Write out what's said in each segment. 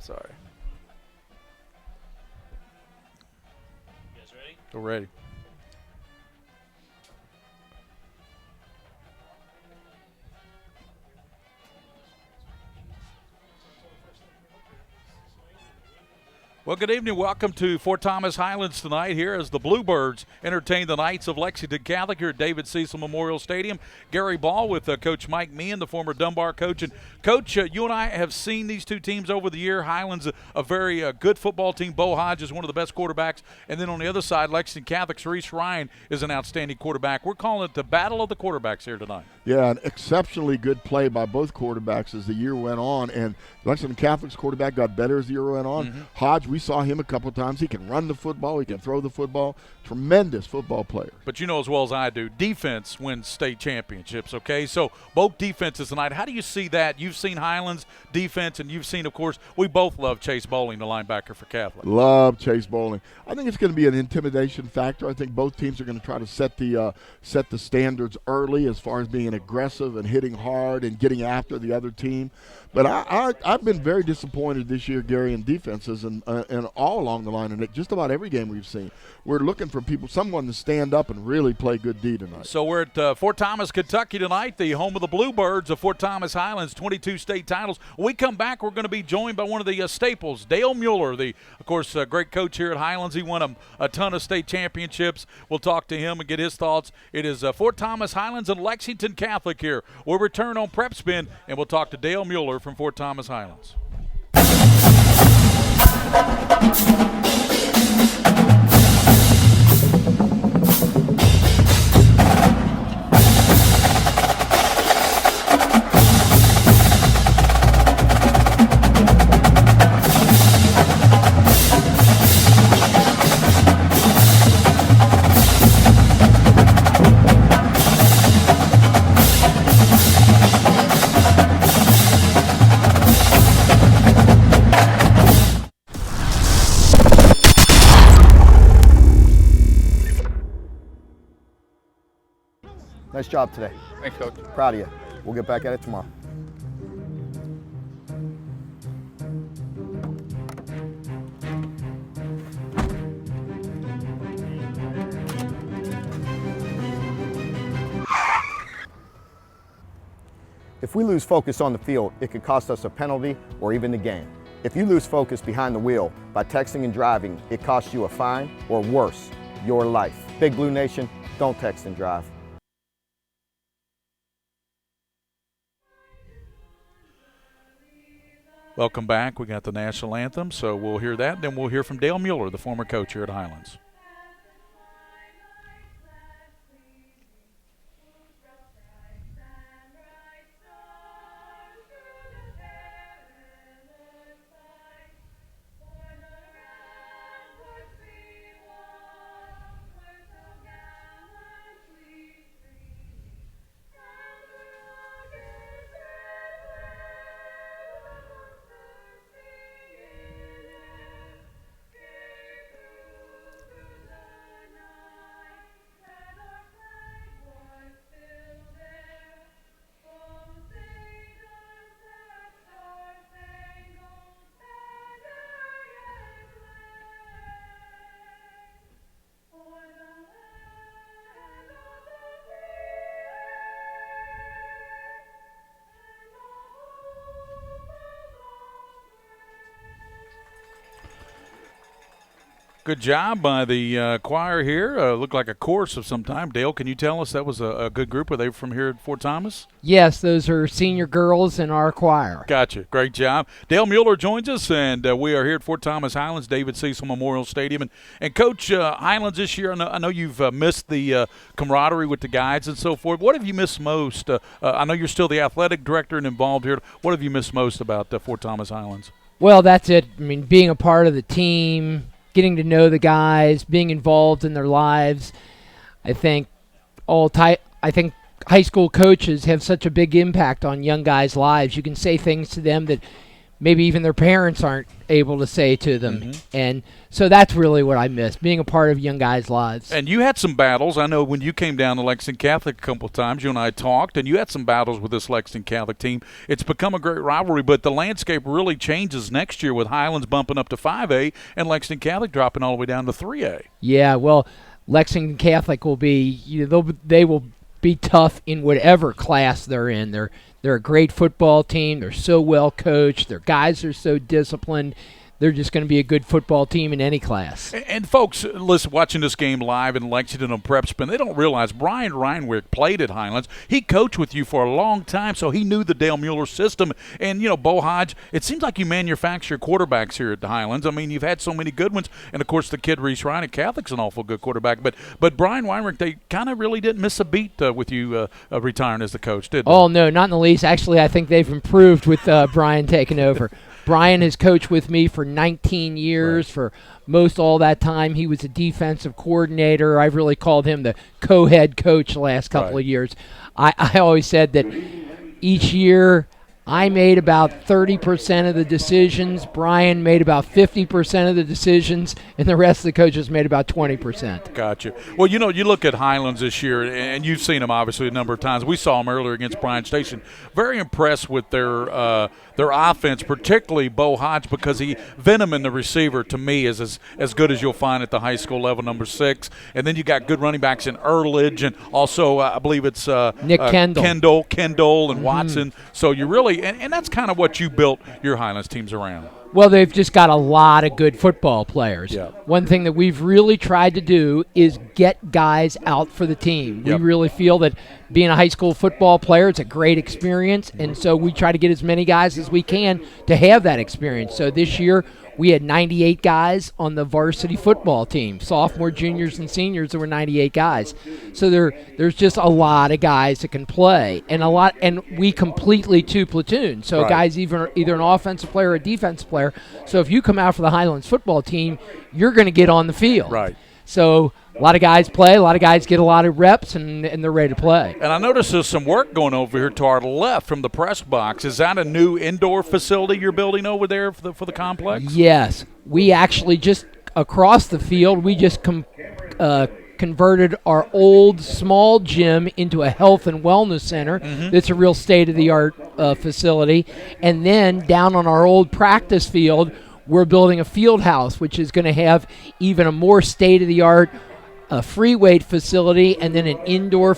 Sorry. You guys ready? We're ready. Well, good evening. Welcome to Ft.Thomas Highlands tonight here as the Bluebirds entertain the Knights of Lexington Catholic here at David Cecil Memorial Stadium. Gary Ball with Coach Mike Meehan, the former Dunbar coach. And, Coach, you and I have seen these two teams over the year. Highlands, a very good football team. Bo Hodge is one of the best quarterbacks. And then on the other side, Lexington Catholic's Reese Ryan is an outstanding quarterback. We're calling it the Battle of the Quarterbacks here tonight. Yeah, an exceptionally good play by both quarterbacks as the year went on. And Lexington Catholic's quarterback got better as the year went on. Mm-hmm. Hodge, we saw him a couple of times. He can run the football. He can throw the football. Tremendous football player. But you know as well as I do, defense wins state championships, okay? So both defenses tonight, how do you see that? You've seen Highlands defense, and you've seen, of course, we both love Chase Bowling, the linebacker for Catholic. Love Chase Bowling. I think it's going to be an intimidation factor. I think both teams are going to try to set the standards early as far as being aggressive and hitting hard and getting after the other team. But I've been very disappointed this year, Gary, in defenses and all along the line. And just about every game we've seen, we're looking for someone to stand up and really play good D tonight. So we're at Ft.Thomas, Kentucky tonight, the home of the Bluebirds of Ft.Thomas Highlands, 22 state titles. When we come back, we're going to be joined by one of the staples, Dale Mueller, of course, great coach here at Highlands. He won a ton of state championships. We'll talk to him and get his thoughts. It is Ft.Thomas Highlands and Lexington Catholic here. We'll return on PrepSpin, and we'll talk to Dale Mueller from Ft.Thomas Highlands. Nice job today. Thanks, Coach. Proud of you. We'll get back at it tomorrow. If we lose focus on the field, it could cost us a penalty or even the game. If you lose focus behind the wheel by texting and driving, it costs you a fine or worse, your life. Big Blue Nation, don't text and drive. Welcome back. We got the national anthem, so we'll hear that. Then we'll hear from Dale Mueller, the former coach here at Highlands. Good job by the choir here. Looked like a chorus of some time. Dale, can you tell us that was a good group? Are they from here at Ft.Thomas? Yes, those are senior girls in our choir. Gotcha. Great job. Dale Mueller joins us, and we are here at Ft.Thomas Highlands, David Cecil Memorial Stadium. And Coach, Highlands this year, I know you've missed the camaraderie with the guides and so forth. What have you missed most? I know you're still the athletic director and involved here. What have you missed most about Ft.Thomas Highlands? Well, that's it. I mean, being a part of the team, getting to know the guys, being involved in their lives. I think high school coaches have such a big impact on young guys' lives. You can say things to them that maybe even their parents aren't able to say to them. And so that's really what I miss, being a part of young guys' lives. And you had some battles. I know when you came down to Lexington Catholic a couple of times, you and I talked, and you had some battles with this Lexington Catholic team. It's become a great rivalry, but the landscape really changes next year with Highlands bumping up to 5A and Lexington Catholic dropping all the way down to 3A. Yeah, well, Lexington Catholic will be, they will be tough in whatever class they're in. They're a great football team. They're so well coached. Their guys are so disciplined. They're just going to be a good football team in any class. And folks, listen, watching this game live in Lexington on PrepSpin, they don't realize Brian Reinwick played at Highlands. He coached with you for a long time, so he knew the Dale Mueller system. And, Bo Hodge, it seems like you manufacture quarterbacks here at the Highlands. I mean, you've had so many good ones. And, of course, the kid Reese Ryan at Catholic's an awful good quarterback. But Brian Reinwick, they kind of really didn't miss a beat with you retiring as the coach, did they? Oh, no, not in the least. Actually, I think they've improved with Brian taking over. Brian has coached with me for 19 years. Right. For most all that time, he was a defensive coordinator. I've really called him the co-head coach the last couple of years. I always said that each year I made about 30% of the decisions. Brian made about 50% of the decisions, and the rest of the coaches made about 20%. Gotcha. Well, you look at Highlands this year, and you've seen them obviously a number of times. We saw them earlier against Bryan Station. Very impressed with their offense, particularly Bo Hodge, because Venom in the receiver to me is as good as you'll find at the high school level, number 6. And then you got good running backs in Earledge, and also I believe it's Nick Kendall, and Watson. So you really and that's kind of what you built your Highlands teams around. Well, they've just got a lot of good football players. Yep. One thing that we've really tried to do is get guys out for the team. Yep. We really feel that being a high school football player, it's a great experience, and so we try to get as many guys as we can to have that experience. So this year, we had 98 guys on the varsity football team. Sophomore, juniors, and seniors, there were 98 guys. So there's just a lot of guys that can play, and we completely two platoons. So a guy's either an offensive player or a defensive player. So if you come out for the Highlands football team, you're going to get on the field. Right. So a lot of guys play, a lot of guys get a lot of reps, and they're ready to play. And I noticed there's some work going over here to our left from the press box. Is that a new indoor facility you're building over there for the complex? Yes. We actually just across the field, we just converted our old small gym into a health and wellness center. That's a real state-of-the-art facility. And then down on our old practice field, we're building a field house, which is going to have even a more state-of-the-art free weight facility, and then an indoor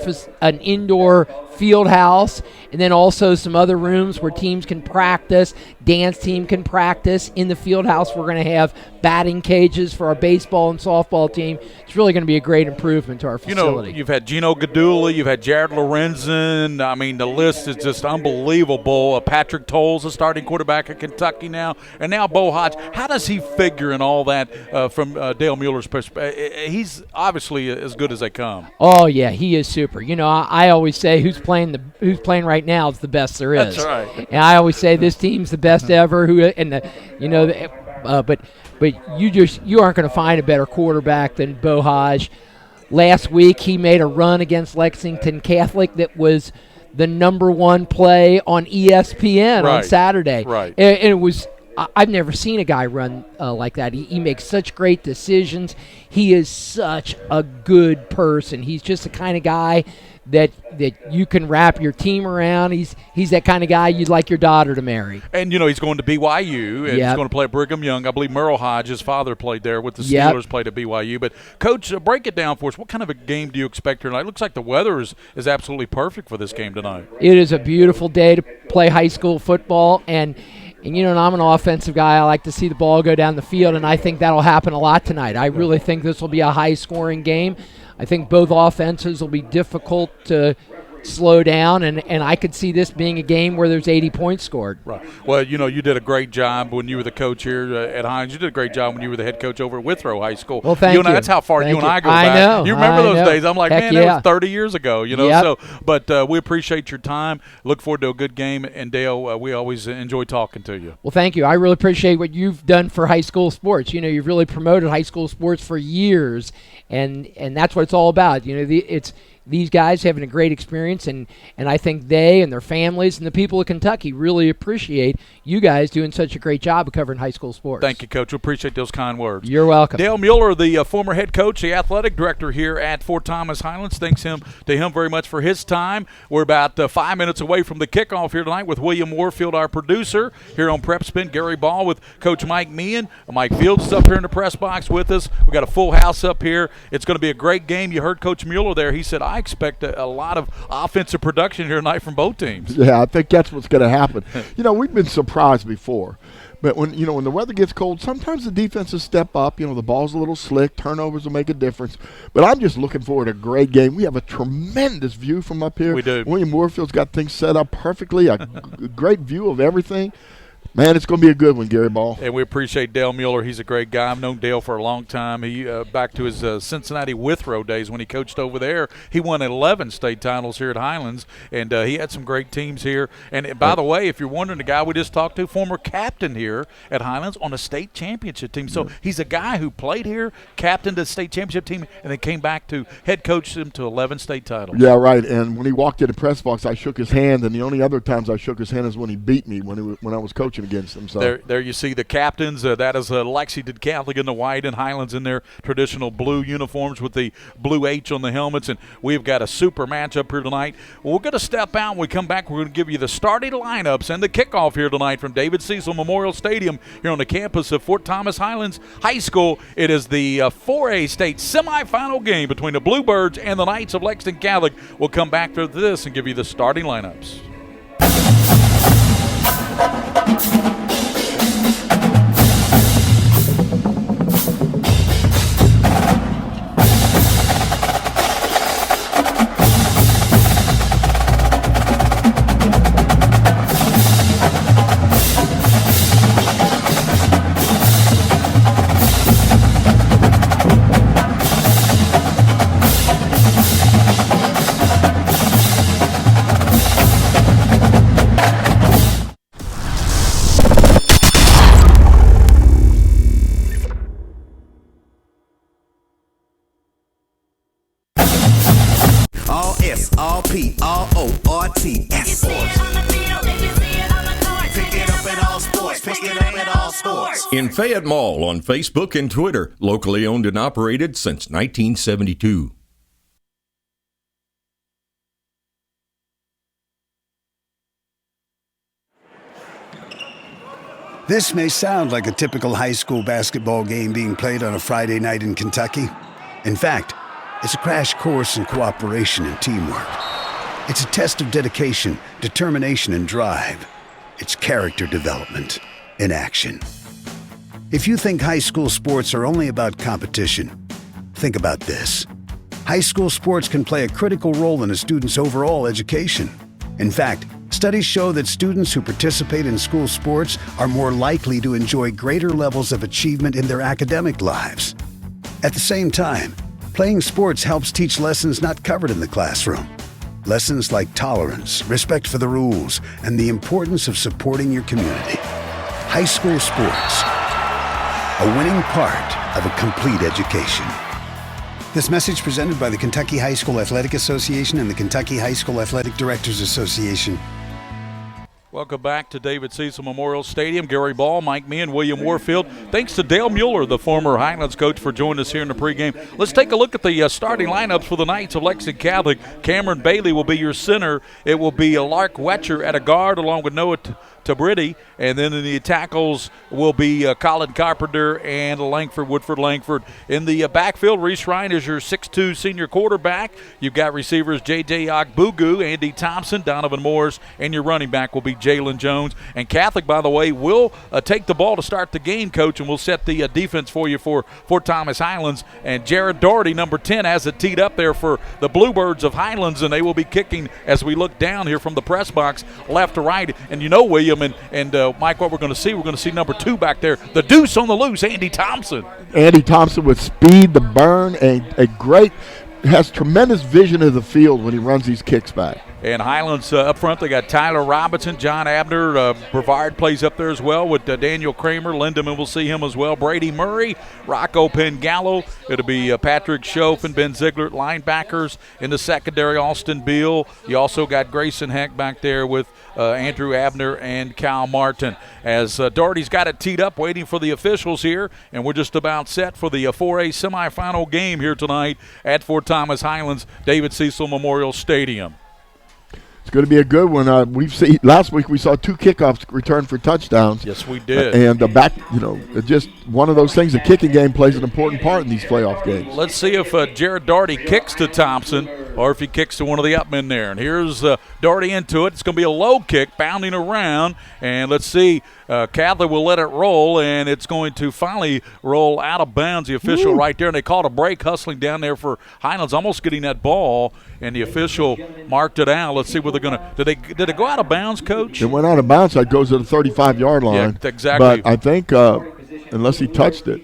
field house, and then also some other rooms where teams can practice, dance team can practice. In the field house, we're going to have batting cages for our baseball and softball team. It's really going to be a great improvement to our facility. You've had Gino Gadula, you've had Jared Lorenzen. I mean, the list is just unbelievable. Patrick Tolles, a starting quarterback at Kentucky now, and now Bo Hodge. How does he figure in all that from Dale Mueller's perspective? He's obviously as good as they come. Oh yeah, he is super. I always say who's playing right now is the best there is. That's right. And I always say this team's the best ever. But you aren't going to find a better quarterback than Bo Hodge. Last week he made a run against Lexington Catholic that was the #1 play on ESPN on Saturday. Right. And it was. I've never seen a guy run like that. He makes such great decisions. He is such a good person. He's just the kind of guy that you can wrap your team around. He's that kind of guy you'd like your daughter to marry. And, he's going to BYU, and he's going to play at Brigham Young. I believe Merle Hodge, his father, played there with the Steelers, played at BYU. But, Coach, break it down for us. What kind of a game do you expect here tonight? It looks like the weather is absolutely perfect for this game tonight. It is a beautiful day to play high school football, and I'm an offensive guy. I like to see the ball go down the field, and I think that'll happen a lot tonight. I really think this will be a high-scoring game. I think both offenses will be difficult to slow down, and I could see this being a game where there's 80 points scored. Right. Well, you did a great job when you were the coach here at Highlands. You did a great job when you were the head coach over at Withrow High School. Well, thank you. That's how far you and I go back. I know. You remember those days? I'm like, Heck that was 30 years ago. Yep. So, but we appreciate your time. Look forward to a good game. And Dale, we always enjoy talking to you. Well, thank you. I really appreciate what you've done for high school sports. You've really promoted high school sports for years, and that's what it's all about. these guys having a great experience, and I think they and their families and the people of Kentucky really appreciate you guys doing such a great job of covering high school sports. Thank you, Coach. We appreciate those kind words. You're welcome. Dale Mueller, the former head coach, the athletic director here at Ft.Thomas Highlands, thanks to him very much for his time. We're about 5 minutes away from the kickoff here tonight with William Warfield, our producer, here on PrepSpin. Gary Ball with Coach Mike Meehan. Mike Fields is up here in the press box with us. We got a full house up here. It's going to be a great game. You heard Coach Mueller there. He said, I expect a lot of offensive production here tonight from both teams. Yeah, I think that's what's going to happen. We've been surprised before. But when the weather gets cold, sometimes the defenses step up. The ball's a little slick. Turnovers will make a difference. But I'm just looking forward to a great game. We have a tremendous view from up here. We do. William Warfield's got things set up perfectly, a great view of everything. Man, it's going to be a good one, Gary Ball. And we appreciate Dale Mueller. He's a great guy. I've known Dale for a long time. He back to his Cincinnati Withrow days when he coached over there. He won 11 state titles here at Highlands, and he had some great teams here. And by the way, if you're wondering, the guy we just talked to, former captain here at Highlands on a state championship team. So he's a guy who played here, captained the state championship team, and then came back to head coach him to 11 state titles. Yeah, right. And when he walked in the press box, I shook his hand, and the only other times I shook his hand is when he beat me when I was coaching against him. So there you see the captains. That is Lexington Catholic in the white and Highlands in their traditional blue uniforms with the blue H on the helmets. And we've got a super matchup here tonight. Well, we're going to step out. When we come back, we're going to give you the starting lineups and the kickoff here tonight from David Cecil Memorial Stadium here on the campus of Ft.Thomas Highlands High School. It is the 4A state semifinal game between the Bluebirds and the Knights of Lexington Catholic. We'll come back to this and give you the starting lineups. All P, all O, R T, S. Pick it up in all sports. Pick it up in all sports. In Fayette Mall on Facebook and Twitter, locally owned and operated since 1972. This may sound like a typical high school basketball game being played on a Friday night in Kentucky. In fact, it's a crash course in cooperation and teamwork. It's a test of dedication, determination, and drive. It's character development in action. If you think high school sports are only about competition, think about this. High school sports can play a critical role in a student's overall education. In fact, studies show that students who participate in school sports are more likely to enjoy greater levels of achievement in their academic lives. At the same time, playing sports helps teach lessons not covered in the classroom. Lessons like tolerance, respect for the rules, and the importance of supporting your community. High school sports, a winning part of a complete education. This message presented by the Kentucky High School Athletic Association and the Kentucky High School Athletic Directors Association. Welcome back to David Cecil Memorial Stadium. Gary Ball, Mike Meehan, William Warfield. Thanks to Dale Mueller, the former Highlands coach, for joining us here in the pregame. Let's take a look at the starting lineups for the Knights of Lexington Catholic. Cameron Bailey will be your center. It will be Lark Wetcher at a guard along with Noah Tabridi, and then in the tackles will be Colin Carpenter and Woodford Langford. In the backfield, Reese Ryan is your 6'2 senior quarterback. You've got receivers J.J. Ogbugu, Andy Thompson, Donovan Morris, and your running back will be Jalen Jones. And Catholic, by the way, will take the ball to start the game, Coach, and we'll set the defense for you for Ft.Thomas Highlands. And Jared Doherty, number 10, has it teed up there for the Bluebirds of Highlands, and they will be kicking as we look down here from the press box left to right. And you know, William and Mike, what we're going to see number 2 back there, the deuce on the loose, Andy Thompson. Andy Thompson with speed, the burn, a great, has tremendous vision of the field when he runs these kicks back. And Highlands up front, they got Tyler Robinson, John Abner, Brevard plays up there as well with Daniel Kramer. Lindemann will see him as well. Brady Murray, Rocco Pengallo. It'll be Patrick Schoaf and Ben Ziegler, linebackers. In the secondary, Austin Beal. You also got Grayson Heck back there with Andrew Abner and Kyle Martin. As Doherty's got it teed up, waiting for the officials here, and we're just about set for the 4A semifinal game here tonight at Ft.Thomas Highlands, David Cecil Memorial Stadium. It's going to be a good one. Last week we saw 2 kickoffs return for touchdowns. Yes, we did. And just one of those things. The kicking game plays an important part in these playoff games. Let's see if Jared Doherty kicks to Thompson or if he kicks to one of the upmen there. And here's Doherty into it. It's going to be a low kick, bounding around. And let's see. Catholic will let it roll, and it's going to finally roll out of bounds. The official right there, and they called a break, hustling down there for Highlands, almost getting that ball, and the official marked it out. Let's see what they're going to – did it go out of bounds, Coach? It went out of bounds. It goes to the 35-yard line. Yeah, exactly. But I think unless he touched it.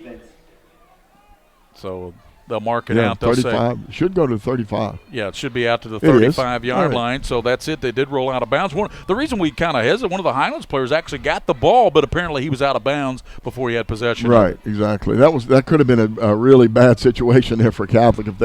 So they'll mark it out. 35. Should go to 35. Yeah, it should be out to the 35-yard line. So that's it. They did roll out of bounds. The reason we kind of hesitate, one of the Highlands players actually got the ball, but apparently he was out of bounds before he had possession. Right, exactly. That could have been a really bad situation there for Catholic if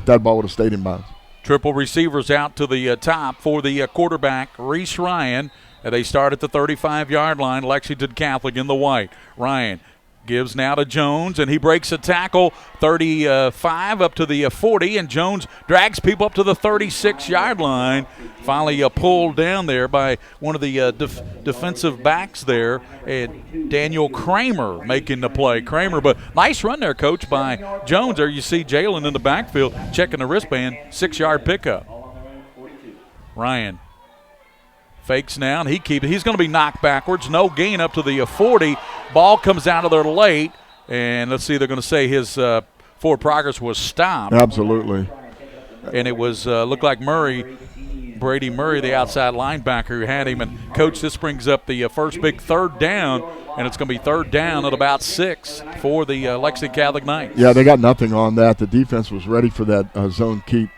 that ball would have stayed in bounds. Triple receivers out to the top for the quarterback, Reese Ryan. They start at the 35-yard line. Lexington Catholic in the white. Ryan gives now to Jones, and he breaks a tackle 35 up to the 40, and Jones drags people up to the 36-yard line. Finally pulled down there by one of the defensive backs there, and Daniel Kramer making the play. Kramer, but nice run there, Coach, by Jones. There you see Jalen in the backfield checking the wristband, 6-yard pickup. Ryan fakes now, and he's going to be knocked backwards. No gain up to the 40. Ball comes out of there late, and let's see, they're going to say his forward progress was stopped. Absolutely. And it was looked like Brady Murray, the outside linebacker, who had him. And, Coach, this brings up the first big third down, and it's going to be third down at about 6 for the Lexington Catholic Knights. Yeah, they got nothing on that. The defense was ready for that zone keep.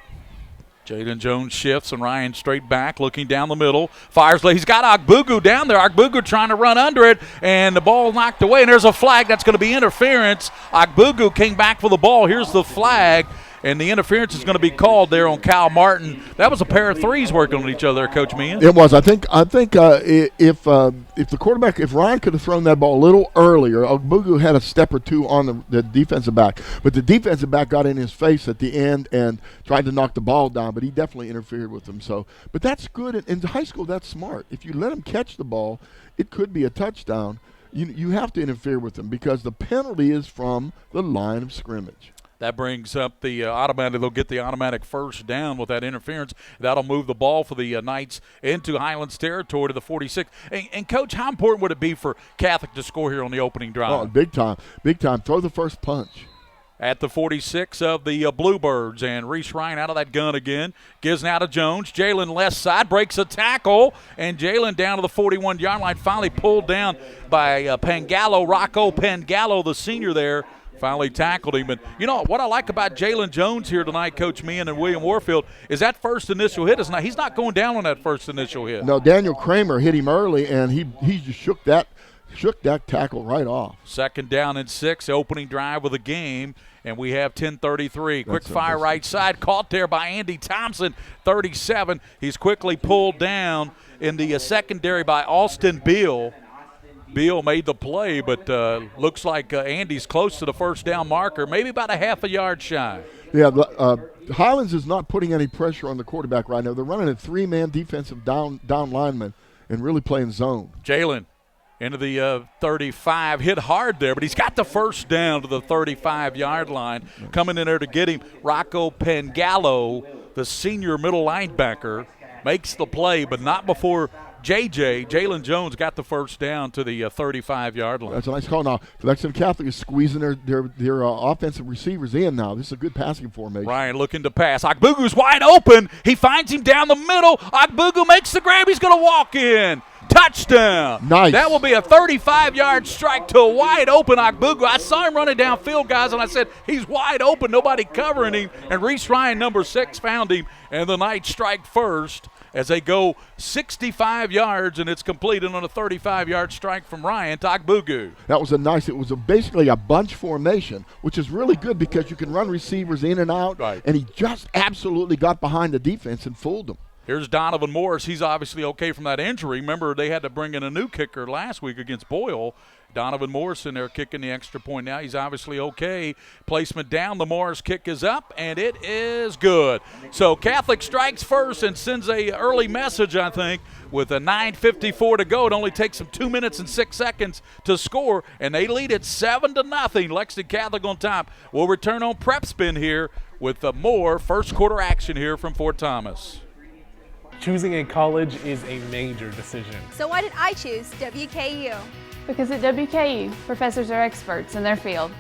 Jaden Jones shifts, and Ryan straight back, looking down the middle. Fires late. He's got Ogbugu down there. Ogbugu trying to run under it, and the ball knocked away, and there's a flag. That's going to be interference. Ogbugu came back for the ball. Here's the flag, and the interference is going to be called there on Kyle Martin. That was a pair of threes working on each other, Coach Meehan. It was. I think if the quarterback, if Ryan could have thrown that ball a little earlier, Ogbugu had a step or two on the defensive back, but the defensive back got in his face at the end and tried to knock the ball down, but he definitely interfered with him. So, but that's good. In high school, that's smart. If you let him catch the ball, it could be a touchdown. You have to interfere with him because the penalty is from the line of scrimmage. That brings up the automatic. They'll get the automatic first down with that interference. That'll move the ball for the Knights into Highlands territory to the 46. And Coach, how important would it be for Catholic to score here on the opening drive? Oh, big time. Big time. Throw the first punch. At the 46 of the Bluebirds, and Reese Ryan out of that gun again. Gives now to Jones. Jalen left side, breaks a tackle, and Jalen down to the 41-yard line, finally pulled down by Pengallo, Rocco Pengallo, the senior there. Finally tackled him. And you know what I like about Jalen Jones here tonight, Coach Meehan and William Warfield, is that first initial hit is not. He's not going down on that first initial hit. No, Daniel Kramer hit him early, and he just shook that tackle right off. Second down and 6, opening drive of the game, and we have 10:33. Quick fire right side, caught there by Andy Thompson, 37. He's quickly pulled down in the secondary by Austin Beal. Beal made the play, but looks like Andy's close to the first down marker, maybe about a half a yard shy. Yeah, Highlands is not putting any pressure on the quarterback right now. They're running a 3-man defensive down lineman and really playing zone. Jalen into the 35, hit hard there, but he's got the first down to the 35-yard line. Coming in there to get him, Rocco Pengallo, the senior middle linebacker, makes the play, but not before Jalen Jones got the first down to the 35-yard line. That's a nice call. Now, Lexington Catholic is squeezing their offensive receivers in now. This is a good passing formation. Ryan looking to pass. Ogbugu's wide open. He finds him down the middle. Ogbugu makes the grab. He's going to walk in. Touchdown. Nice. That will be a 35-yard strike to a wide open Ogbugu. I saw him running downfield, guys, and I said, he's wide open. Nobody covering him. And Reese Ryan, number 6, found him. And the Knights strike first as they go 65 yards, and it's completed on a 35-yard strike from Ryan to Agbugu. That was it was basically a bunch formation, which is really good because you can run receivers in and out, right. And he just absolutely got behind the defense and fooled them. Here's Donovan Morris. He's obviously okay from that injury. Remember, they had to bring in a new kicker last week against Boyle. Donovan Morris in there kicking the extra point now. He's obviously okay. Placement down. The Morris kick is up, and it is good. So Catholic strikes first and sends a early message, I think, with a 9:54 to go. It only takes them 2 minutes and 6 seconds to score, and they lead it 7-0. Lexington Catholic on top. We'll return on PrepSpin here with more first quarter action here from Fort Thomas. Choosing a college is a major decision. So why did I choose WKU? Because at WKU, professors are experts in their field.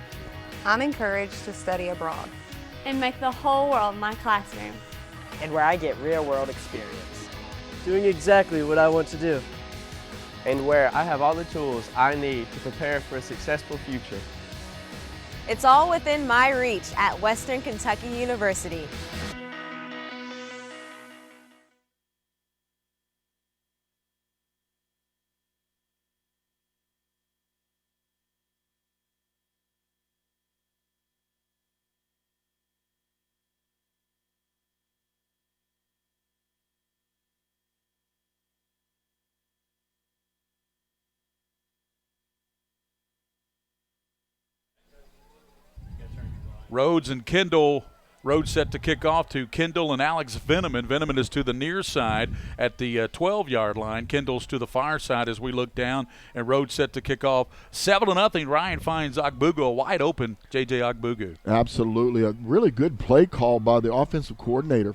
I'm encouraged to study abroad And make the whole world my classroom. And where I get real-world experience. Doing exactly what I want to do. And where I have all the tools I need to prepare for a successful future. It's all within my reach at Western Kentucky University. Rhodes and Kendall. Rhodes set to kick off to Kendall and Alex Veneman. Veneman is to the near side at the 12-yard line. Kendall's to the far side as we look down, and Rhodes set to kick off 7-0. Ryan finds Agbugu, a wide open J.J. Agbugu. Absolutely. A really good play call by the offensive coordinator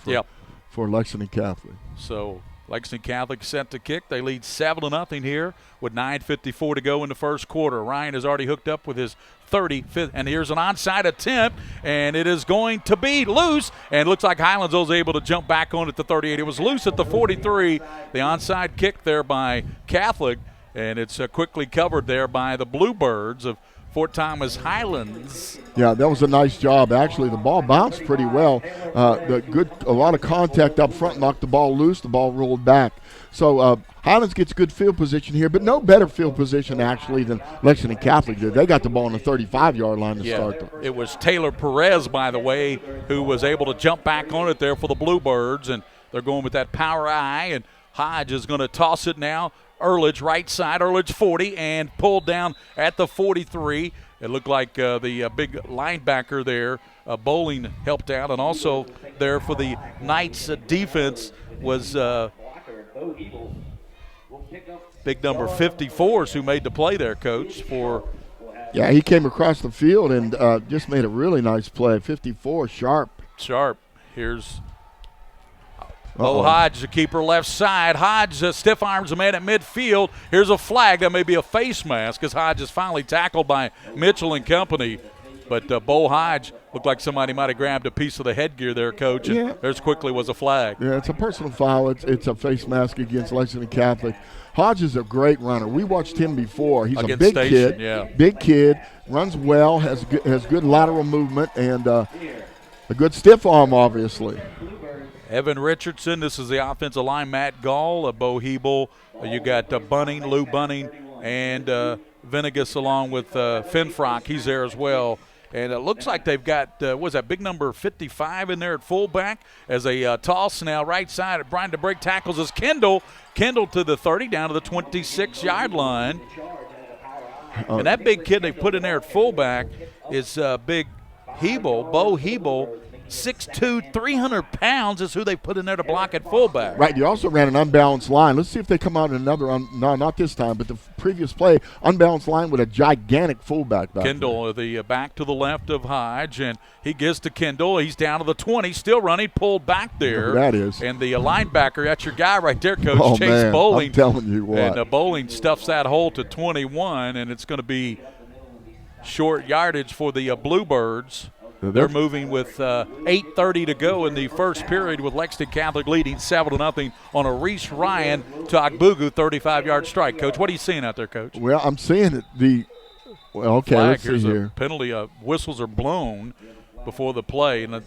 for Lexington Catholic. So Lexington Catholic set to kick. They lead 7-0 here with 9:54 to go in the first quarter. Ryan has already hooked up with his 35th, and here's an onside attempt, and it is going to be loose, and it looks like Highlands was able to jump back on at the 38. It was loose at the 43. The onside kick there by Catholic, and it's quickly covered there by the Bluebirds of Ft.Thomas Highlands. Yeah, that was a nice job. Actually, the ball bounced pretty well. A lot of contact up front, knocked the ball loose. The ball rolled back. So Highlands gets good field position here, but no better field position actually than Lexington Catholic did. They got the ball on the 35-yard line to start. It was Taylor Perez, by the way, who was able to jump back on it there for the Bluebirds, and they're going with that power eye, and Hodge is going to toss it now. Earledge, right side, Earledge 40, and pulled down at the 43. It looked like the big linebacker there, Bowling, helped out, and also there for the Knights defense was big number 54s who made the play there, Coach, for. Yeah, he came across the field and just made a really nice play. 54, Sharp. Here's Hodge, the keeper left side. Hodge stiff arms a man at midfield. Here's a flag. That may be a face mask as Hodge is finally tackled by Mitchell and company. But Bo Hodge looked like somebody might have grabbed a piece of the headgear there, Coach, and there's quickly was a flag. Yeah, it's a personal foul. It's a face mask against Lexington Catholic. Hodge is a great runner. We watched him before. He's a big kid, runs well, has good lateral movement, and a good stiff arm, obviously. Evan Richardson, this is the offensive line. Matt Gall, Bo Hebel. You got Bunning, Lou Bunning, and Venegas along with Finfrock. He's there as well. And it looks like they've got, big number 55 in there at fullback as a toss now right side. Brian to break tackles is Kendall. Kendall to the 30, down to the 26-yard line. And that big kid they put in there at fullback is big Hebel, Bo Hebel. 6'2", 300 pounds is who they put in there to block at fullback. Right, you also ran an unbalanced line. Let's see if they come out in another, no, not this time, but the previous play, unbalanced line with a gigantic fullback back Kendall, the back to the left of Hodge, and he gets to Kendall. He's down to the 20, still running, pulled back there. That is. And the linebacker, that's your guy right there, Coach, Chase Bowling. I'm telling you what. And Bowling stuffs that hole to 21, and it's going to be short yardage for the Bluebirds. They're moving with 8:30 to go in the first period with Lexington Catholic leading 7-0 on a Reese Ryan to Agbugu 35-yard strike. Coach, what are you seeing out there, Coach? Well, I'm seeing it. Flag, let's see here's here. A penalty. Whistles are blown before the play, and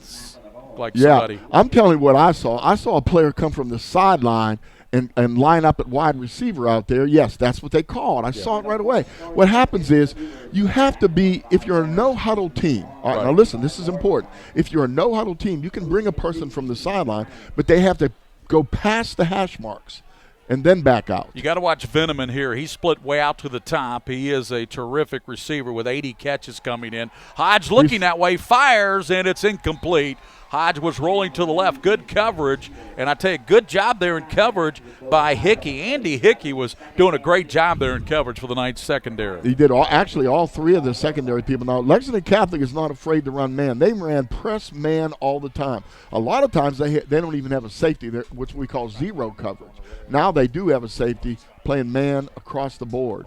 looked like somebody. I'm telling you what I saw. I saw a player come from the sideline and line up at wide receiver out there. Yes, that's what they call it. I saw it right away. What happens is you have to be, if you're a no-huddle team, all right, now listen, this is important. If you're a no-huddle team, you can bring a person from the sideline, but they have to go past the hash marks and then back out. You got to watch Veneman here. He split way out to the top. He is a terrific receiver with 80 catches coming in. Hodge looking that way, fires, and it's incomplete. Hodge was rolling to the left. Good coverage. And I tell you, good job there in coverage by Hickey. Andy Hickey was doing a great job there in coverage for the Knights secondary. He did all three of the secondary people. Now, Lexington Catholic is not afraid to run man. They ran press man all the time. A lot of times they don't even have a safety, which we call zero coverage. Now they do have a safety playing man across the board.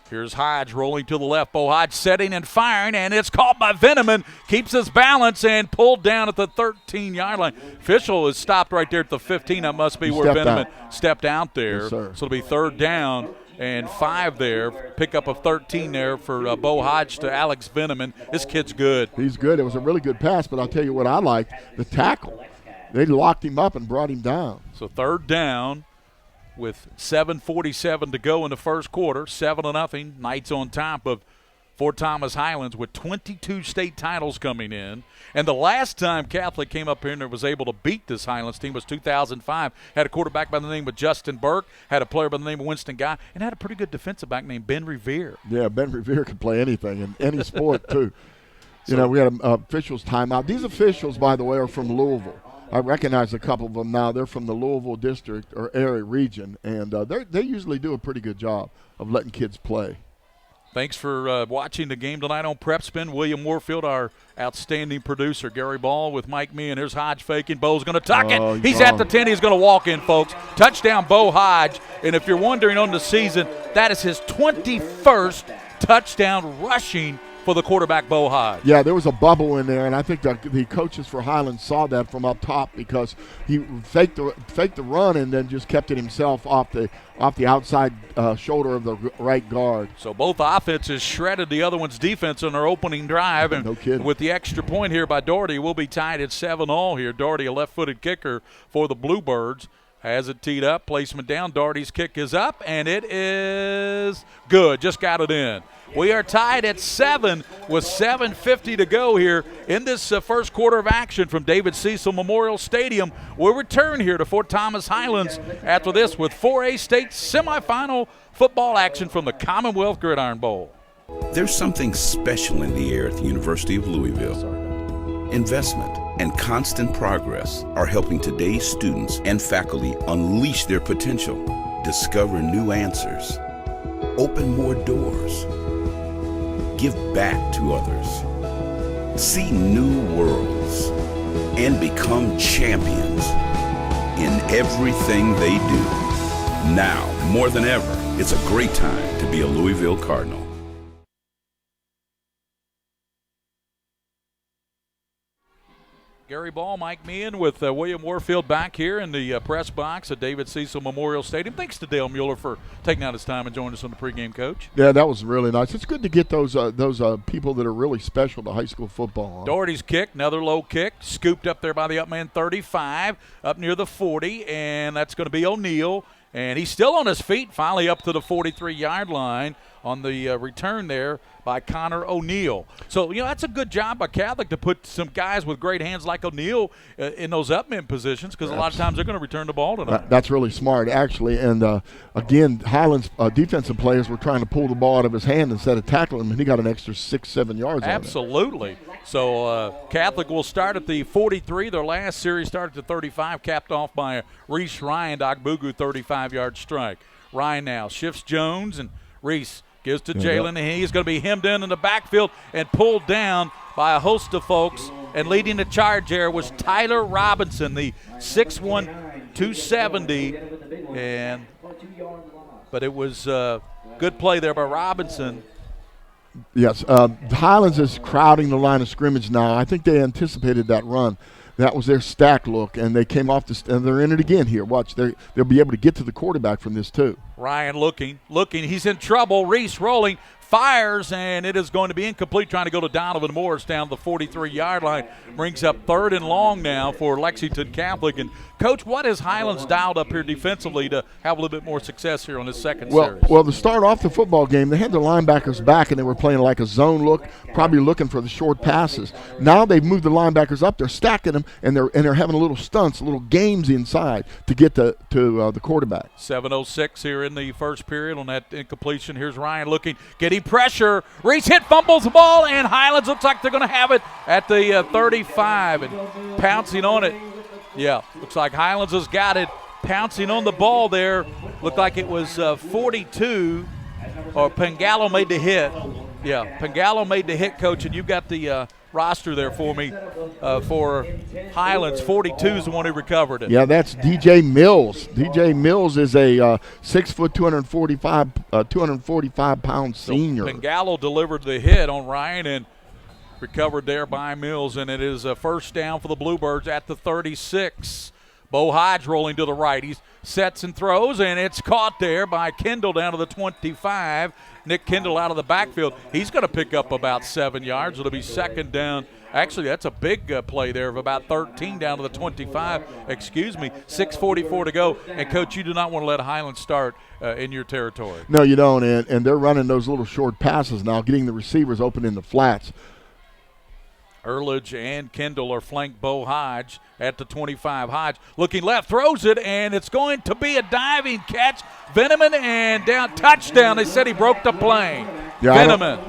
Here's Hodge rolling to the left. Bo Hodge setting and firing, and it's caught by Veneman. Keeps his balance and pulled down at the 13-yard line. Official is stopped right there at the 15. That must be where Veneman stepped out there. Yes, sir. So it'll be 3rd down and 5 there. Pick up of 13 there for Bo Hodge to Alex Veneman. This kid's good. He's good. It was a really good pass, but I'll tell you what I liked, the tackle. They locked him up and brought him down. So 3rd down with 7:47 to go in the first quarter, 7-0. Knights on top of Ft.Thomas Highlands with 22 state titles coming in. And the last time Catholic came up here and was able to beat this Highlands team was 2005. Had a quarterback by the name of Justin Burke, had a player by the name of Winston Guy, and had a pretty good defensive back named Ben Revere. Yeah, Ben Revere can play anything in any sport too. We had officials timeout. These officials, by the way, are from Louisville. I recognize a couple of them now. They're from the Louisville district or area region, and they usually do a pretty good job of letting kids play. Thanks for watching the game tonight on PrepSpin. William Warfield, our outstanding producer. Gary Ball with Mike Meehan. Here's Hodge faking. Bo's going to tuck it. He's at the 10. He's going to walk in, folks. Touchdown, Bo Hodge. And if you're wondering on the season, that is his 21st touchdown rushing for the quarterback, Bo Hodge. Yeah, there was a bubble in there, and I think the coaches for Highlands saw that from up top because he faked the run and then just kept it himself off the outside shoulder of the right guard. So both offenses shredded the other one's defense on their opening drive. And no kidding. With the extra point here by Doherty, we'll be tied at 7-all here. Doherty, a left-footed kicker for the Bluebirds. Has it teed up, placement down. Doherty's kick is up, and it is good. Just got it in. We are tied at 7 with 7:50 to go here in this first quarter of action from David Cecil Memorial Stadium. We'll return here to Ft.Thomas Highlands after this with 4A state semifinal football action from the Commonwealth Gridiron Bowl. There's something special in the air at the University of Louisville. Investment and constant progress are helping today's students and faculty unleash their potential, discover new answers, open more doors, give back to others, see new worlds, and become champions in everything they do. Now, more than ever, it's a great time to be a Louisville Cardinal. Gary Ball, Mike Meehan with William Warfield back here in the press box at David Cecil Memorial Stadium. Thanks to Dale Mueller for taking out his time and joining us on the pregame, Coach. Yeah, that was really nice. It's good to get those people that are really special to high school football. Doherty's kick, another low kick, scooped up there by the up man 35, up near the 40, and that's going to be O'Neal. And he's still on his feet, finally up to the 43-yard line on the return there by Connor O'Neal. So, that's a good job by Catholic to put some guys with great hands like O'Neal in those up-men positions because a lot of times they're going to return the ball tonight. That's really smart, actually. And, again, Highlands defensive players were trying to pull the ball out of his hand instead of tackling him, and he got an extra 6-7 yards on it. Absolutely. So Catholic will start at the 43. Their last series started at the 35, capped off by Reese Ryan, Dogbugu 35-yard strike. Ryan now shifts Jones, and Reese gives to Jalen, and he's going to be hemmed in the backfield and pulled down by a host of folks. And leading the charge there was Tyler Robinson, the 6'1", 270. But it was good play there by Robinson. Yes, Highlands is crowding the line of scrimmage now. I think they anticipated that run. That was their stack look, and they came off and they're in it again here. Watch, they'll be able to get to the quarterback from this too. Ryan looking. He's in trouble. Reese rolling, fires, and it is going to be incomplete, trying to go to Donovan Morris down the 43-yard line. Brings up 3rd and long now for Lexington Catholic. And, Coach, what has Highlands dialed up here defensively to have a little bit more success here on this second series? Well, to start off the football game, they had their linebackers back, and they were playing like a zone look, probably looking for the short passes. Now they've moved the linebackers up. They're stacking them, and they're having a little stunts, little games inside to get to the quarterback. 7:06 here in the first period on that incompletion. Here's Ryan looking, getting pressure. Reese hit, fumbles the ball, and Highlands looks like they're going to have it at the 35 and pouncing on it. Yeah, looks like Highlands has got it. Pouncing on the ball there. Looked like it was 42, or Pangallo made the hit. Yeah, Pangallo made the hit, Coach, and you've got the roster there for me for Highlands. 42 is the one who recovered it. Yeah, that's DJ Mills. DJ Mills is a 6 foot, 245-pound senior. So Pangallo delivered the hit on Ryan and recovered there by Mills, and it is a first down for the Bluebirds at the 36. Bo Hodge rolling to the right. He sets and throws, and it's caught there by Kendall down to the 25. Nick Kendall out of the backfield. He's going to pick up about 7 yards. It'll be second down. Actually, that's a big play there of about 13 down to the 25. 6:44 to go. And, Coach, you do not want to let Highlands start in your territory. No, you don't, and they're running those little short passes now, getting the receivers open in the flats. Erlich and Kendall are flanked Bo Hodge at the 25. Hodge looking left, throws it, and it's going to be a diving catch. Veneman and down, touchdown. They said he broke the plane. Yeah, Veneman.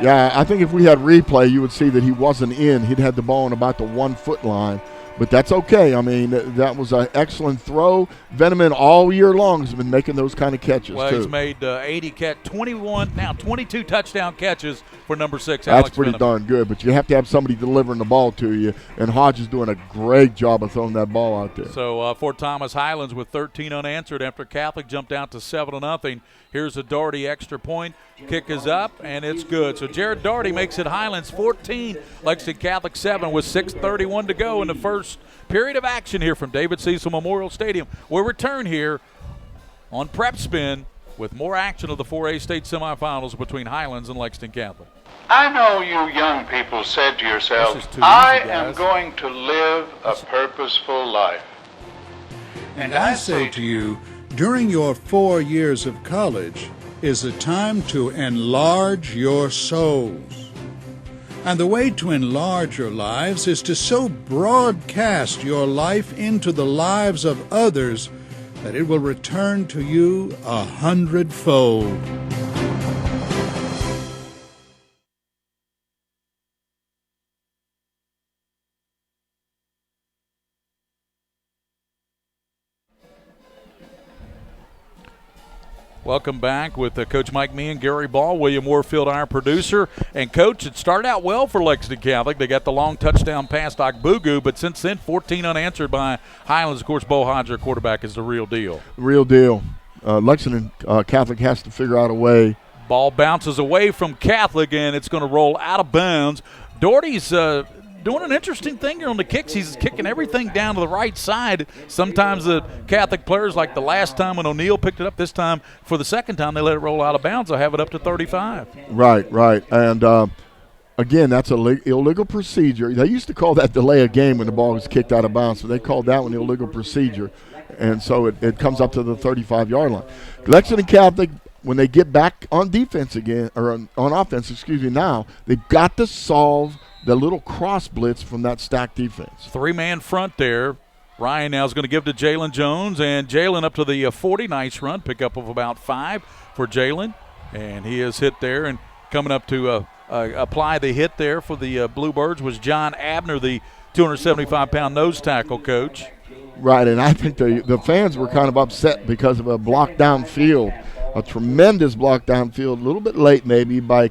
I think if we had replay, you would see that he wasn't in. He'd had the ball on about the 1 foot line. But that's okay. I mean, that was an excellent throw. Veneman all year long has been making those kind of catches, well, too. He's made 22 touchdown catches for number 6, That's Alex pretty Veneman. darn good, but you have to have somebody delivering the ball to you, and Hodge is doing a great job of throwing that ball out there. So Ft.Thomas Highlands with 13 unanswered after Catholic jumped out to 7-0. Here's a Doherty extra point. Kick is up, and it's good. So Jared Doherty makes it Highlands 14, Lexington Catholic 7 with 6:31 to go in the first period of action here from David Cecil Memorial Stadium. We'll return here on PrepSpin with more action of the 4A state semifinals between Highlands and Lexington Catholic. I know you young people said to yourselves, This is too I easy, am guys. going to live a purposeful life. And I say to you, during your 4 years of college is a time to enlarge your souls. And the way to enlarge your lives is to so broadcast your life into the lives of others that it will return to you 100-fold. Welcome back with Coach Mike Meehan, Gary Ball, William Warfield, our producer. And, Coach, it started out well for Lexington Catholic. They got the long touchdown pass to Akbugu, but since then, 14 unanswered by Highlands. Of course, Bo Hodge, their quarterback, is the real deal. Real deal. Lexington Catholic has to figure out a way. Ball bounces away from Catholic, and it's going to roll out of bounds. Doherty's doing an interesting thing here on the kicks. He's kicking everything down to the right side. Sometimes the Catholic players, like the last time when O'Neill picked it up, this time for the second time they let it roll out of bounds. They'll have it up to 35. Right. And, again, that's an illegal procedure. They used to call that delay of game when the ball was kicked out of bounds, so they called that one illegal procedure. And so it comes up to the 35-yard line. Lexington Catholic, when they get back on defense again, or on offense, now, they've got to solve the little cross blitz from that stacked defense. 3-man front there. Ryan now is going to give to Jalen Jones, and Jalen up to the 40. Nice run, pickup of about 5 for Jalen. And he is hit there, and coming up to apply the hit there for the Bluebirds was John Abner, the 275-pound nose tackle, Coach. Right, and I think the fans were kind of upset because of a block downfield, a tremendous block downfield, a little bit late maybe by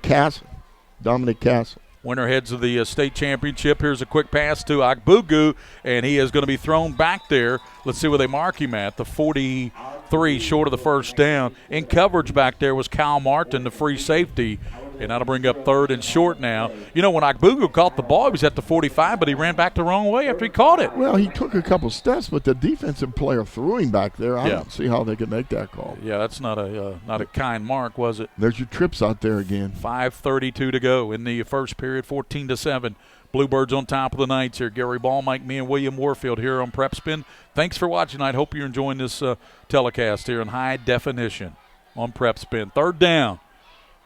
Dominic Castle. Winner heads of the state championship. Here's a quick pass to Akbugu, and he is going to be thrown back there. Let's see where they mark him at. The 43, short of the first down. In coverage back there was Kyle Martin, the free safety And that'll bring up 3rd and short now. You know, when Agbugu caught the ball, he was at the 45, but he ran back the wrong way after he caught it. Well, he took a couple steps, but the defensive player threw him back there. I don't see how they could make that call. Yeah, that's not a kind mark, was it? There's your trips out there again. 5:32 to go in the first period, 14-7. Bluebirds on top of the Knights here. Gary Ball, Mike, me, and William Warfield here on PrepSpin. Thanks for watching tonight. Hope you're enjoying this telecast here in high definition on PrepSpin. 3rd down.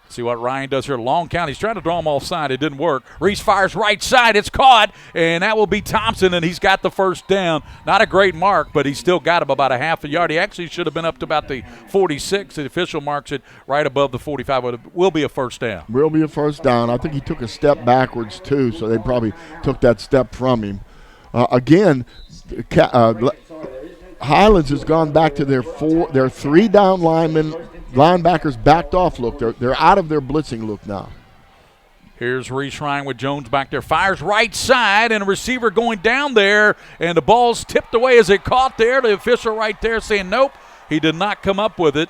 See what Ryan does here. Long count. He's trying to draw him offside. It didn't work. Reese fires right side. It's caught, and that will be Thompson, and he's got the first down. Not a great mark, but he still got him about a half a yard. He actually should have been up to about the 46. The official marks it right above the 45. It will be a first down. Will be a first down. I think he took a step backwards, too, so they probably took that step from him. Again, Highlands has gone back to their 3 down linemen. Linebackers backed off look. They're out of their blitzing look now. Here's Reese Ryan with Jones back there. Fires right side, and a receiver going down there, and the ball's tipped away as it caught there. The official right there saying nope. He did not come up with it.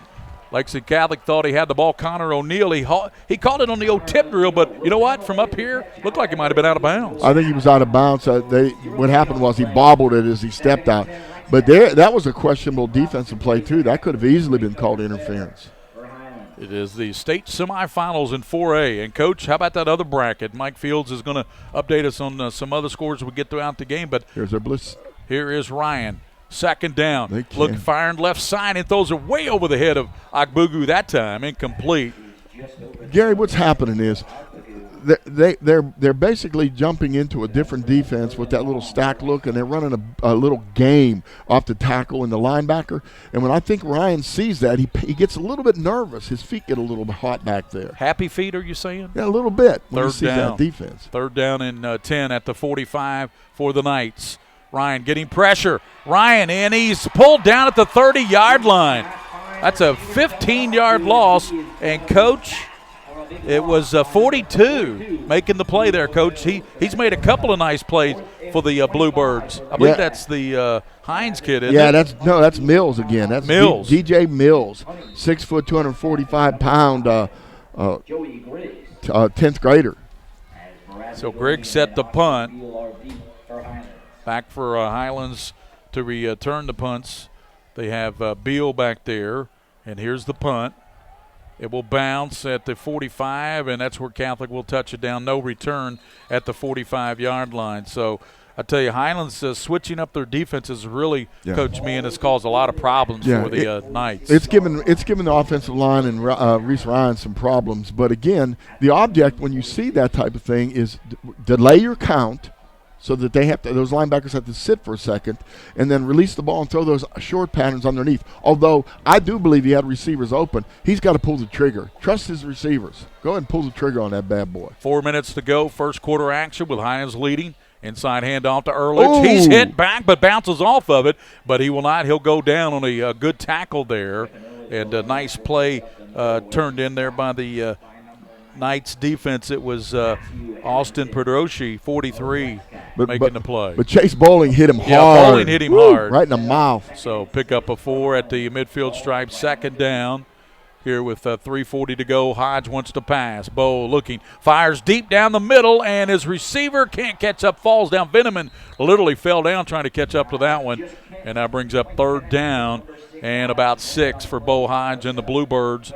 Lexington Catholic thought he had the ball. Connor O'Neill, he called it on the old tip drill, but you know what? From up here, looked like he might have been out of bounds. I think he was out of bounds. What happened was he bobbled it as he stepped out. But that was a questionable defensive play, too. That could have easily been called interference. It is the state semifinals in 4A. And, Coach, how about that other bracket? Mike Fields is going to update us on some other scores we get throughout the game. But here's our blitz. Here is Ryan. 2nd down. Look, firing left side and throws it way over the head of Agbugu that time. Incomplete. Gary, what's happening is they're basically jumping into a different defense with that little stack look, and they're running a little game off the tackle and the linebacker. And when I think Ryan sees that, he gets a little bit nervous. His feet get a little bit hot back there. Happy feet, are you saying? Yeah, a little bit when 3rd he sees down. that defense. 3rd down and 10 at the 45 for the Knights. Ryan getting pressure. Ryan, and he's pulled down at the 30-yard line. That's a 15-yard loss. And, Coach, it was 42 making the play there, Coach. He's made a couple of nice plays for the Bluebirds. I believe that's the Hines kid, isn't it? That's Mills again. That's Mills. DJ Mills, 6 foot, 245-pound 10th grader. So Griggs set the punt. Back for Highlands to return the punts. They have Beal back there, and here's the punt. It will bounce at the 45, and that's where Catholic will touch it down. No return at the 45-yard line. So I tell you, Highlands switching up their defenses really, Coach Meehan, has caused a lot of problems for the Knights. It's given the offensive line and Reese Ryan some problems. But, again, the object when you see that type of thing is delay your count, so that those linebackers have to sit for a second and then release the ball and throw those short patterns underneath. Although I do believe he had receivers open, he's got to pull the trigger. Trust his receivers. Go ahead and pull the trigger on that bad boy. 4 minutes to go, first quarter action with Highlands leading. Inside handoff to Ehrlich. He's hit back but bounces off of it, but he will not. He'll go down on a good tackle there. And a nice play turned in there by the Knights defense. It was Austin Pedroshi, 43, making the play. But Chase Bowling hit him hard. Yeah, Bowling hit him hard. Right in the mouth. So pick up a 4 at the midfield stripe, 2nd down. Here with 3:40 to go, Hodge wants to pass. Bo looking, fires deep down the middle, and his receiver can't catch up, falls down. Veneman literally fell down trying to catch up to that one, and that brings up 3rd down and about 6 for Bo Hodge and the Bluebirds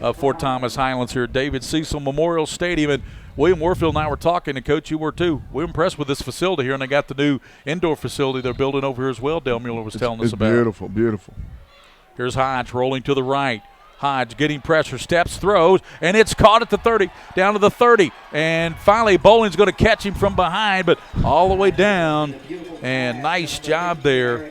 of Ft.Thomas Highlands here at David Cecil Memorial Stadium. And William Warfield and I were talking, and Coach, you were too. We're impressed with this facility here, and they got the new indoor facility they're building over here as well. Dale Mueller was telling us about. Beautiful, beautiful. Here's Hodge rolling to the right. Hodge getting pressure, steps, throws, and it's caught at the 30, down to the 30. And finally, Bowling's going to catch him from behind, but all the way down. And nice job there.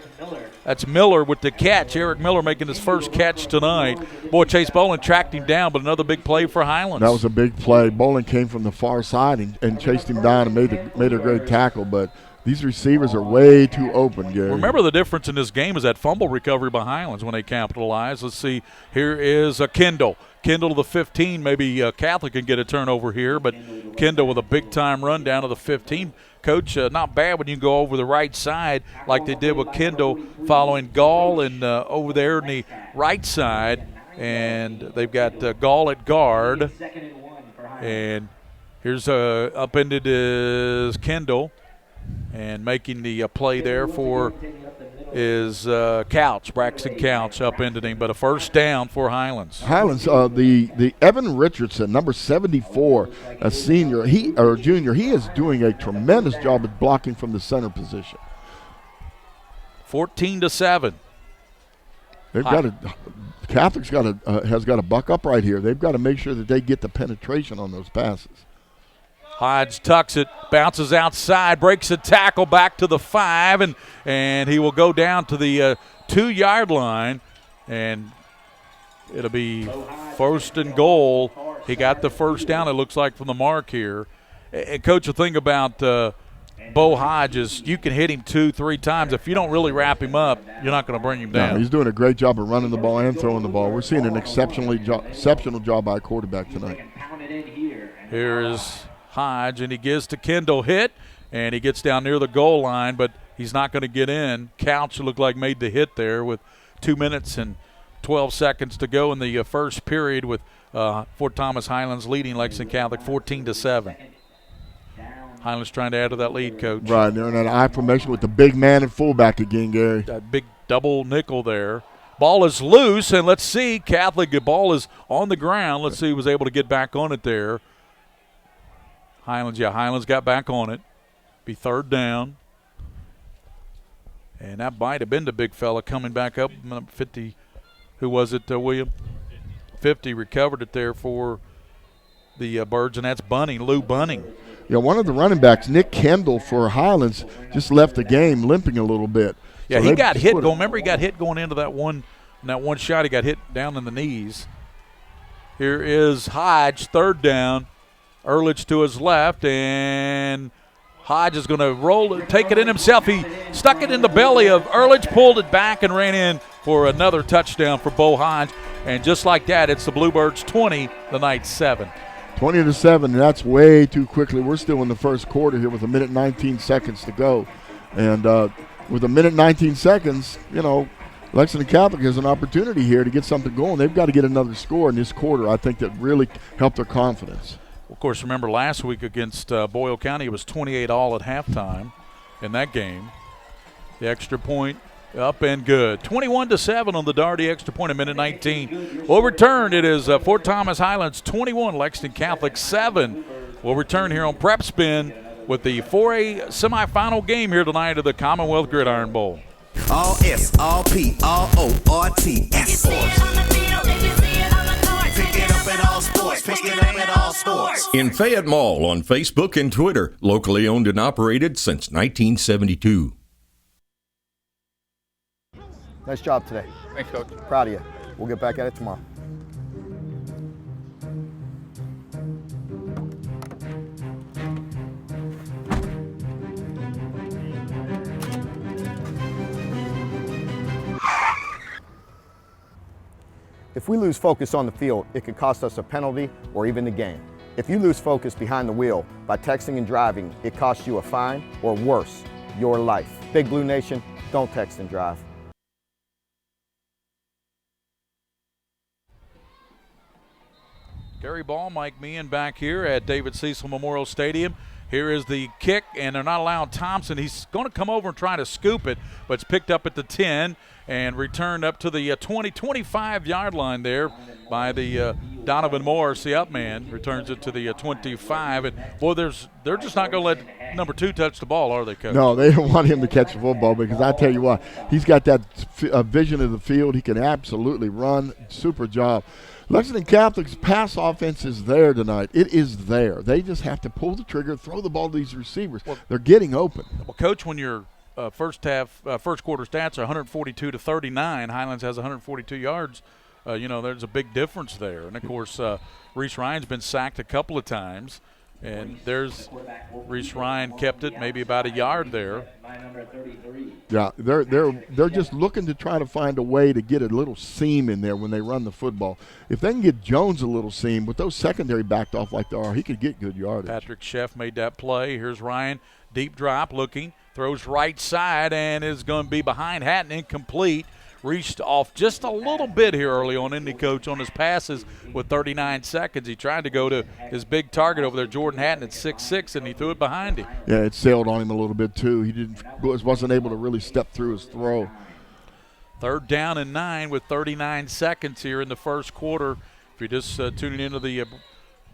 That's Miller with the catch. Eric Miller making his first catch tonight. Boy, Chase Bowling tracked him down, but another big play for Highlands. That was a big play. Bowling came from the far side and chased him down and made a great tackle, but these receivers are way too open, Gary. Remember, the difference in this game is that fumble recovery by Highlands when they capitalize. Let's see. Here is Kendall. Kendall to the 15. Maybe Catholic can get a turnover here, but Kendall with a big-time run down to the 15. Coach, not bad when you go over the right side like they did with Kendall following Gall and over there in the right side. And they've got Gall at guard. And here's upended is Kendall, and making the play there for is Braxton Couch upended him, but a first down for Highlands. Highlands, the Evan Richardson, number 74, a senior, junior, he is doing a tremendous job at blocking from the center position. 14-7. They've got to. Catholic's has got to buck up right here. They've got to make sure that they get the penetration on those passes. Hodge tucks it, bounces outside, breaks a tackle back to the 5, and he will go down to the 2-yard line, and it'll be first and goal. He got the first down, it looks like, from the mark here. And Coach, the thing about Bo Hodge is you can hit him 2-3 times. If you don't really wrap him up, you're not going to bring him down. No, he's doing a great job of running the ball and throwing the ball. We're seeing an exceptional job by a quarterback tonight. Here is Hodge, and he gives to Kendall hit, and he gets down near the goal line, but he's not going to get in. Couch looked like made the hit there with 2 minutes and 12 seconds to go in the first period, with Ft.Thomas Highlands leading Lexington Catholic 14-7. Highlands trying to add to that lead, Coach. Right, they're in that I formation with the big man and fullback again, Gary. That big double nickel there. Ball is loose, and let's see. Catholic, the ball is on the ground. Let's see who was able to get back on it there. Highlands got back on it. Be third down. And that might have been the big fella coming back up. 50, who was it, William? 50 recovered it there for the Birds, and that's Lou Bunning. Yeah, one of the running backs, Nick Kendall for Highlands, just left the game limping a little bit. Yeah, so he got hit. Remember, he got hit going into that one shot. He got hit down in the knees. Here is Hodge, third down. Ehrlich to his left, and Hodge is going to roll it, take it in himself. He stuck it in the belly of Ehrlich, pulled it back, and ran in for another touchdown for Bo Hodge. And just like that, it's the Bluebirds 20, the Knights 7. 20-7, and that's way too quickly. We're still in the first quarter here with 1 minute 19 seconds to go. And with 1 minute 19 seconds, Lexington Catholic has an opportunity here to get something going. They've got to get another score in this quarter, I think, that really helped their confidence. Of course, remember last week against Boyle County, it was 28-all at halftime in that game. The extra point up and good. 21-7 on the Daugherty extra point, 1 minute 19. We'll return. It is Ft.Thomas Highlands 21, Lexington Catholic 7. We'll return here on PrepSpin with the 4A semifinal game here tonight of the Commonwealth Gridiron Bowl. All S, all P, all O, R, T, S. Pick it up at all sports. Pick it up at all sports. In Fayette Mall on Facebook and Twitter, locally owned and operated since 1972. Nice job today. Thanks, Coach. Proud of you. We'll get back at it tomorrow. If we lose focus on the field, it could cost us a penalty or even the game. If you lose focus behind the wheel by texting and driving, it costs you a fine or worse, your life. Big Blue Nation, don't text and drive. Gary Ball, Mike Meehan back here at David Cecil Memorial Stadium. Here is the kick, and they're not allowing Thompson. He's going to come over and try to scoop it, but it's picked up at the 10 and returned up to the 25-yard line there by the Donovan Morris, the up man, returns it to the 25. And, boy, they're just not going to let number 2 touch the ball, are they, Coach? No, they don't want him to catch the football because I tell you what, he's got that vision of the field. He can absolutely run. Super job. Lexington Catholic's pass offense is there tonight. It is there. They just have to pull the trigger, throw the ball to these receivers. They're getting open. Well, Coach, when your first quarter stats are 142-39, Highlands has 142 yards. There's a big difference there. And of course, Reese Ryan's been sacked a couple of times, and Reese Ryan kept it maybe about a yard there. Yeah, they're just looking to try to find a way to get a little seam in there when they run the football. If they can get Jones a little seam, with those secondary backed off like they are, he could get good yardage. Patrick Sheff made that play. Here's Ryan, deep drop, looking, throws right side, and is going to be behind Hatton, incomplete. reached off just a little bit here early on, Indy coach, on his passes with 39 seconds. He tried to go to his big target over there, Jordan Hatton, at 6'6", and he threw it behind him. Yeah, it sailed on him a little bit too. He wasn't able to really step through his throw. 3rd down and 9 with 39 seconds here in the first quarter. If you're just tuning into the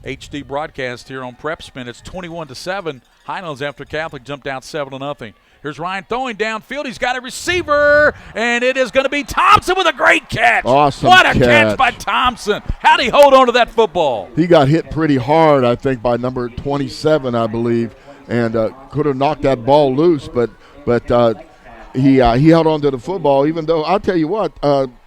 HD broadcast here on PrepSpin, it's 21-7. Highlands after Catholic jumped out 7-0. Here's Ryan throwing downfield. He's got a receiver, and it is going to be Thompson with a great catch. Awesome What a catch by Thompson. How'd he hold on to that football? He got hit pretty hard, I think, by number 27, I believe, and could have knocked that ball loose, but he held on to the football, even though I'll tell you what,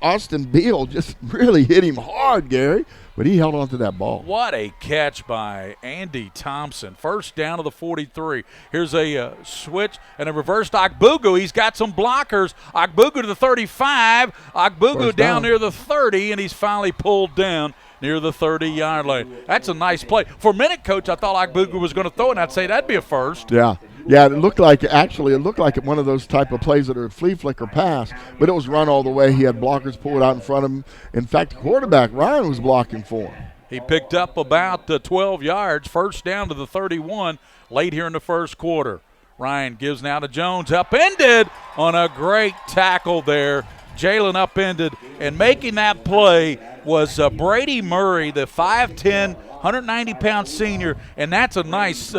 Austin Beal just really hit him hard, Gary, but he held on to that ball. What a catch by Andy Thompson. 1st down to the 43. Here's a switch and a reverse to Ogbugu. He's got some blockers. Ogbugu to the 35. Ogbugu down near the 30, and he's finally pulled down near the 30-yard line. That's a nice play. For a minute, Coach, I thought Ogbugu was going to throw it, and I'd say that'd be a first. Yeah, it looked like one of those type of plays that are a flea flicker pass, but it was run all the way. He had blockers pulled out in front of him. In fact, the quarterback, Ryan, was blocking for him. He picked up about 12 yards, 1st down to the 31, late here in the first quarter. Ryan gives now to Jones, upended on a great tackle there. Jalen upended, and making that play was Brady Murray, the 5'10", 190-pound senior, and that's a nice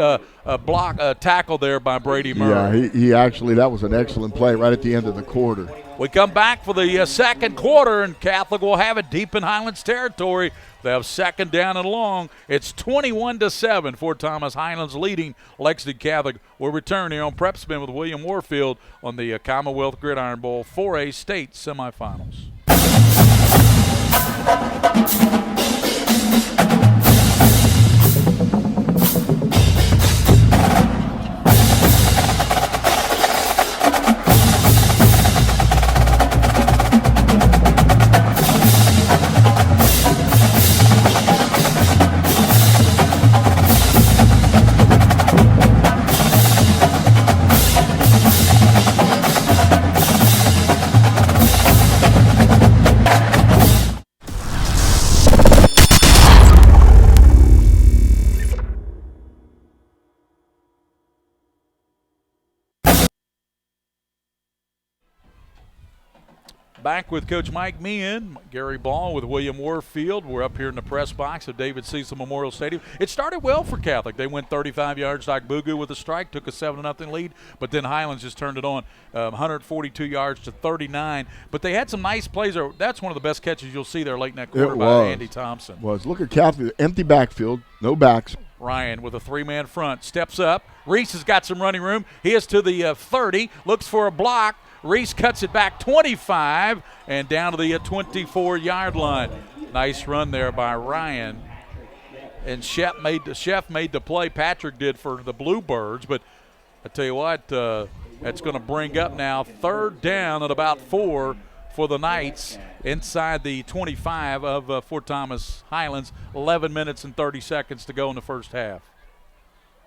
tackle there by Brady Murray. Yeah, he actually, that was an excellent play right at the end of the quarter. We come back for the second quarter, and Catholic will have it deep in Highlands territory. They have 2nd down and long. It's 21-7. Ft.Thomas Highlands leading Lexington Catholic. We'll return here on PrepSpin with William Warfield on the Commonwealth Gridiron Bowl 4A state semifinals. Back with Coach Mike Meehan, Gary Ball with William Warfield. We're up here in the press box of David Cecil Memorial Stadium. It started well for Catholic. They went 35 yards to Ogbugu with a strike, took a 7-0 lead, but then Highlands just turned it on, 142 yards to 39. But they had some nice plays. That's one of the best catches you'll see there late in that quarter by Andy Thompson. Look at Catholic, empty backfield, no backs. Ryan with a 3-man front, steps up. Reese has got some running room. He is to the 30, looks for a block. Reese cuts it back 25 and down to the 24-yard line. Nice run there by Ryan. And Chef made the play, Patrick did, for the Bluebirds. But I tell you what, that's going to bring up now 3rd down at about 4 for the Knights inside the 25 of Ft.Thomas Highlands. 11 minutes and 30 seconds to go in the first half.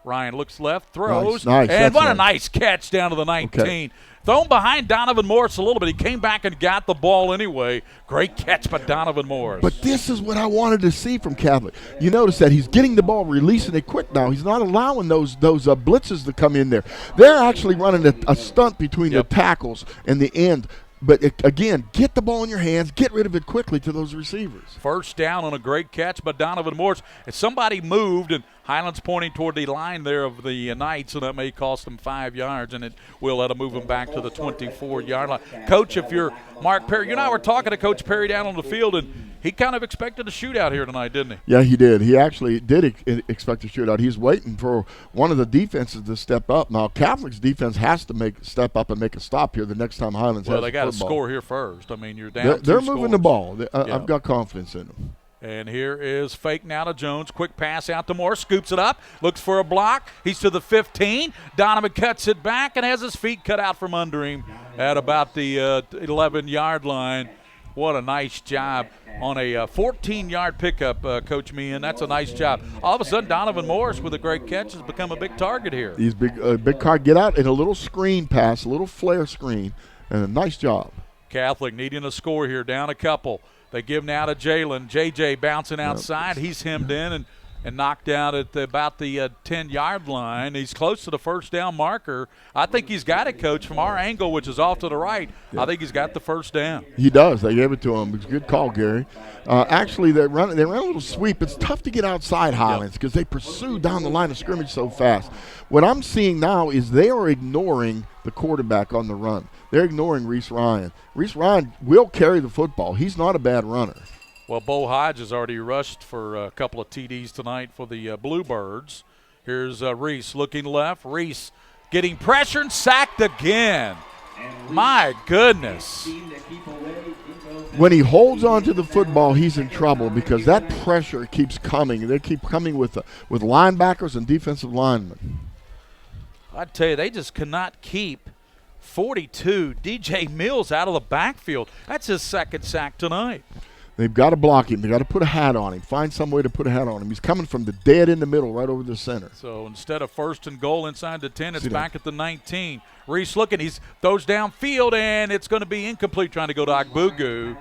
Ryan looks left, throws, nice. And what a nice catch down to the 19. Okay. Thrown behind Donovan Morris a little bit. He came back and got the ball anyway. Great catch by Donovan Morris. But this is what I wanted to see from Catholic. You notice that he's getting the ball, releasing it quick now. He's not allowing those blitzes to come in there. They're actually running a stunt between the tackles and the end. But, again, get the ball in your hands, get rid of it quickly to those receivers. 1st down on a great catch by Donovan Morris. And somebody moved, and Highlands pointing toward the line there of the Knights, so that may cost them 5 yards, and it will let them move them back to the 24-yard line. Coach, if you're Mark Perry, you and I were talking to Coach Perry down on the field, and he kind of expected a shootout here tonight, didn't he? Yeah, he did. He actually did expect a shootout. He's waiting for one of the defenses to step up. Now, Catholic's defense has to step up and make a stop here the next time Highlands has Well, they got to football. Score here first. I mean, you're down. They're moving the ball. I've got confidence in them. And here is fake now to Jones. Quick pass out to Morris. Scoops it up. Looks for a block. He's to the 15. Donovan cuts it back and has his feet cut out from under him at about the 11-yard line. What a nice job on a 14-yard pickup, Coach Meehan. That's a nice job. All of a sudden, Donovan Morris with a great catch has become a big target here. He's big card. Get out in a little screen pass, a little flare screen, and a nice job. Catholic needing a score here, down a couple. They give now to Jalen. JJ bouncing outside. He's hemmed in and knocked out at about the 10-yard line. He's close to the first down marker. I think he's got it, Coach, from our angle, which is off to the right. Yeah. I think he's got the first down. He does. They gave it to him. It's a good call, Gary. Actually, they ran a little sweep. It's tough to get outside Highlands because they pursue down the line of scrimmage so fast. What I'm seeing now is they are ignoring the quarterback on the run. They're ignoring Reese Ryan. Reese Ryan will carry the football. He's not a bad runner. Well, Bo Hodge has already rushed for a couple of TDs tonight for the Bluebirds. Here's Reese looking left. Reese getting pressure and sacked again. My goodness. When he holds on to the football, he's in trouble because that pressure keeps coming. They keep coming with linebackers and defensive linemen. I tell you, they just cannot keep 42 DJ Mills out of the backfield. That's his second sack tonight. They've got to block him. They've got to put a hat on him. Find some way to put a hat on him. He's coming from the dead in the middle right over the center. So instead of first and goal inside the 10, it's back at the 19. Reese looking. He throws downfield, and it's going to be incomplete trying to go to Ogbugu.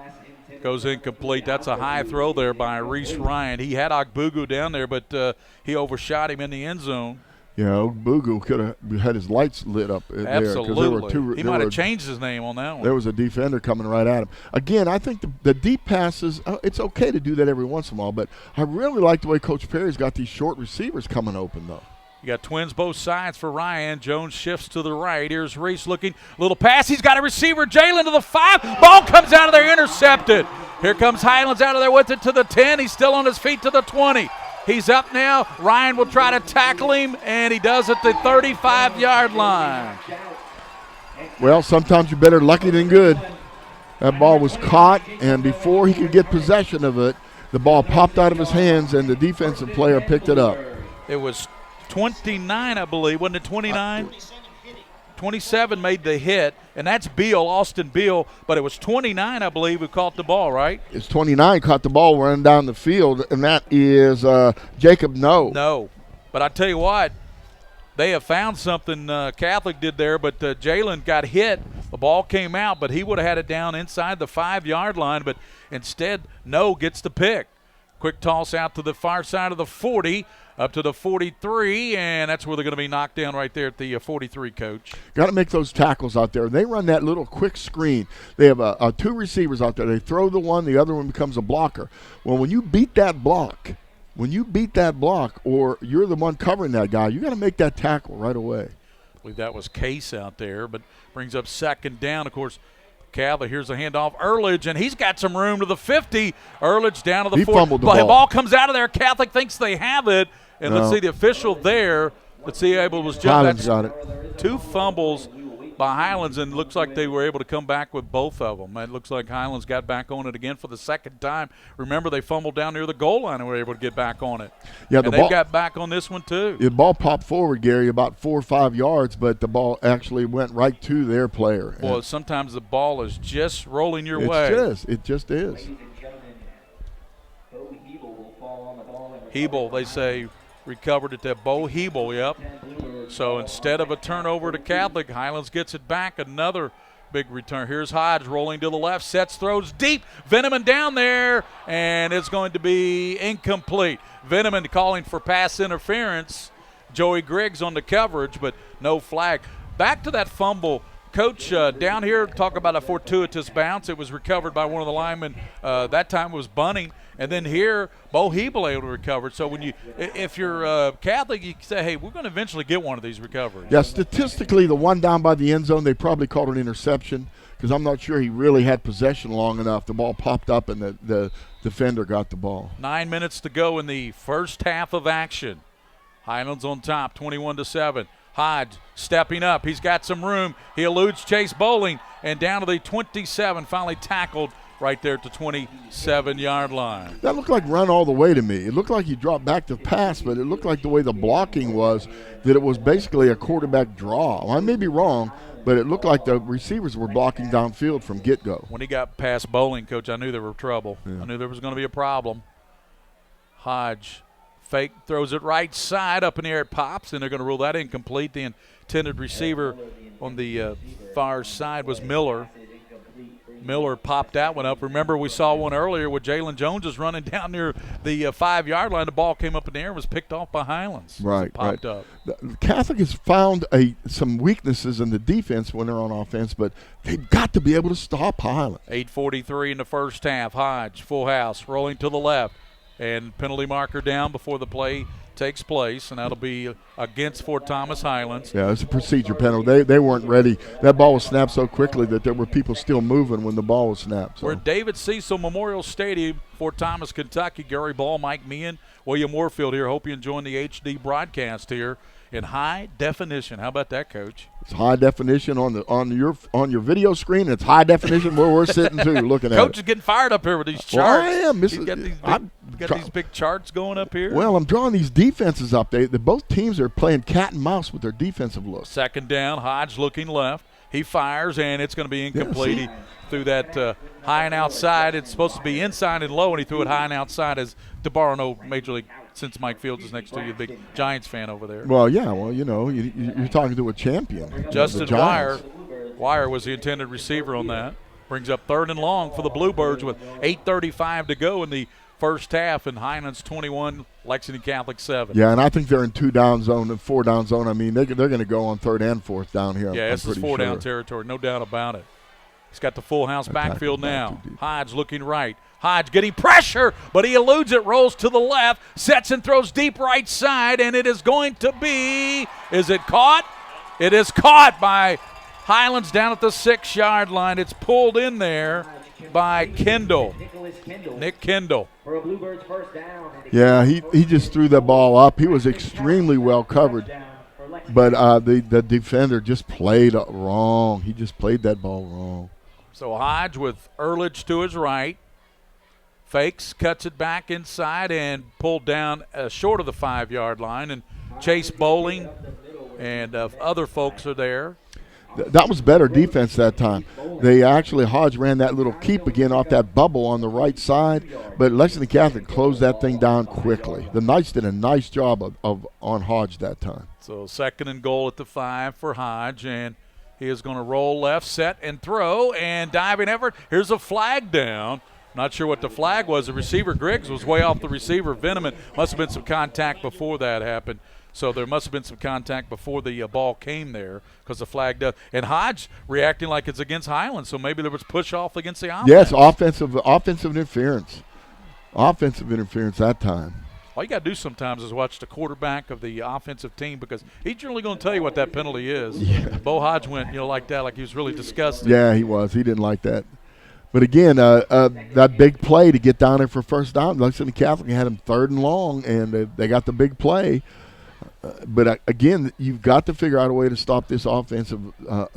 Goes incomplete. That's a high throw there by Reese Ryan. He had Ogbugu down there, but he overshot him in the end zone. Yeah, Ogbugu could have had his lights lit up there. Absolutely. He might have changed his name on that one. There was a defender coming right at him. Again, I think the deep passes, it's okay to do that every once in a while, but I really like the way Coach Perry's got these short receivers coming open, though. You got twins both sides for Ryan. Jones shifts to the right. Here's Reese looking. Little pass. He's got a receiver. Jalen to the 5. Ball comes out of there, intercepted. Here comes Highlands out of there with it to the 10. He's still on his feet to the 20. He's up now. Ryan will try to tackle him, and he does at the 35-yard line. Well, sometimes you're better lucky than good. That ball was caught, and before he could get possession of it, the ball popped out of his hands, and the defensive player picked it up. It was 29, I believe. Wasn't it 29? 27 made the hit, and that's Beal, Austin Beal, but it was 29, I believe, who caught the ball, right? It's 29 caught the ball running down the field, and that is Jacob No. No, but I tell you what, they have found something Catholic did there, but Jalen got hit. The ball came out, but he would have had it down inside the 5-yard line, but instead No gets the pick. Quick toss out to the far side of the 40, up to the 43, and that's where they're going to be knocked down right there at the 43, Coach. Got to make those tackles out there. They run that little quick screen. They have 2 receivers out there. They throw the one, the other one becomes a blocker. Well, when you beat that block, or you're the one covering that guy, you got to make that tackle right away. I believe that was Case out there, but brings up second down, of course. Catholic, here's a handoff. Earledge, and he's got some room to the 50. Earledge down to the 40. He fumbled the ball. The ball comes out of there. Catholic thinks they have it. And let's see the official there. Let's see, Abel was just Highlands got it. 2 fumbles by Highlands, and looks like they were able to come back with both of them. It looks like Highlands got back on it again for the second time. Remember, they fumbled down near the goal line and were able to get back on it. Yeah, and they got back on this one too. The ball popped forward, Gary, about 4 or 5 yards, but the ball actually went right to their player. Well, sometimes the ball is just rolling your way. It just is. Hebel, they say, recovered it to Bo Hebel, yep. So instead of a turnover to Catholic, Highlands gets it back. Another big return. Here's Hodge rolling to the left, sets, throws deep. Veneman down there, and it's going to be incomplete. Veneman calling for pass interference. Joey Griggs on the coverage, but no flag. Back to that fumble. Coach, down here, talk about a fortuitous bounce. It was recovered by one of the linemen. That time it was Bunning. And then here, Bo Hebel able to recover. So if you're Catholic, you say, hey, we're going to eventually get one of these recoveries. Yeah, statistically, the one down by the end zone, they probably called an interception because I'm not sure he really had possession long enough. The ball popped up and the defender got the ball. 9 minutes to go in the first half of action. Highlands on top, 21-7. Hodge stepping up. He's got some room. He eludes Chase Bowling, and down to the 27, finally tackled right there at the 27-yard line. That looked like run all the way to me. It looked like he dropped back to pass, but it looked like the way the blocking was that it was basically a quarterback draw. I may be wrong, but it looked like the receivers were blocking downfield from get-go. When he got past Bowling, Coach, I knew there was trouble. Yeah. I knew there was going to be a problem. Hodge fake, throws it right side, up in the air, it pops, and they're going to rule that incomplete. The intended receiver on the far side was Miller. Miller popped that one up. Remember, we saw one earlier with Jalen Jones is running down near the 5-yard line. The ball came up in the air and was picked off by Highlands. Right, popped up. The Catholic has found some weaknesses in the defense when they're on offense, but they've got to be able to stop Highlands. 8:43 in the first half. Hodge, full house, rolling to the left, and penalty marker down before the play takes place, and that'll be against Ft.Thomas Highlands. Yeah, it's a procedure penalty. They weren't ready. That ball was snapped so quickly that there were people still moving when the ball was snapped. So. We're at David Cecil Memorial Stadium, Ft.Thomas, Kentucky. Gary Ball, Mike Meehan, William Warfield here. Hope you enjoying the HD broadcast here in high definition. How about that, Coach? It's high definition on your video screen. It's high definition where we're sitting too, looking at it. Coach is getting fired up here with these charts. Well, I am. You got these big charts going up here. Well, I'm drawing these defenses up. Both teams are playing cat and mouse with their defensive look. Second down, Hodge looking left. He fires, and it's going to be incomplete. He threw that high and outside. It's supposed to be inside and low, and he threw it high and outside as to borrow no Major League. Since Mike Fields is next to you, big Giants fan over there. Well, yeah. Well, you're talking to a champion. Justin Wire was the intended receiver on that. Brings up 3rd and long for the Bluebirds with 8:35 to go in the first half, and Highlands 21, Lexington Catholic 7. Yeah, and I think they're in 2-down zone and 4-down zone. I mean, they're going to go on 3rd and 4th down here. Yeah, this is 4-down territory, no doubt about it. He's got the full house backfield now. Hodge looking right. Hodge getting pressure, but he eludes it, rolls to the left, sets and throws deep right side, and it is going to be, is it caught? It is caught by Highlands down at the 6-yard line. It's pulled in there by Kendall, Nick Kendall. Yeah, he just threw that ball up. He was extremely well covered, but the defender just played wrong. He just played that ball wrong. So Hodge with Ehrlich to his right. Fakes, cuts it back inside, and pulled down short of the 5-yard line. And Chase Bowling and other folks are there. That was better defense that time. Hodge ran that little keep again off that bubble on the right side, but Lexington Catholic closed that thing down quickly. The Knights did a nice job on Hodge that time. So 2nd and goal at the 5 for Hodge, and he is going to roll left, set, and throw, and diving effort. Here's a flag down. Not sure what the flag was. The receiver, Griggs, was way off the receiver. Veneman must have been some contact before that happened. So there must have been some contact before the ball came there because the flag does. And Hodge reacting like it's against Highlands, so maybe there was push off against the offense. Yes, offensive interference. Offensive interference that time. All you got to do sometimes is watch the quarterback of the offensive team because he's generally going to tell you what that penalty is. Yeah. Bo Hodge went, like that, like he was really disgusted. Yeah, he was. He didn't like that. But again, that big play to get down there for first down, Lexington Catholic had him 3rd and long, and they got the big play. But again, you've got to figure out a way to stop this offensive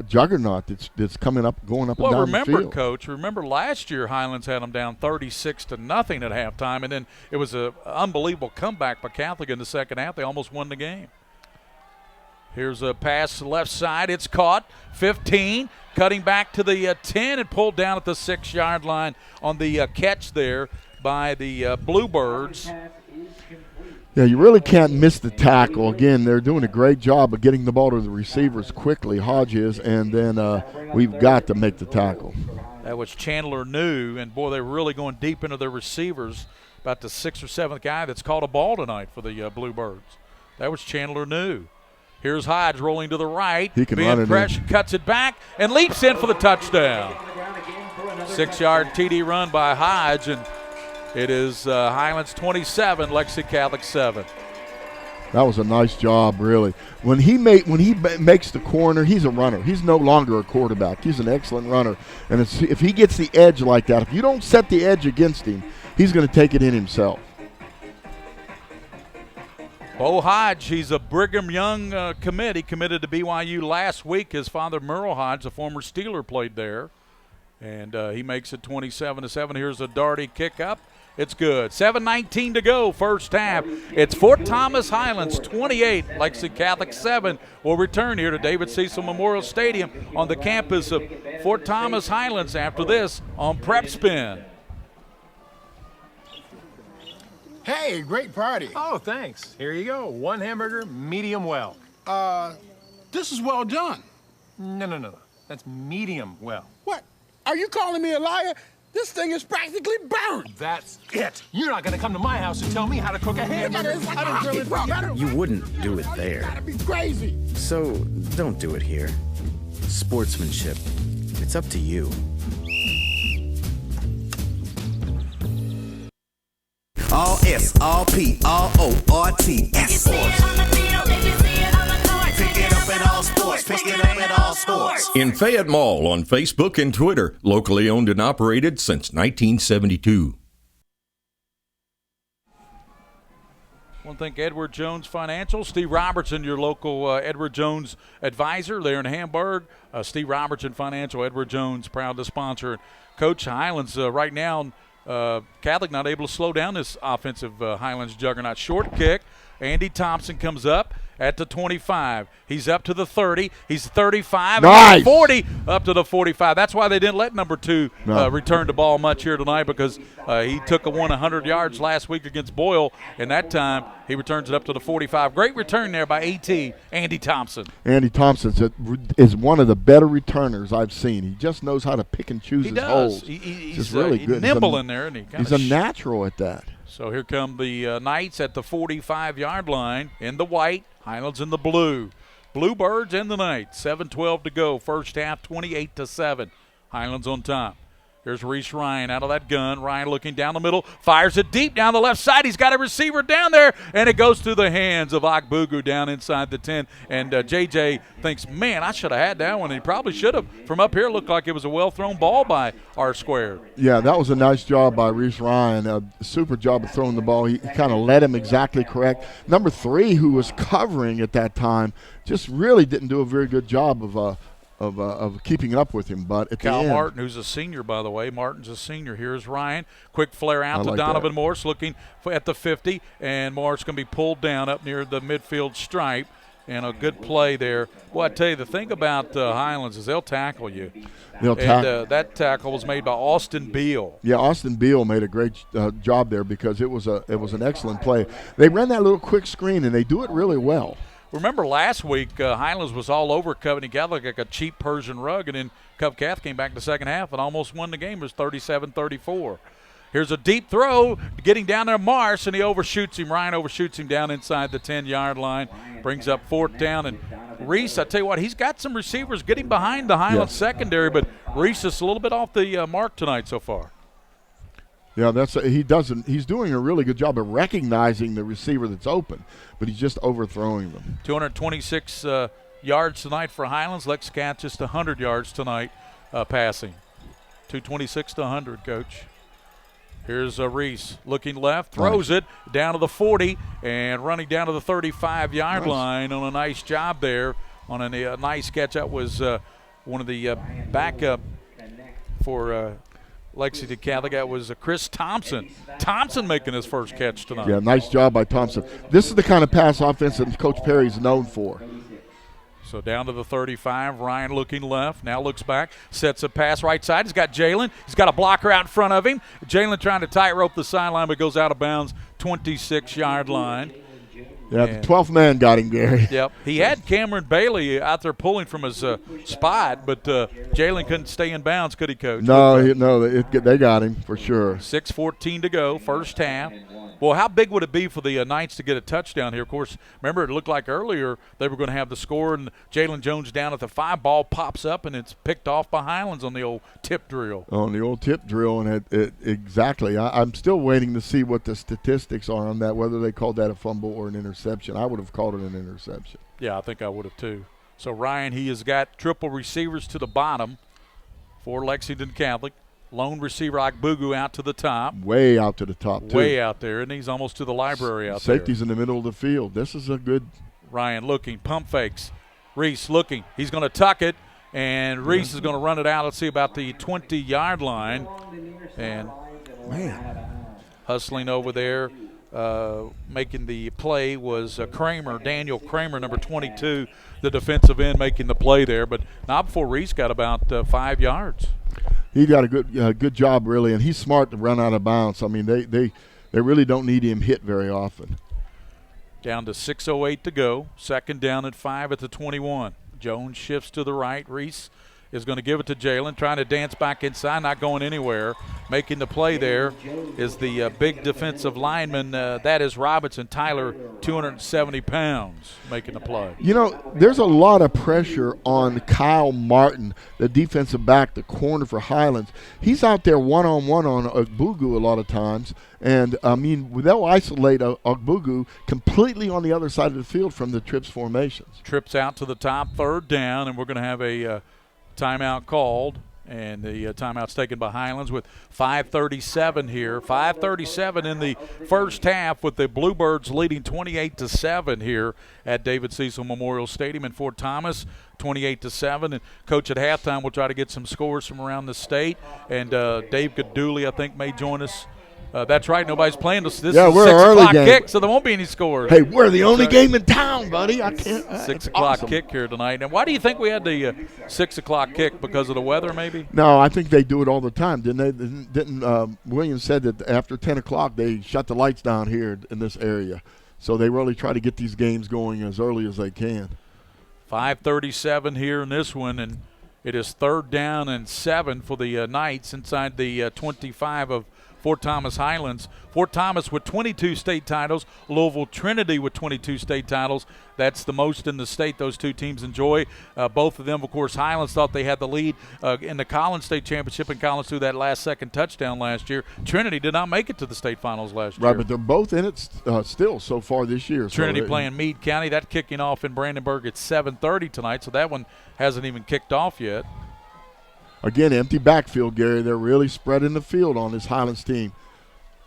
juggernaut that's going up and down the field. Well, remember, Coach, last year Highlands had them down 36-0 at halftime, and then it was an unbelievable comeback by Catholic in the second half. They almost won the game. Here's a pass to the left side. It's caught. 15, cutting back to the 10 and pulled down at the 6-yard line on the catch there by the Bluebirds. Yeah, you really can't miss the tackle. Again, they're doing a great job of getting the ball to the receivers quickly, Hodge is, and then we've got to make the tackle. That was Chandler New, and, boy, they were really going deep into their receivers. About the 6th or 7th guy that's caught a ball tonight for the Bluebirds. That was Chandler New. Here's Hodge rolling to the right. He can run it in. Cuts it back and leaps in for the touchdown. 6-yard TD run by Hodge, and it is Highlands 27, Lexington Catholic 7. That was a nice job, really. When he makes the corner, he's a runner. He's no longer a quarterback. He's an excellent runner. And if he gets the edge like that, if you don't set the edge against him, he's going to take it in himself. Bo Hodge, he's a Brigham Young commit. He committed to BYU last week. His father, Merle Hodge, a former Steeler, played there. And he makes it 27-7. Here's a darty kick up. It's good. 7:19 to go, first half. It's Ft.Thomas Highlands 28, Lexington Catholic 7. We'll return here to David Cecil Memorial Stadium on the campus of Ft.Thomas Highlands after this on PrepSpin. Hey, great party. Oh, thanks. Here you go. 1 hamburger, medium well. This is well done. No. That's medium well. What? Are you calling me a liar? This thing is practically burned. That's it. You're not gonna come to my house and tell me how to cook a hamburger. I don't really better. You wouldn't do it there. Gotta be crazy. So don't do it here. Sportsmanship. It's up to you. All S, all P, all O, R T, S Sports. Pick it up at all sports. Pick it up at all sports. In Fayette Mall on Facebook and Twitter, locally owned and operated since 1972. I want to thank Edward Jones Financial. Steve Robertson, your local Edward Jones advisor there in Hamburg. Steve Robertson Financial, Edward Jones, proud to sponsor. Coach Highlands right now, Catholic not able to slow down this offensive Highlands juggernaut. Short kick. Andy Thompson comes up at the 25. He's up to the 30. He's 35. Nice. 40 up to the 45. That's why they didn't let number 2 return the ball much here tonight, because he took a 100 yards last week against Boyle, and that time he returns it up to the 45. Great return there by AT, Andy Thompson. Andy Thompson is one of the better returners I've seen. He just knows how to pick and choose his holes. He's just really good. Nimble in there, and he's a natural at that. So here come the Knights at the 45-yard line in the white, Highlands in the blue. Bluebirds and the Knights, 7:12 to go. First half, 28-7. Highlands on top. Here's Reese Ryan out of that gun. Ryan looking down the middle, fires it deep down the left side. He's got a receiver down there, and it goes through the hands of Akbugu down inside the 10. And JJ thinks, man, I should have had that one. And he probably should have. From up here, it looked like it was a well-thrown ball by R-Squared. Yeah, that was a nice job by Reese Ryan. Super job of throwing the ball. He kind of led him exactly correct. Number 3, who was covering at that time, just really didn't do a very good job of keeping up with him, but at Kyle the end, Martin, who's a senior, by the way. Martin's a senior. Here's Ryan. Quick flare out to like Donovan that. Morse, looking at the 50, and Morse going to be pulled down up near the midfield stripe, and a good play there. Well, I tell you, the thing about Highlands is they'll tackle you. That tackle was made by Austin Beal. Yeah, Austin Beal made a great job there, because it was an excellent play. They ran that little quick screen, and they do it really well. Remember last week, Highlands was all over Covenant Catholic like a cheap Persian rug, and then Cov Cath came back in the second half and almost won the game. It was 37-34. Here's a deep throw, getting down there, Mars, and he overshoots him. Ryan overshoots him down inside the 10-yard line, brings up 4th down. And Reese, I tell you what, he's got some receivers getting behind the Highlands secondary, but Reese is a little bit off the mark tonight so far. Yeah, he's doing a really good job of recognizing the receiver that's open, but he's just overthrowing them. 226 yards tonight for Highlands. Lex Cath just 100 yards tonight passing. 226 to 100, Coach. Here's Reese looking left, throws it down to the 40, and running down to the 35-yard line on a nice job there on a nice catch. That was one of the backup for Lexington Catholic. That was Chris Thompson. Thompson making his first catch tonight. Yeah, nice job by Thompson. This is the kind of pass offense that Coach Perry's known for. So down to the 35, Ryan looking left, now looks back, sets a pass right side. He's got Jalen. He's got a blocker out in front of him. Jalen trying to tightrope the sideline, but goes out of bounds, 26-yard line. Yeah, the 12th man got him, Gary. Yep. He had Cameron Bailey out there pulling from his spot, but Jalen couldn't stay in bounds, could he, Coach? They got him for sure. 6:14 to go, first half. Well, how big would it be for the Knights to get a touchdown here? Of course, remember it looked like earlier they were going to have the score, and Jalen Jones down at the 5, ball pops up, and it's picked off by Highlands on the old tip drill. On the old tip drill, and exactly. I'm still waiting to see what the statistics are on that, whether they called that a fumble or an interception. I would have called it an interception. Yeah, I think I would have too. So Ryan, he has got triple receivers to the bottom for Lexington Catholic. Lone receiver Akbugu out to the top. Way out to the top, too. Way out there, and he's almost to the library out there. Safety's in the middle of the field. This is a good. Ryan looking, pump fakes. Reese looking. He's going to tuck it, and Reese is going to run it out. Let's see, about the 20-yard line. And hustling over there, making the play was Kramer, Daniel Kramer, number 22, the defensive end, making the play there. But not before Reese got about 5 yards. He got a good job, really, and he's smart to run out of bounds. I mean, they really don't need him hit very often. Down to 6:08 to go. Second down and 5 at the 21. Jones shifts to the right. Reese is going to give it to Jalen, trying to dance back inside, not going anywhere. Making the play there is the big defensive lineman. That is Robinson, Tyler, 270 pounds, making the play. You know, there's a lot of pressure on Kyle Martin, the defensive back, the corner for Highlands. He's out there one-on-one on Ogbugu a lot of times. And, I mean, they'll isolate Ogbugu completely on the other side of the field from the trips formations. Trips out to the top, 3rd down, and we're going to have a timeout called. And the timeout's taken by Highlands with 5:37 here. 5:37 in the first half with the Bluebirds leading 28-7 here at David Cecil Memorial Stadium in Fort Thomas. 28-7. And Coach, at halftime, we'll try to get some scores from around the state. And Dave Gaduli, I think, may join us. That's right. Nobody's playing this. This is we're 6 early o'clock game. Kick, so there won't be any scores. Hey, we're the only game in town, buddy. I can't. 6 o'clock kick here tonight. And why do you think we had the 6 o'clock kick? Because of the weather, maybe? No, I think they do it all the time. Didn't they? Didn't Williams said that after 10 o'clock they shut the lights down here in this area. So they really try to get these games going as early as they can. 5:37 here in this one, and it is 3rd down and 7 for the Knights inside the 25 of Fort Thomas Highlands. Fort Thomas with 22 state titles. Louisville Trinity with 22 state titles. That's the most in the state those two teams enjoy. Both of them, of course, Highlands thought they had the lead in the Collins State Championship, and Collins threw that last-second touchdown last year. Trinity did not make it to the state finals last year. Right, but they're both in it still so far this year. Trinity playing Meade County. That kicking off in Brandenburg at 7:30 tonight, so that one hasn't even kicked off yet. Again, empty backfield, Gary. They're really spreading the field on this Highlands team.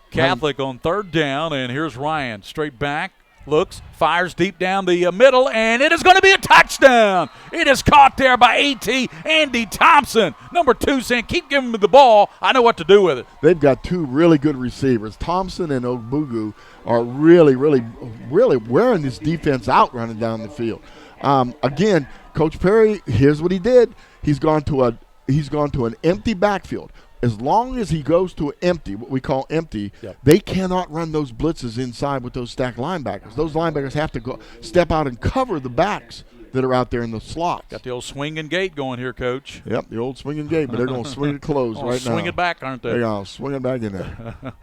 Catholic on 3rd down, and here's Ryan. Straight back, looks, fires deep down the middle, and it is going to be a touchdown. It is caught there by A.T. Andy Thompson. Number 2 saying, keep giving me the ball. I know what to do with it. They've got 2 really good receivers. Thompson and Ogbugu are really wearing this defense out running down the field. Again, Coach Perry, here's what he did. He's gone to an empty backfield. As long as he goes to empty, what we call empty, they cannot run those blitzes inside with those stacked linebackers. Those linebackers have to go step out and cover the backs that are out there in the slots. Got the old swing and gate going here, Coach. Yep, the old swing and gate, but they're going to swing it closed right now. Swing it back, aren't they? They're going to swing it back in there.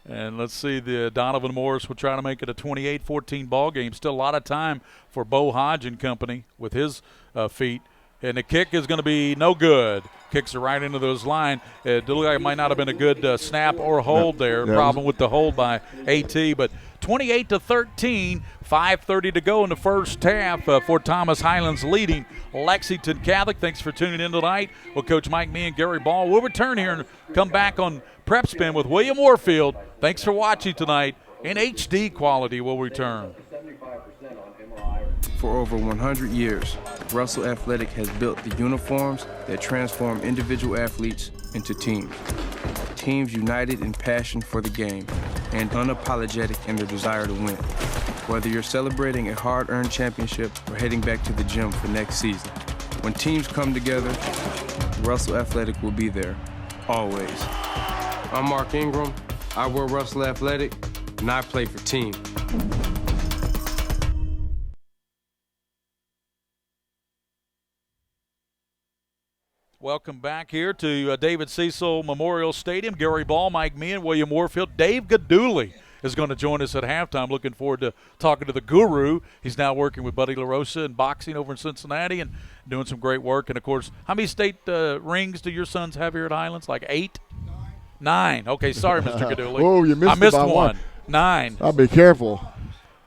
And let's see, the Donovan Morris will try to make it a 28-14 ball game. Still a lot of time for Bo Hodge and company with his feet. And the kick is going to be no good. Kicks it right into those line. It looked like it might not have been a good snap or hold there. Problem with the hold by A.T. But 28-13, 5:30 to go in the first half. Fort Thomas Highlands leading Lexington Catholic. Thanks for tuning in tonight. Well, Coach Mike, me, and Gary Ball will return here and come back on PrepSpin with William Warfield. Thanks for watching tonight. In HD quality will return. For over 100 years, Russell Athletic has built the uniforms that transform individual athletes into teams. Teams united in passion for the game and unapologetic in their desire to win. Whether you're celebrating a hard-earned championship or heading back to the gym for next season, when teams come together, Russell Athletic will be there, always. I'm Mark Ingram, I wear Russell Athletic, and I play for team. Welcome back here to David Cecil Memorial Stadium. Gary Ball, Mike Meehan, William Warfield. Dave Gaduli is going to join us at halftime. Looking forward to talking to the guru. He's now working with Buddy LaRosa in boxing over in Cincinnati and doing some great work. And, of course, how many state rings do your sons have here at Highlands? Like 8? 9. Okay, sorry, Mr. Gaduli. Oh, you missed I missed about one. 9. I'll be careful.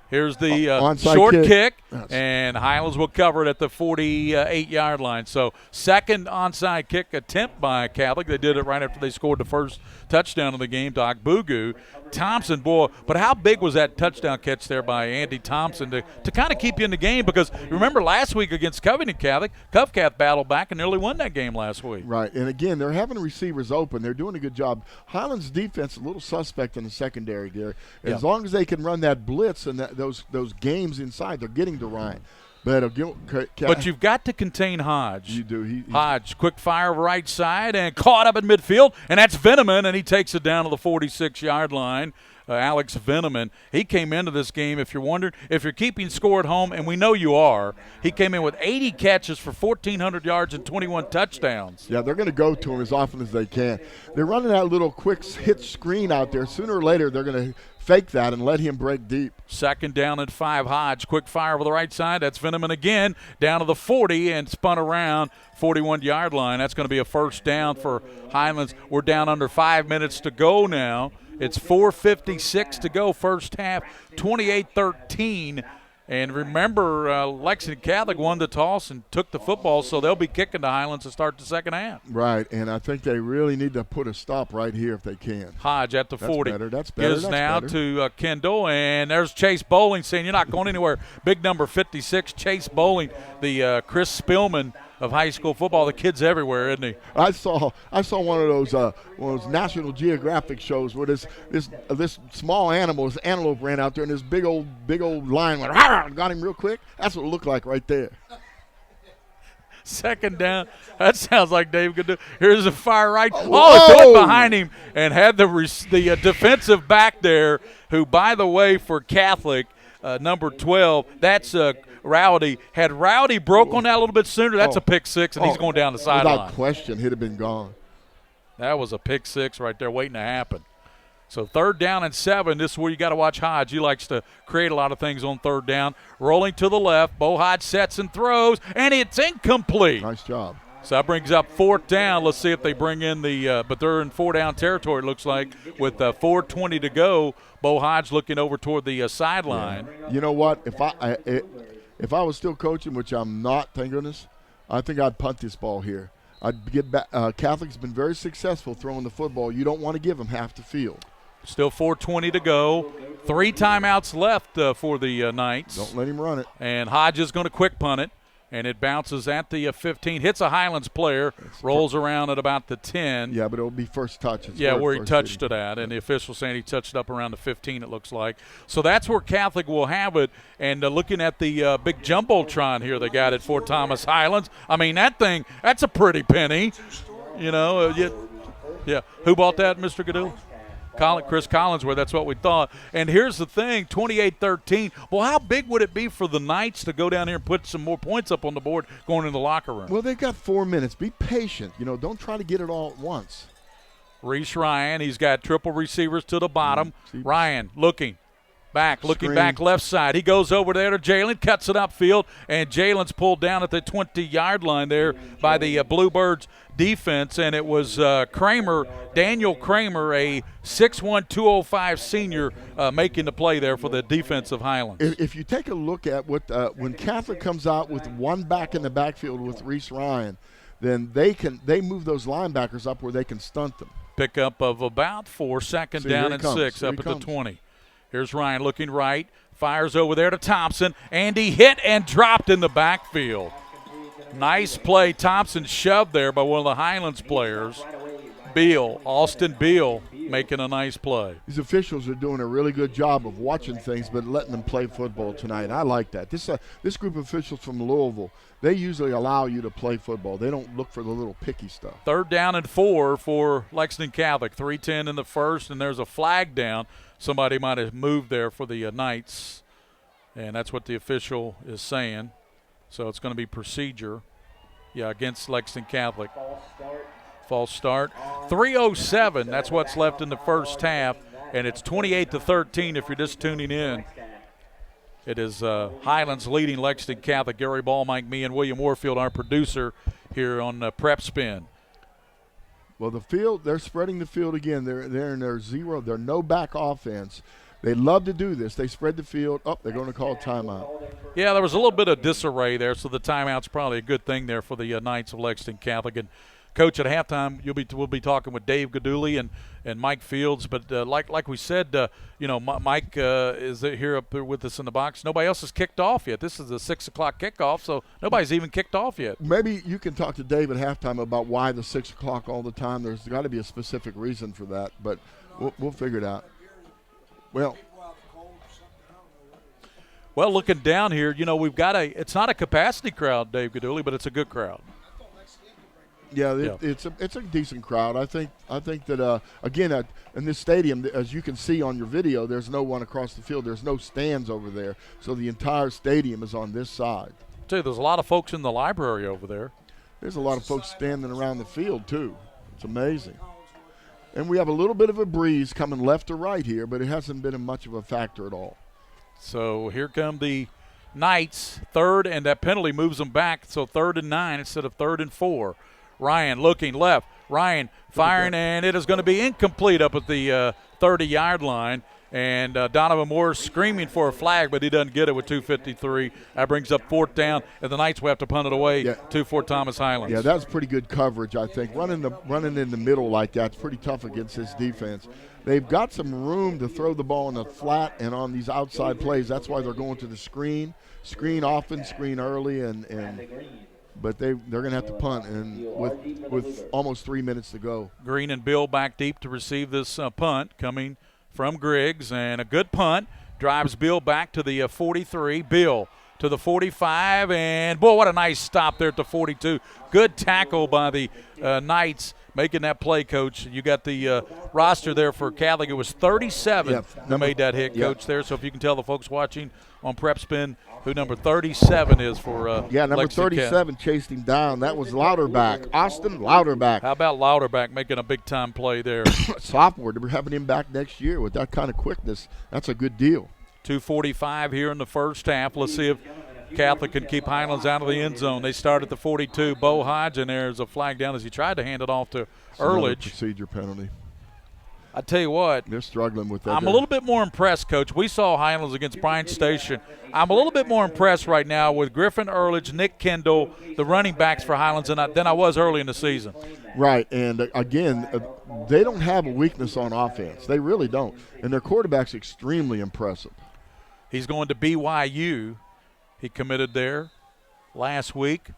Here's the Onside short kick. kick, and Highlands will cover it at the 48-yard line. So second onside kick attempt by Catholic. They did it right after they scored the first touchdown of the game to Ogbugu. Thompson, boy, but how big was that touchdown catch there by Andy Thompson to kind of keep you in the game? Because remember last week against Covington Catholic, Covcath battled back and nearly won that game last week. Right, and again, they're having receivers open. They're doing a good job. Highlands' defense a little suspect in the secondary, Gary. As long as they can run that blitz and those games inside, they're getting to Ryan. But you've got to contain Hodge. You do. Hodge, quick fire right side and caught up in midfield, and that's Veneman, and he takes it down to the 46-yard line. Alex Veneman. He came into this game, if you're wondering, if you're keeping score at home, and we know you are, he came in with 80 catches for 1,400 yards and 21 touchdowns. Yeah, they're going to go to him as often as they can. They're running that little quick hit screen out there. Sooner or later, they're going to fake that and let him break deep. 2nd down and 5. Hodge, quick fire over the right side. That's Veneman again, down to the 40 and spun around 41-yard line. That's going to be a first down for Highlands. We're down under 5 minutes to go now. It's 4:56 to go, first half, 28-13. And remember, Lexington Catholic won the toss and took the football, so they'll be kicking to Highlands to start the second half. Right, and I think they really need to put a stop right here if they can. Hodge at the 40. That's better. Gives now to Kendall, and there's Chase Bowling saying, you're not going anywhere. Big number 56, Chase Bowling, the Chris Spillman of high school football. The kid's everywhere, isn't he? I saw one of those National Geographic shows where this small animal, this antelope, ran out there, and this big old lion went, got him real quick. That's what it looked like right there. 2nd down. That sounds like Dave could do. Here's a fire right. Oh, threw it behind him and had the defensive back there, who, by the way, for Catholic, number 12, that's Rowdy. Had Rowdy broke on that a little bit sooner, that's a pick six, and he's going down the sideline. Without question, he'd have been gone. That was a pick six right there waiting to happen. So 3rd down and 7. This is where you got to watch Hodge. He likes to create a lot of things on 3rd down. Rolling to the left. Bo Hodge sets and throws, and it's incomplete. Nice job. So that brings up 4th down. Let's see if they bring in but they're in 4-down territory, it looks like, with 4:20 to go. Bo Hodge looking over toward the sideline. Yeah. You know what? If I was still coaching, which I'm not, thank goodness, I think I'd punt this ball here. I'd get back. Catholic's been very successful throwing the football. You don't want to give them half the field. Still 4:20 to go. 3 timeouts left for the Knights. Don't let him run it. And Hodge is going to quick punt it. And it bounces at the 15, hits a Highlands player, rolls around at about the 10. Yeah, but it'll be first touch. Where he touched it at. And the official saying he touched it up around the 15, it looks like. So that's where Catholic will have it. And looking at the big Jumbotron here they got at Ft.Thomas Highlands, I mean, that's a pretty penny. You know, yeah. Who bought that, Mr. Gadul? Chris Collinsworth, that's what we thought. And here's the thing, 28-13. Well, how big would it be for the Knights to go down here and put some more points up on the board going in the locker room? Well, they've got 4 minutes. Be patient. Don't try to get it all at once. Reese Ryan, he's got triple receivers to the bottom. Ryan looking back left side. He goes over there to Jalen, cuts it upfield, and Jalen's pulled down at the 20-yard line there by the Bluebirds defense, and it was Daniel Kramer, a 6'1", 205 senior, making the play there for the defense of Highlands. If you take a look at what when Catholic comes out with one back in the backfield with Reese Ryan, then they move those linebackers up where they can stunt them. Pickup of about 4, 2nd down and 6 up at the 20. Here's Ryan looking right, fires over there to Thompson, and he hit and dropped in the backfield. Nice play. Thompson shoved there by one of the Highlands players. Austin Beal, making a nice play. These officials are doing a really good job of watching things but letting them play football tonight. I like that. This group of officials from Louisville, they usually allow you to play football. They don't look for the little picky stuff. 3rd down and 4 for Lexington Catholic. 3:10 in the first, and there's a flag down. Somebody might have moved there for the Knights, and that's what the official is saying. So it's going to be procedure, against Lexington Catholic. False start. 3:07, that's what's left in the first half, and it's 28-13 if you're just tuning in. It is Highlands leading Lexington Catholic. Gary Ball, Mike Mee, and William Warfield, our producer here on PrepSpin. Well, the field, they're spreading the field again. They're in their zero. They're no back offense. They love to do this. They spread the field. They're going to call a timeout. Yeah, there was a little bit of disarray there, so the timeout's probably a good thing there for the Knights of Lexington Catholic. And Coach, at halftime, we'll be talking with Dave Gaduli and Mike Fields. But like we said, Mike is here up there with us in the box. Nobody else has kicked off yet. This is a 6 o'clock kickoff, so nobody's even kicked off yet. Maybe you can talk to Dave at halftime about why the 6 o'clock all the time. There's got to be a specific reason for that, but we'll figure it out. Well, looking down here, we've got it's not a capacity crowd, Dave Gaduli, but it's a good crowd. Yeah, it's a decent crowd. I think that again in this stadium, as you can see on your video, there's no one across the field. There's no stands over there, so the entire stadium is on this side. Too, there's a lot of folks in the library over there. There's a lot of folks standing around the field too. It's amazing. And we have a little bit of a breeze coming left to right here, but it hasn't been much of a factor at all. So here come the Knights, third, and that penalty moves them back, so 3rd and 9 instead of 3rd and 4. Ryan looking left. Ryan firing, and it is going to be incomplete up at the 30-yard line. And Donovan Moore screaming for a flag, but he doesn't get it with 2:53. That brings up 4th down, and the Knights will have to punt it away to Ft.Thomas Highlands. Yeah, that's pretty good coverage, I think. Running in the middle like that's pretty tough against this defense. They've got some room to throw the ball in the flat and on these outside plays. That's why they're going to the screen often, screen early, but they're going to have to punt, and with almost 3 minutes to go. Green and Bill back deep to receive this punt coming from Griggs, and a good punt. Drives Bill back to the 43. Bill to the 45, and boy, what a nice stop there at the 42. Good tackle by the Knights making that play, Coach. You got the roster there for Catholic. It was 37 who made that hit, Coach, there. So if you can tell the folks watching on PrepSpin who number 37 is for number Lexington. 37 chased him down. That was Louderback, Austin Louderback. How about Louderback making a big-time play there? Sophomore. We're having him back next year with that kind of quickness. That's a good deal. 2:45 here in the first half. Let's see if Catholic can keep Highlands out of the end zone. They start at the 42. Bo Hodge, and there's a flag down as he tried to hand it off to Earledge. Procedure penalty. I tell you what, they're struggling with that. I'm a little bit more impressed, Coach. We saw Highlands against Bryant Station. I'm a little bit more impressed right now with Griffin Earledge, Nick Kendall, the running backs for Highlands, than I was early in the season. Right, and again, they don't have a weakness on offense. They really don't, and their quarterback's extremely impressive. He's going to BYU. He committed there last week.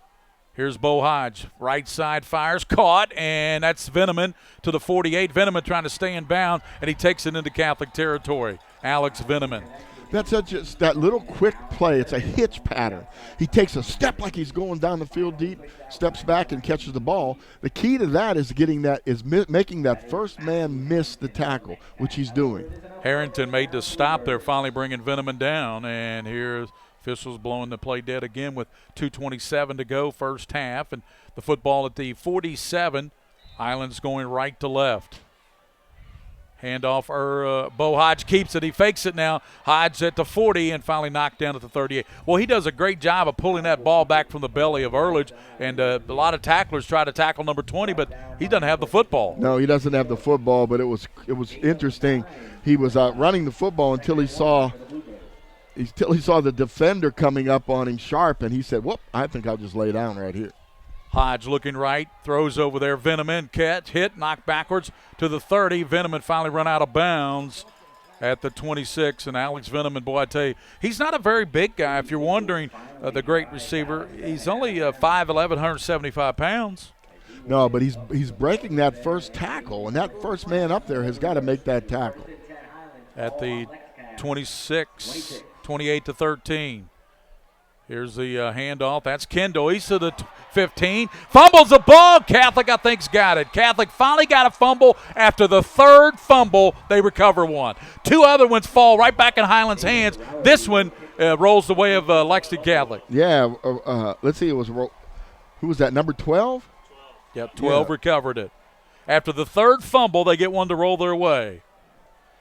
Here's Bo Hodge. Right side fires, caught, and that's Veneman to the 48. Veneman trying to stay in bounds, and he takes it into Catholic territory. Alex Veneman. That's just that little quick play. It's a hitch pattern. He takes a step like he's going down the field deep, steps back and catches the ball. The key to that is making that first man miss the tackle, which he's doing. Harrington made the stop there, finally bringing Veneman down, and here's officials blowing the play dead again with 2:27 to go, first half, and the football at the 47. Highlands going right to left. Handoff, Bo Hodge keeps it. He fakes it now. Hodge at the 40 and finally knocked down at the 38. Well, he does a great job of pulling that ball back from the belly of Earledge, and a lot of tacklers try to tackle number 20, but he doesn't have the football. No, he doesn't have the football, but it was interesting. He was running the football until he saw the defender coming up on him sharp, and he said, whoop, I think I'll just lay down right here. Hodge looking right, throws over there. Veneman, catch, hit, knocked backwards to the 30. Veneman finally run out of bounds at the 26. And Alex Veneman, boy, I tell you, he's not a very big guy. If you're wondering, the great receiver, he's only 5'11", 175 pounds. No, but he's breaking that first tackle, and that first man up there has got to make that tackle. At the 26, 28 to 13. Here's the handoff. That's Kendall. He's to the 15. Fumbles the ball. Catholic, I think, got it. Catholic finally got a fumble. After the third fumble, they recover one. Two other ones fall right back in Highlands' hands. This one rolls the way of Lexington Catholic. Yeah, let's see. Who was that, number 12? Yep, 12 recovered it. After the third fumble, they get one to roll their way.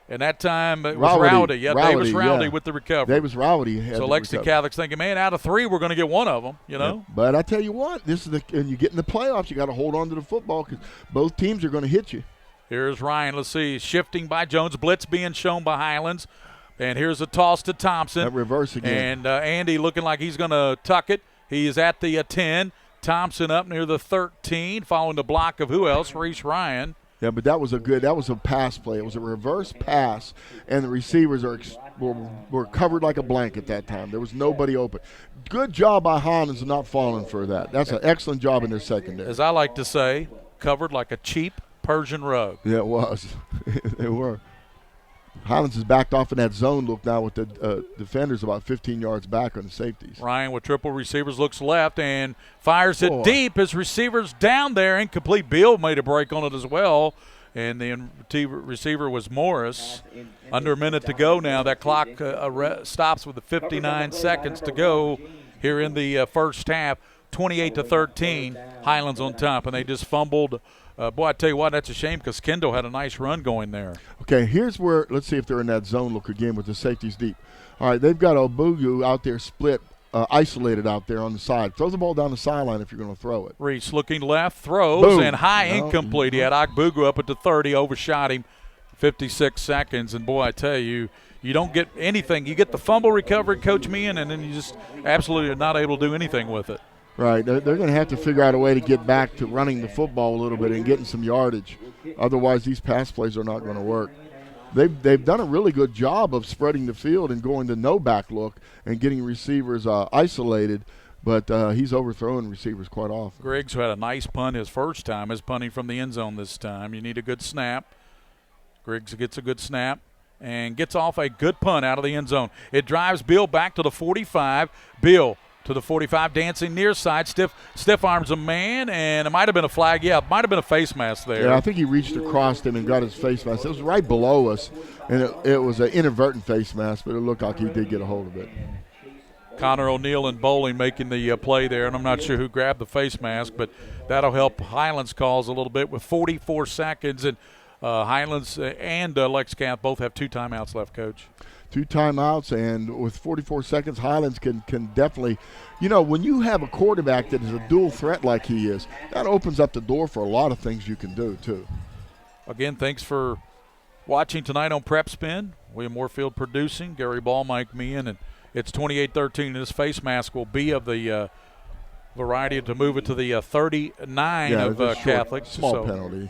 And that time it was Rowdy. Yeah, Davis Rowdy with the recovery. Davis Rowdy. So Lexington Catholic's thinking, man, out of three, we're going to get one of them, you know. Yeah. But I tell you what, and you get in the playoffs, you got to hold on to the football because both teams are going to hit you. Here's Ryan. Let's see, shifting by Jones. Blitz being shown by Highlands. And here's a toss to Thompson. That reverse again. And Andy looking like he's going to tuck it. He is at the 10. Thompson up near the 13, following the block of who else? Reese Ryan. Yeah, but that was a pass play. It was a reverse pass, and the receivers were covered like a blanket that time. There was nobody open. Good job by Highlands not falling for that. That's an excellent job in their secondary. As I like to say, covered like a cheap Persian rug. Yeah, it was. They were. Highlands has backed off in that zone look now with the defenders about 15 yards back on the safeties. Ryan with triple receivers looks left and fires it deep. His receiver's down there. Incomplete. Bill made a break on it as well. And the receiver was Morris. Under a minute to go now. That clock stops with the 59 seconds to go here in the first half. 28-13, Highlands on top. And they just fumbled. Boy, I tell you what, that's a shame because Kendall had a nice run going there. Okay, here's where, let's see if they're in that zone look again with the safeties deep. All right, they've got Obugu out there split, isolated out there on the side. Throw the ball down the sideline if you're going to throw it. Reese looking left, throws, Boom. And high incomplete. He had Ogbugu up at the 30, overshot him, 56 seconds. And, boy, I tell you, you don't get anything. You get the fumble recovery, Coach Meehan, and then you just absolutely are not able to do anything with it. Right. They're going to have to figure out a way to get back to running the football a little bit and getting some yardage. Otherwise, these pass plays are not going to work. They've done a really good job of spreading the field and going to no back look and getting receivers isolated, but he's overthrowing receivers quite often. Griggs, who had a nice punt his first time, is punting from the end zone this time. You need a good snap. Griggs gets a good snap and gets off a good punt out of the end zone. It drives Bill back to the 45. Bill to the 45, dancing near side, stiff arms a man, and it might have been a flag. Yeah, it might have been a face mask there. Yeah, I think he reached across him and got his face mask. It was right below us, and it was an inadvertent face mask, but it looked like he did get a hold of it. Connor O'Neill and Bowling making the play there, and I'm not sure who grabbed the face mask, but that'll help Highlands' cause a little bit with 44 seconds, and Highlands and Lexington both have 2 timeouts left, Coach. 2 timeouts, and with 44 seconds, Highlands can definitely, when you have a quarterback that is a dual threat like he is, that opens up the door for a lot of things you can do, too. Again, thanks for watching tonight on PrepSpin. William Moorfield producing, Gary Ball, Mike Meehan, and it's 28-13, and this face mask will be of the variety to move it to the 39 of Catholic. Small penalty.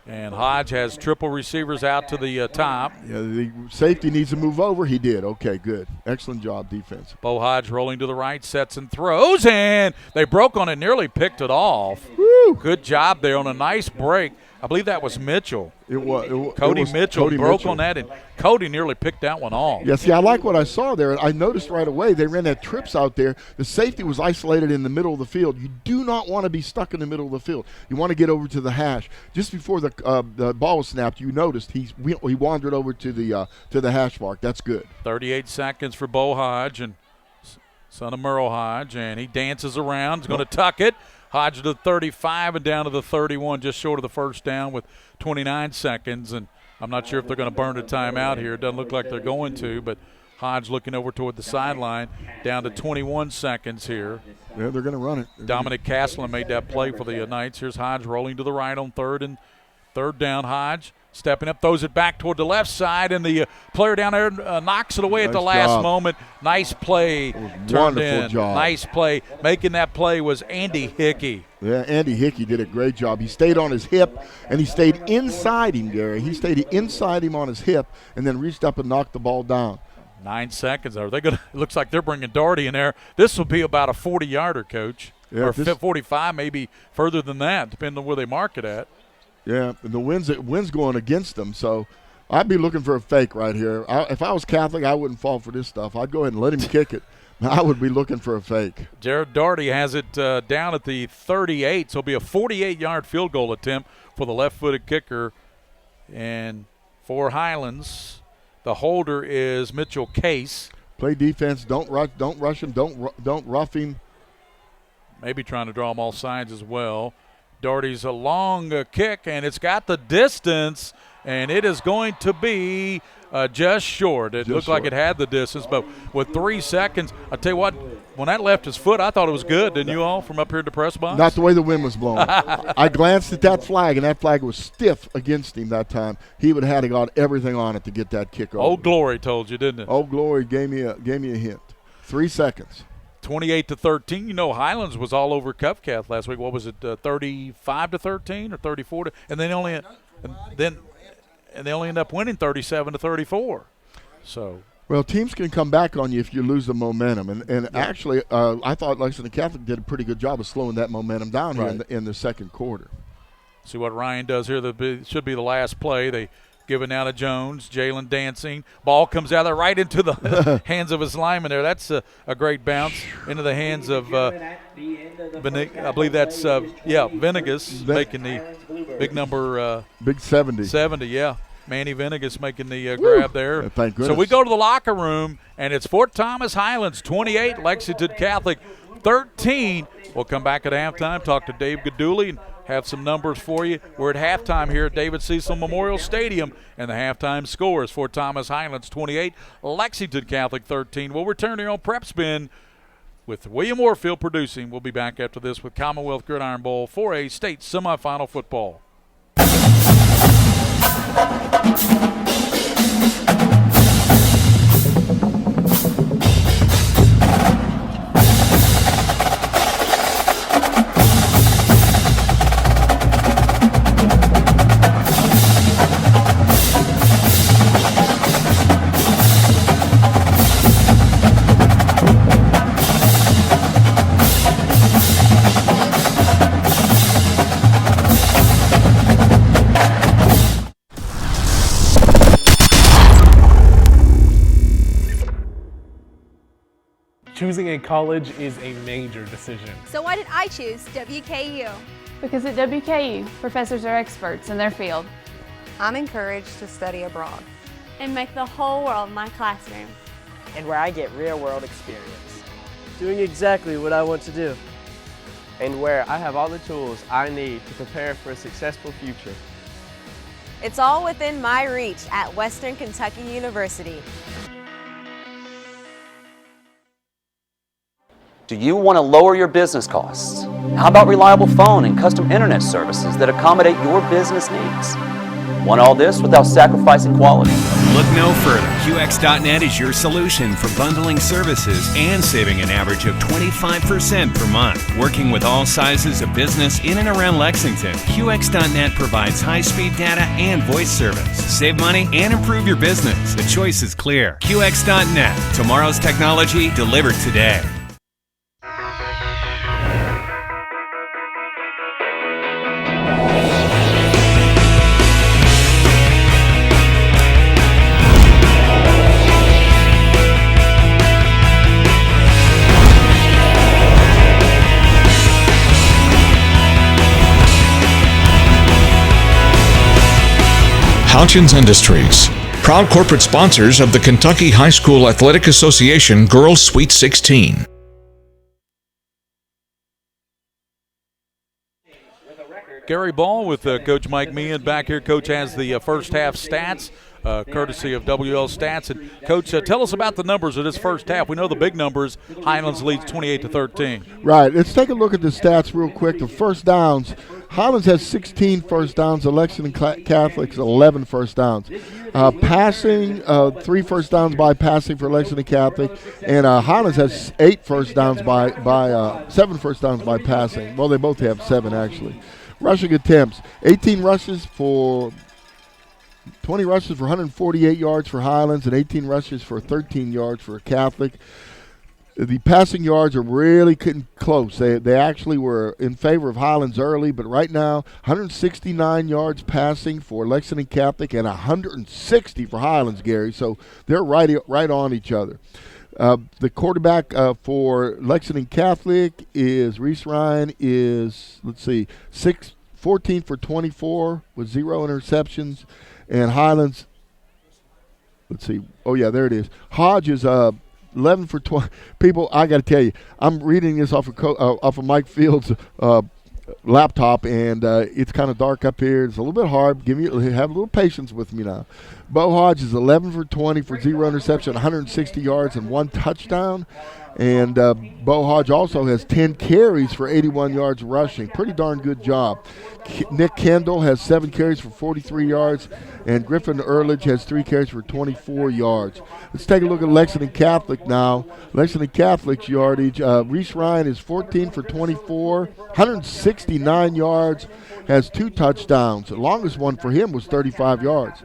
And Hodge has triple receivers out to the top. Yeah, the safety needs to move over. He did. Okay, good. Excellent job defense. Bo Hodge rolling to the right, sets and throws, and they broke on it, nearly picked it off. Woo! Good job there on a nice break. I believe that was Mitchell. Cody Mitchell broke on that, and Cody nearly picked that one off. Yeah, see, I like what I saw there. I noticed right away they ran that trips out there. The safety was isolated in the middle of the field. You do not want to be stuck in the middle of the field. You want to get over to the hash. Just before the ball was snapped, you noticed he wandered over to the hash mark. That's good. 38 seconds for Bo Hodge, and son of Merle Hodge, and he dances around. He's going to tuck it. Hodge to the 35 and down to the 31, just short of the first down with 29 seconds. And I'm not sure if they're going to burn a timeout here. It doesn't look like they're going to, but Hodge looking over toward the sideline, down to 21 seconds here. Yeah, they're going to run it. Dominic Castlin made that play for the Knights. Here's Hodge rolling to the right on third down. Hodge stepping up, throws it back toward the left side, and the player down there knocks it away at the last moment. Nice play turned in. Job. Nice play. Making that play was Andy Hickey. Yeah, Andy Hickey did a great job. He stayed on his hip, and he stayed inside him, Gary. He stayed inside him on his hip and then reached up and knocked the ball down. 9 seconds. Are they gonna? It looks like they're bringing Doherty in there. This will be about a 40-yarder, Coach, or 45, maybe further than that, depending on where they mark it at. Yeah, and the wind's going against them, so I'd be looking for a fake right here. If I was Catholic, I wouldn't fall for this stuff. I'd go ahead and let him kick it. I would be looking for a fake. Jared Doherty has it down at the 38, so it'll be a 48-yard field goal attempt for the left-footed kicker. And for Highlands, the holder is Mitchell Case. Play defense. Don't rush him. Don't rough him. Maybe trying to draw him all sides as well. Doherty's a long kick, and it's got the distance, and it is going to be just short. It looked like it had the distance, but with 3 seconds, I tell you what, when that left his foot, I thought it was good, didn't you all, from up here at the press box? Not the way the wind was blowing. I glanced at that flag, and that flag was stiff against him that time. He would have had got everything on it to get that kick over. Old Glory told you, didn't it? Old Glory gave me a hint. 3 seconds. 28-13. You know, Highlands was all over Cupcath last week. What was it, 35-13 or 34? And they only end up winning 37-34. So. Well, teams can come back on you if you lose the momentum, and actually, I thought Lexington Catholic did a pretty good job of slowing that momentum down here in the second quarter. See what Ryan does here. Should be the last play. They Given out to Jones. Jalen dancing. Ball comes out there right into the hands of his lineman there. That's a great bounce into the hands of, I believe that's, Venegas making the big number. Big 70. 70, yeah. Manny Venegas making the grab there. Yeah, thank goodness. So we go to the locker room, and it's Ft.Thomas Highlands 28, Lexington Catholic 13. We'll come back at halftime, talk to Dave Gaduli, and have some numbers for you. We're at halftime here at David Cecil Memorial Stadium, and the halftime score is Ft.Thomas Highlands 28, Lexington Catholic 13. We'll return here on PrepSpin with William Warfield producing. We'll be back after this with Commonwealth Gridiron Bowl 4A state semifinal football. Choosing a college is a major decision. So why did I choose WKU? Because at WKU, professors are experts in their field. I'm encouraged to study abroad and make the whole world my classroom. And where I get real-world experience. Doing exactly what I want to do. And where I have all the tools I need to prepare for a successful future. It's all within my reach at Western Kentucky University. Do you want to lower your business costs? How about reliable phone and custom internet services that accommodate your business needs? Want all this without sacrificing quality? Look no further. QX.net is your solution for bundling services and saving an average of 25% per month. Working with all sizes of business in and around Lexington, QX.net provides high-speed data and voice service. Save money and improve your business. The choice is clear. QX.net. Tomorrow's technology delivered today. Houchins Industries, proud corporate sponsors of the Kentucky High School Athletic Association Girls Sweet 16. Gary Ball with Coach Mike Meehan back here. Coach has the first half stats, courtesy of WL Stats. And Coach, tell us about the numbers of this first half. We know the big numbers. Highlands leads 28-13. Right. Let's take a look at the stats real quick. The first downs. Highlands has 16 first downs. Lexington Catholics 11 first downs. Passing, 3 first downs by passing for Lexington Catholic, and Highlands has 7 first downs by passing. Well, they both have 7 actually. Rushing attempts, 18 rushes for 20 rushes for 148 yards for Highlands and 18 rushes for 13 yards for Catholic. The passing yards are really getting close. They actually were in favor of Highlands early, but right now 169 yards passing for Lexington Catholic and 160 for Highlands, Gary. So they're right on each other. The quarterback for Lexington Catholic is Reese Ryan is, 14 for 24 with 0 interceptions. And Highlands, there it is. Hodge is 11 for 20. People, I got to tell you, I'm reading this off of Mike Field's laptop, and it's kind of dark up here. It's a little bit hard. Have a little patience with me now. Bo Hodge is 11 for 20 for 0 interception, 160 yards, and 1 touchdown. And Bo Hodge also has 10 carries for 81 yards rushing. Pretty darn good job. Nick Kendall has 7 carries for 43 yards, and Griffin Earledge has 3 carries for 24 yards. Let's take a look at Lexington Catholic now. Lexington Catholic's yardage. Reese Ryan is 14 for 24, 169 yards, has 2 touchdowns. The longest one for him was 35 yards.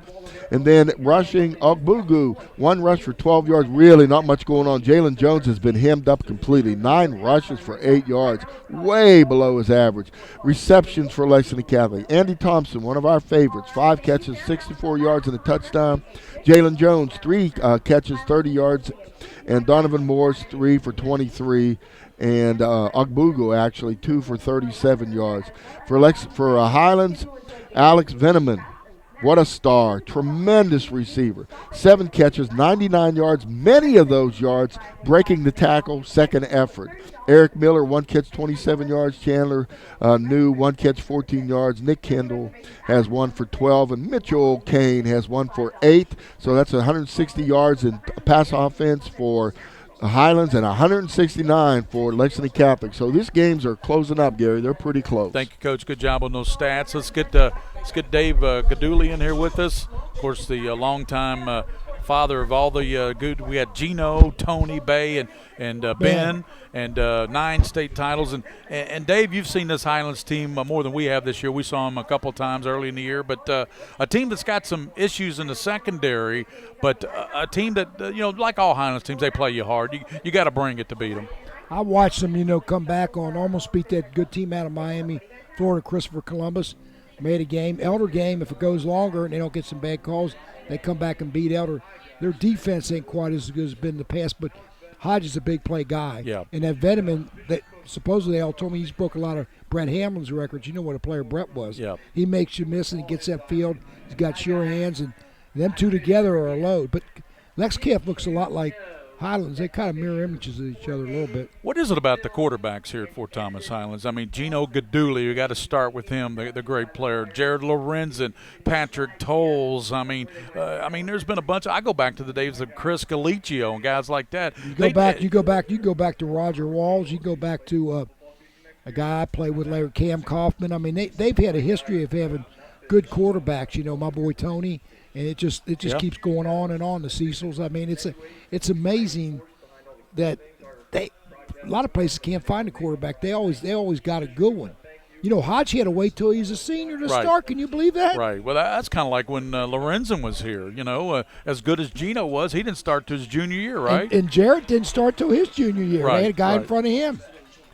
And then rushing, Ogbugu, 1 rush for 12 yards. Really not much going on. Jalen Jones has been hemmed up completely. 9 rushes for 8 yards, way below his average. Receptions for Lexington Catholic. Andy Thompson, one of our favorites, 5 catches, 64 yards and a touchdown. Jalen Jones, 3 catches, 30 yards. And Donovan Moore's 3 for 23. And Ogbugu, actually, 2 for 37 yards. For Highlands, Alex Veneman. What a star. Tremendous receiver. 7 catches, 99 yards, many of those yards breaking the tackle, second effort. Eric Miller, 1 catch, 27 yards. Chandler New, 1 catch, 14 yards. Nick Kendall has 1 for 12. And Mitchell Kane has 1 for 8. So that's 160 yards in pass offense for Highlands and 169 for Lexington Catholic. So these games are closing up, Gary. They're pretty close. Thank you, Coach. Good job on those stats. Let's get Dave Gaduli in here with us. Of course, the longtime father of all the good. We had Gino, Tony, Bay, and Ben, and 9 state titles. And Dave, you've seen this Highlands team more than we have this year. We saw them a couple of times early in the year, but a team that's got some issues in the secondary, but a team that like all Highlands teams, they play you hard. You got to bring it to beat them. I watched them, come back on, almost beat that good team out of Miami, Florida, Christopher Columbus. Made a game. Elder game, if it goes longer and they don't get some bad calls, they come back and beat Elder. Their defense ain't quite as good as it's been in the past, but Hodge is a big play guy. Yeah. And that Veneman, that supposedly they all told me he's broke a lot of Brett Hamlin's records. You know what a player Brett was. Yeah. He makes you miss and he gets that field. He's got sure hands, and them two together are a load. But Lex Camp looks a lot like Highlands. They kind of mirror images of each other a little bit. What is it about the quarterbacks here at Ft.Thomas Highlands? I mean, Gino Gaduli, you got to start with him, the great player. Jared Lorenzen, Patrick Tolles. I mean, there's been a bunch. I go back to the days of Chris Galicchio and guys like that. You go back to Roger Walls. You go back to a guy I played with later, Cam Kaufman. I mean, they've had a history of having good quarterbacks. My boy Tony. And it just keeps going on and on, the Cecils. I mean, it's amazing that a lot of places can't find a quarterback. They always got a good one. Hodge had to wait till he's a senior to start. Can you believe that? Right. Well, that's kind of like when Lorenzen was here. As good as Gino was, he didn't start till his junior year, right? And Jarrett didn't start till his junior year. Right, they had a guy in front of him.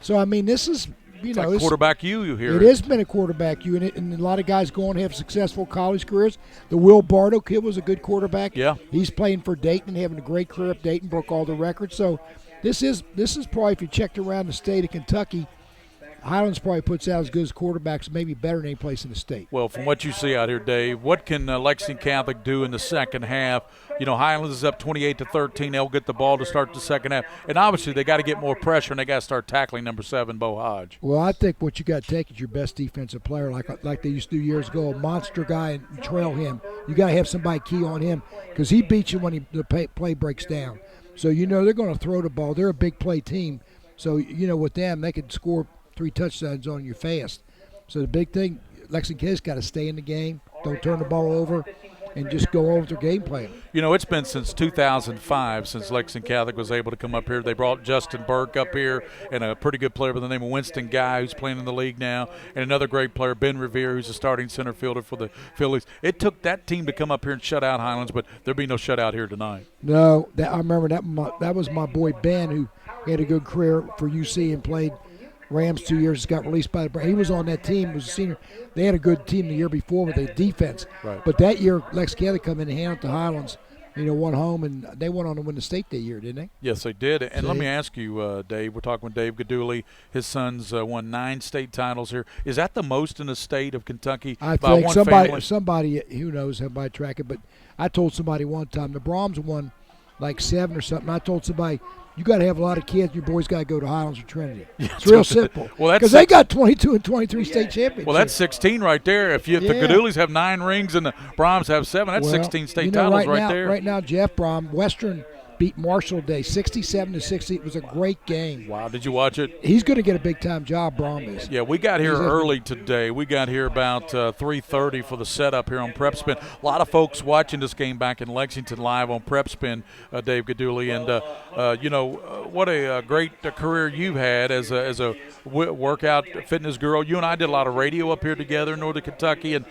So, I mean, this is – it's like quarterback you hear. It has been a quarterback you, and a lot of guys go on to have successful college careers. The Will Bardo kid was a good quarterback. Yeah. He's playing for Dayton, having a great career up Dayton, broke all the records. So this is probably, if you checked around the state of Kentucky, Highlands probably puts out as good as quarterbacks, maybe better than any place in the state. Well, from what you see out here, Dave, what can Lexington Catholic do in the second half? Highlands is up 28-13. They'll get the ball to start the second half. And obviously they got to get more pressure, and they got to start tackling number 7, Bo Hodge. Well, I think what you got to take is your best defensive player, like they used to do years ago, a monster guy, and trail him. You got to have somebody key on him because he beats you when the play breaks down. So, they're going to throw the ball. They're a big play team. So, with them, they could score 3 touchdowns on you fast. So the big thing, Lexington Kids got to stay in the game, don't turn the ball over, and just go over their game plan. It's been since 2005 since Lexington Catholic was able to come up here. They brought Justin Burke up here and a pretty good player by the name of Winston Guy, who's playing in the league now, and another great player, Ben Revere, who's a starting center fielder for the Phillies. It took that team to come up here and shut out Highlands, but there'll be no shutout here tonight. No, I remember that was my boy Ben, who had a good career for UC and played Rams 2 years, got released by the Browns. He was on that team, was a senior. They had a good team the year before with their defense. Right. But that year, Lex Kelly come in and handled the Highlands, won home, and they went on to win the state that year, didn't they? Yes, they did. And let me ask you, Dave, we're talking with Dave Gaduli. His sons won 9 state titles here. Is that the most in the state of Kentucky? I think somebody, who knows, somebody track it, but I told somebody one time, the Brahms won like 7 or something. I told somebody, you got to have a lot of kids. Your boys got to go to Highlands or Trinity. It's real simple. Well, because they got 22 and 23 state championships. Well, that's 16 right there. If the Gadulis have 9 rings and the Brahms have 7, that's 16 state titles right there. Right now, Jeff Brahm, Western beat Marshall today, 67-60. It was a great game. Wow, did you watch it? He's going to get a big-time job, Brom is. Yeah, we got here early today. We got here about 3:30 for the setup here on PrepSpin. A lot of folks watching this game back in Lexington live on PrepSpin, Dave Gaduli. And, what a great career you've had as a workout fitness girl. You and I did a lot of radio up here together in Northern Kentucky, and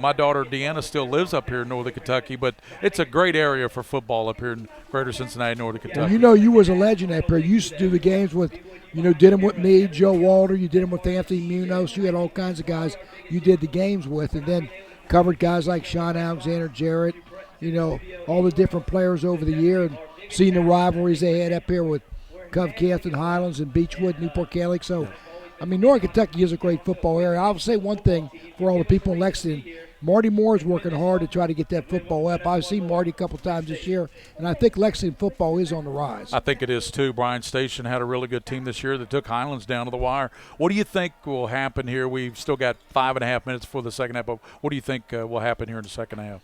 my daughter Deanna still lives up here in Northern Kentucky. But it's a great area for football up here in Greater Cincinnati, Northern Kentucky. Well, you was a legend up here. You used to do the games with, did them with me, Joe Walter. You did them with Anthony Munoz. You had all kinds of guys you did the games with, and then covered guys like Sean Alexander, Jarrett, all the different players over the year, and seeing the rivalries they had up here with Covcath and Highlands and Beechwood, Newport Catholic. So, Northern Kentucky is a great football area. I'll say one thing for all the people in Lexington. Marty Moore is working hard to try to get that football up. I've seen Marty a couple times this year, and I think Lexington football is on the rise. I think it is too. Bryan Station had a really good team this year that took Highlands down to the wire. What do you think will happen here? We've still got 5.5 minutes before the second half, but what do you think will happen here in the second half?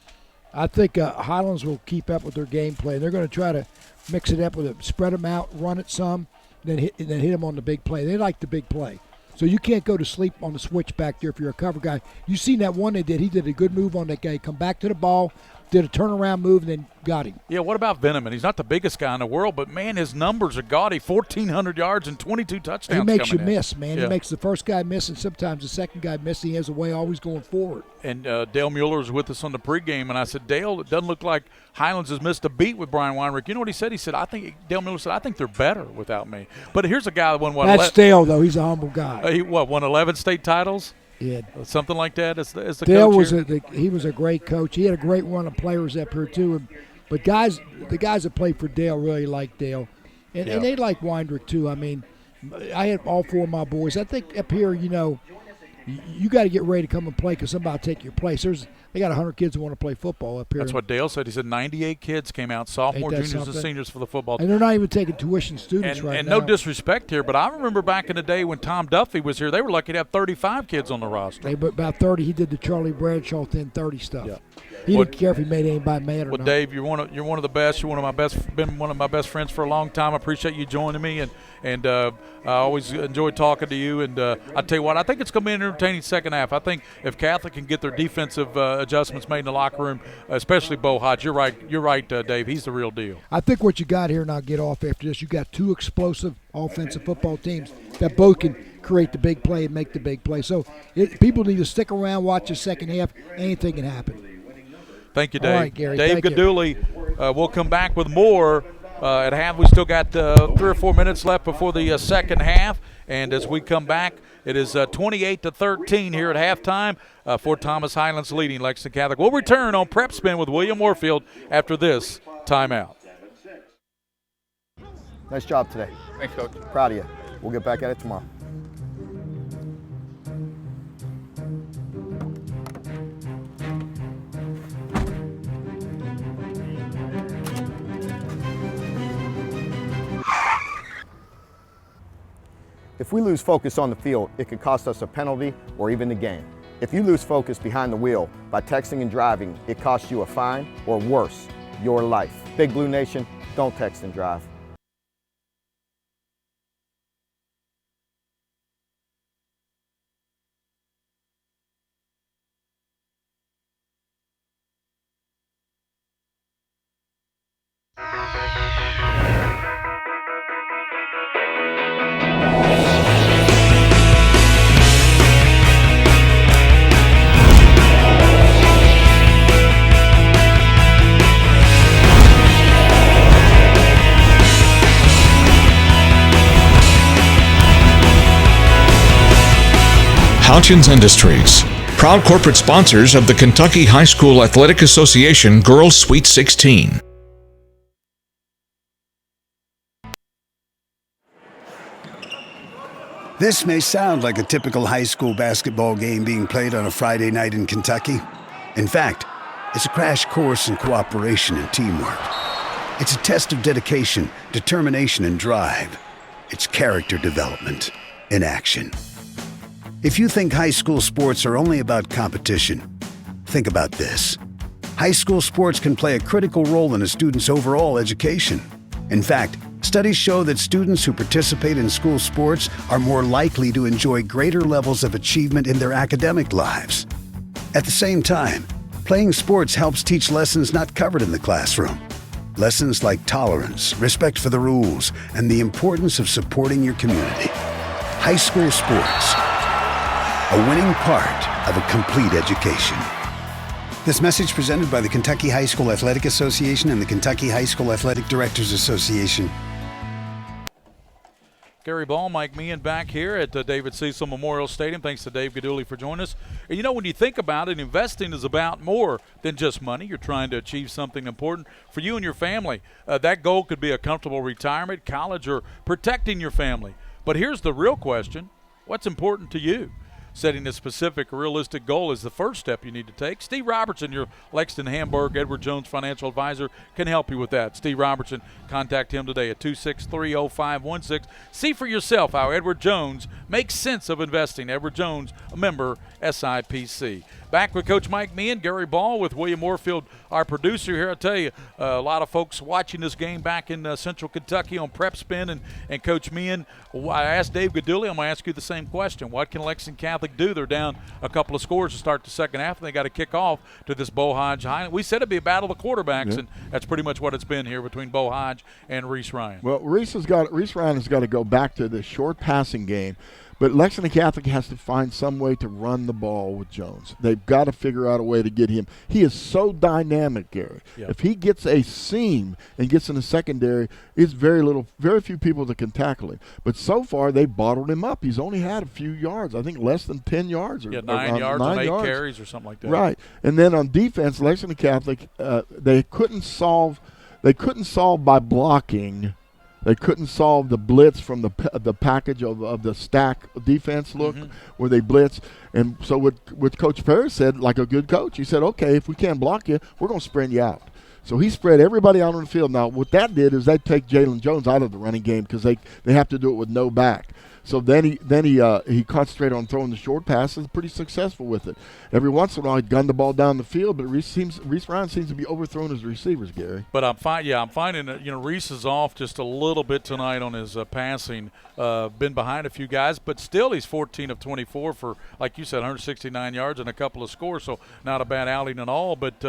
I think Highlands will keep up with their game play. They're going to try to mix it up with it, spread them out, run it some, then hit them on the big play. They like the big play. So you can't go to sleep on the switch back there if you're a cover guy. You seen that one they did. He did a good move on that guy. Come back to the ball, did a turnaround move, and then got him. Yeah, what about Veneman? He's not the biggest guy in the world, but, man, his numbers are gaudy. 1,400 yards and 22 touchdowns. He makes you in. miss, man. Yeah. He makes the first guy miss, and sometimes the second guy miss. He has a way always going forward. And Dale Mueller was with us on the pregame, and I said, Dale, it doesn't look like Highlands has missed a beat with Brian Weinrich. You know what he said? He said, Dale Mueller said, I think they're better without me. But here's a guy that won what? That's Dale, though. He's a humble guy. He won 11 state titles? Yeah, something like that. As the Dale coach he was a great coach. He had a great run of players up here too. But the guys that played for Dale really liked Dale, and they like Weinrich too. I had all four of my boys. I think up here, you got to get ready to come and play because somebody will take your place. They got 100 kids who want to play football up here. That's what Dale said. He said 98 kids came out, sophomore, juniors, and seniors for the football team. And they're not even taking tuition students right now. And no disrespect here, but I remember back in the day when Tom Duffy was here, they were lucky to have 35 kids on the roster. About 30. He did the Charlie Bradshaw 10-30 stuff. Yeah. He didn't care if he made anybody mad or not. Well, Dave, you're one of the best. You're been one of my best friends for a long time. I appreciate you joining me, and I always enjoy talking to you. And I tell you what, I think it's going to be an entertaining second half. I think if Catholic can get their defensive adjustments made in the locker room, especially Bo Hodge, you're right, Dave. He's the real deal. I think what you got here, and I'll get off after this, you got two explosive offensive football teams that both can create the big play and make the big play. So people need to stick around, watch the second half. Anything can happen. Thank you, Dave. All right, Gary. Dave Gaduli. We'll come back with more at half. We still got 3 or 4 minutes left before the second half. And as we come back, it is 28-13 here at halftime. Ft.Thomas Highlands leading Lexington Catholic. We'll return on PrepSpin with William Warfield after this timeout. Nice job today. Thanks, Coach. Proud of you. We'll get back at it tomorrow. If we lose focus on the field, it could cost us a penalty or even the game. If you lose focus behind the wheel by texting and driving, it costs you a fine or worse, your life. Big Blue Nation, don't text and drive. Highlands Industries, proud corporate sponsors of the Kentucky High School Athletic Association Girls Sweet 16. This may sound like a typical high school basketball game being played on a Friday night in Kentucky. In fact, it's a crash course in cooperation and teamwork. It's a test of dedication, determination, and drive. It's character development in action. If you think high school sports are only about competition, think about this. High school sports can play a critical role in a student's overall education. In fact, studies show that students who participate in school sports are more likely to enjoy greater levels of achievement in their academic lives. At the same time, playing sports helps teach lessons not covered in the classroom. Lessons like tolerance, respect for the rules, and the importance of supporting your community. High school sports, a winning part of a complete education. This message presented by the Kentucky High School Athletic Association and the Kentucky High School Athletic Directors Association. Gary Ball, Mike Meehan back here at David Cecil Memorial Stadium. Thanks to Dave Gaduli for joining us. And you know, when you think about it, investing is about more than just money. You're trying to achieve something important for you and your family. That goal could be a comfortable retirement, college, or protecting your family. But here's the real question. What's important to you? Setting a specific, realistic goal is the first step you need to take. Steve Robertson, your Lexington, Hamburg, Edward Jones financial advisor, can help you with that. Steve Robertson, contact him today at 263-0516. See for yourself how Edward Jones makes sense of investing. Edward Jones, a member SIPC. Back with Coach Mike Meehan, Gary Ball with William Moorfield, our producer here. I tell you, a lot of folks watching this game back in Central Kentucky on PrepSpin, and Coach Meehan, I asked Dave Gaduli, I'm going to ask you the same question. What can Lexington Catholic do? They're down a couple of scores to start the second half, and they got to kick off to this Bo Hodge Highlands. We said it'd be a battle of the quarterbacks, and that's pretty much what it's been here between Bo Hodge and Reese Ryan. Well, Reese Ryan has got to go back to the short passing game. But Lexington Catholic has to find some way to run the ball with Jones. They've got to figure out a way to get him. He is so dynamic, Gary. Yep. If he gets a seam and gets in the secondary, it's very few people that can tackle him. But so far, they bottled him up. He's only had a few yards. I think less than 10 yards. Or 9 yards on 8 carries or something like that. Right. And then on defense, Lexington Catholic, they couldn't solve by blocking. They couldn't solve the blitz from the package of the stack defense look where they blitz. And so what Coach Perry said, like a good coach, he said, okay, if we can't block you, we're going to sprint you out. So he spread everybody out on the field. Now, what that did is they take Jalen Jones out of the running game because they have to do it with no back. So then he concentrated on throwing the short passes, pretty successful with it. Every once in a while, he'd gun the ball down the field, but Reese Ryan seems to be overthrowing his receivers, Gary. But I'm finding that Reese is off just a little bit tonight on his passing. Been behind a few guys, but still he's 14 of 24 for, like you said, 169 yards and a couple of scores. So not a bad outing at all. But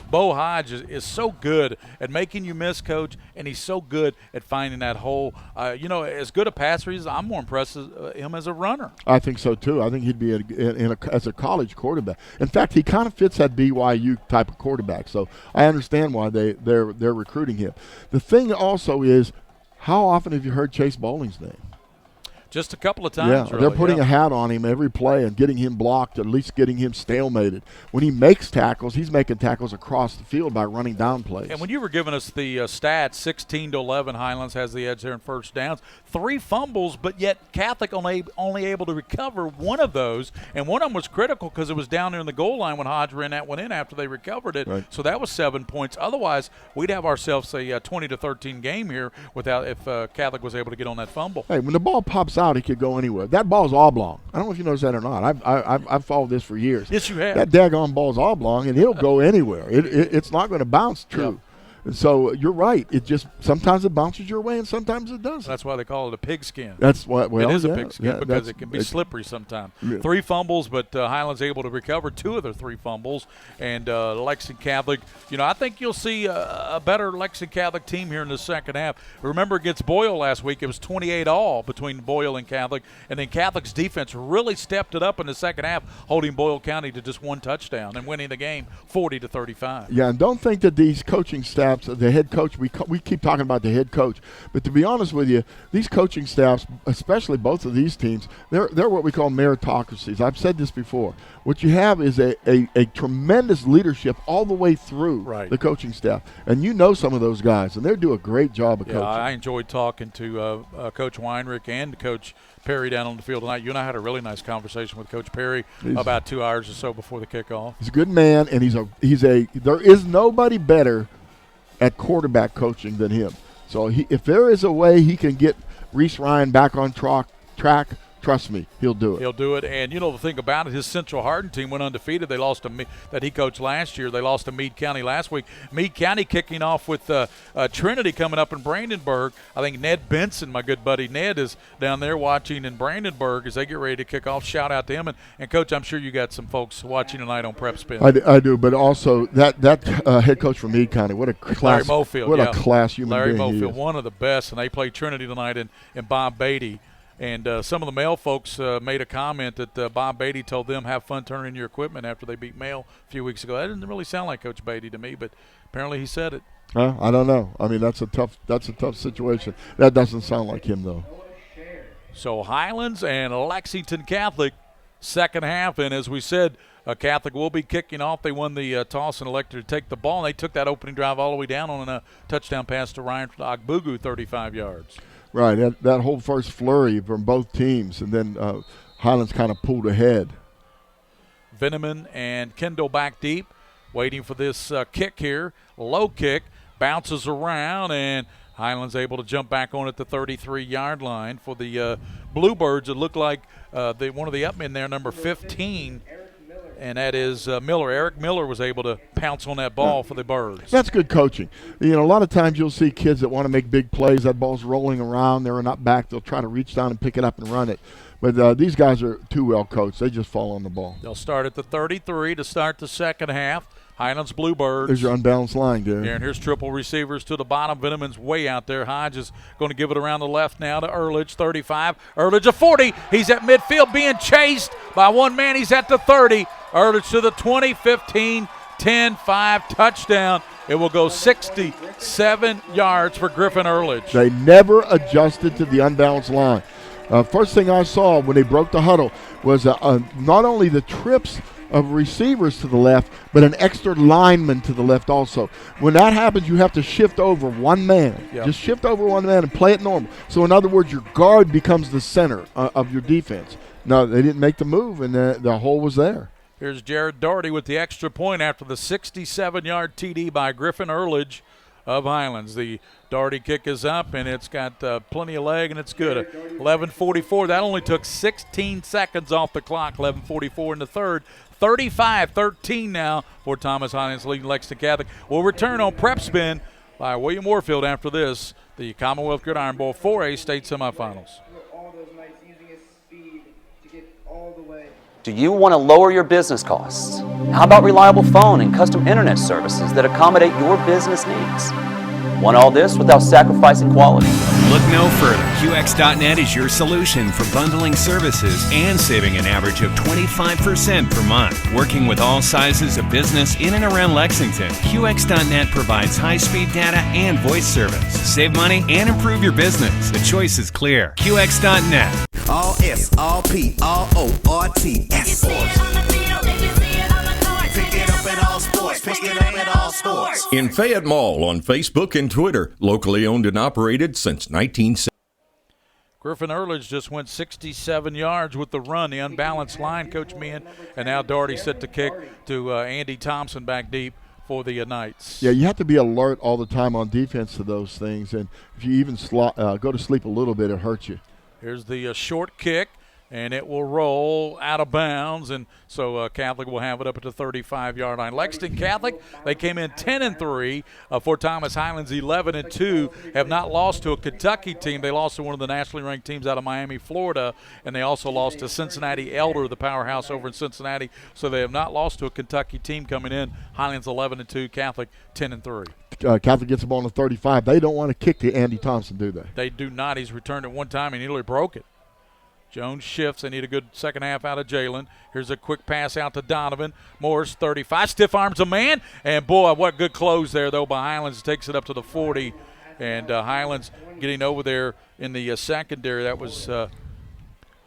Bo Hodge is so good at making you miss, Coach, and he's so good at finding that hole. As good a passer he is, I'm more impressed with him as a runner. I think so too. I think he'd be as a college quarterback. In fact, he kind of fits that BYU type of quarterback. So I understand why they're recruiting him. The thing also is, how often have you heard Chase Bowling's name? Just a couple of times. Yeah, really. They're putting a hat on him every play and getting him blocked, at least getting him stalemated. When he makes tackles, he's making tackles across the field by running down plays. And when you were giving us the stats, 16-11, Highlands has the edge there in first downs. 3 fumbles, but yet Catholic only able to recover one of those, and one of them was critical because it was down there in the goal line when Hodge ran that one in after they recovered it. Right. So that was 7 points. Otherwise, we'd have ourselves a 20-13 game here if Catholic was able to get on that fumble. Hey, when the ball pops out, it could go anywhere. That ball's oblong. I don't know if you noticed that or not. I've followed this for years. Yes, you have. That daggone ball's oblong, and it'll go anywhere. It's not going to bounce true. Yep. And so you're right. It just sometimes it bounces your way and sometimes it doesn't. That's why they call it a pigskin. That's what. Well, it is a pigskin because it can be slippery sometimes. Yeah. 3 fumbles, but Highlands able to recover 2 of their 3 fumbles. And Lexington Catholic, I think you'll see a better Lexington Catholic team here in the second half. Remember against Boyle last week, it was 28-all between Boyle and Catholic, and then Catholic's defense really stepped it up in the second half, holding Boyle County to just 1 touchdown and winning the game 40-35. Yeah, and don't think that these coaching staffs, the head coach, we keep talking about the head coach, but to be honest with you, these coaching staffs, especially both of these teams, they're what we call meritocracies. I've said this before. What you have is a tremendous leadership all the way through the coaching staff, and some of those guys, and they do a great job of coaching. I enjoyed talking to Coach Weinrich and Coach Perry down on the field tonight. You and I had a really nice conversation with Coach Perry about 2 hours or so before the kickoff. He's a good man, and there is nobody better at quarterback coaching than him. So if there is a way he can get Reese Ryan back on track, Trust me, he'll do it. He'll do it. And, the thing about it, his Central Hardin team went undefeated. They lost to that he coached last year. They lost to Meade County last week. Meade County kicking off with Trinity coming up in Brandenburg. I think Ned Benson, my good buddy Ned, is down there watching in Brandenburg as they get ready to kick off. Shout out to him. And Coach, I'm sure you got some folks watching tonight on PrepSpin. I do, but also that head coach from Meade County, what a class, Larry Mofield, what a class human Larry being he Mofield, is. one of the best, and they play Trinity tonight in Bob Beatty. And some of the Mail folks made a comment that Bob Beatty told them have fun turning in your equipment after they beat Mail a few weeks ago. That didn't really sound like Coach Beatty to me, but apparently he said it. I don't know. I mean, that's a tough situation. That doesn't sound like him though. So Highlands and Lexington Catholic second half, and as we said, Catholic will be kicking off. They won the toss and elected to take the ball, and they took that opening drive all the way down on a touchdown pass to Ryan Agbugu, 35 yards. Right, that whole first flurry from both teams, and then Highlands kind of pulled ahead. Veneman and Kendall back deep, waiting for this kick here. Low kick, bounces around, and Highlands able to jump back on at the 33-yard line. For the Bluebirds, it looked like one of the upmen there, number 15, and that is Miller. Eric Miller was able to pounce on that ball for the Birds. That's good coaching. A lot of times you'll see kids that want to make big plays. That ball's rolling around. They're not back. They'll try to reach down and pick it up and run it. But these guys are too well coached. They just fall on the ball. They'll start at the 33 to start the second half. Highlands Bluebirds. There's your unbalanced line, Gary. And here's triple receivers to the bottom. Veneman's way out there. Hodge is going to give it around the left now to Earledge, 35. Earledge a 40. He's at midfield being chased by one man. He's at the 30. Earledge to the 20, 15, 10, 5, touchdown. It will go 67 yards for Griffin Earledge. They never adjusted to the unbalanced line. First thing I saw when they broke the huddle was not only the trips of receivers to the left, but an extra lineman to the left also. When that happens, you have to shift over one man. Yep. Just shift over one man and play it normal. So in other words, your guard becomes the center of your defense. No, they didn't make the move, and the hole was there. Here's Jared Doherty with the extra point after the 67-yard TD by Griffin Earledge of Highlands. The Doherty kick is up, and it's got plenty of leg, and it's good. 11:44. That only took 16 seconds off the clock. 11:44 in the third. 35-13 now for Thomas Highlands leading Lexington Catholic. We'll return on PrepSpin by William Warfield after this. The Commonwealth Gridiron Bowl 4A state semifinals. Do you want to lower your business costs? How about reliable phone and custom internet services that accommodate your business needs? Want all this without sacrificing quality? Look no further. QX.net is your solution for bundling services and saving an average of 25% per month. Working with all sizes of business in and around Lexington, QX.net provides high-speed data and voice service. Save money and improve your business. The choice is clear. QX.net. All S, all P, all O, R, T, S. Pick it up at all sports. Pick it up at all sports. In Fayette Mall on Facebook and Twitter, locally owned and operated since 1970. Griffin Earledge just went 67 yards with the run, the unbalanced line, Coach Meehan, and now Doherty set the kick to Andy Thompson back deep for the Knights. Yeah, you have to be alert all the time on defense to those things, and if you even go to sleep a little bit, it hurts you. Here's the short kick, and it will roll out of bounds, and so Catholic will have it up at the 35-yard line. Lexington Catholic, they came in 10-3. Ft.Thomas Highlands 11-2, have not lost to a Kentucky team. They lost to one of the nationally ranked teams out of Miami, Florida, and they also lost to Cincinnati Elder, the powerhouse over in Cincinnati. So they have not lost to a Kentucky team coming in. Highlands 11-2, Catholic 10-3. Catholic gets the ball on the 35. They don't want to kick to Andy Thompson, do they? They do not. He's returned it one time and nearly broke it. Jones shifts. They need a good second half out of Jalen. Here's a quick pass out to Donovan. Morris, 35. Stiff arms a man. And, boy, what good close there, though, by Highlands. Takes it up to the 40. And Highlands getting over there in the secondary. That was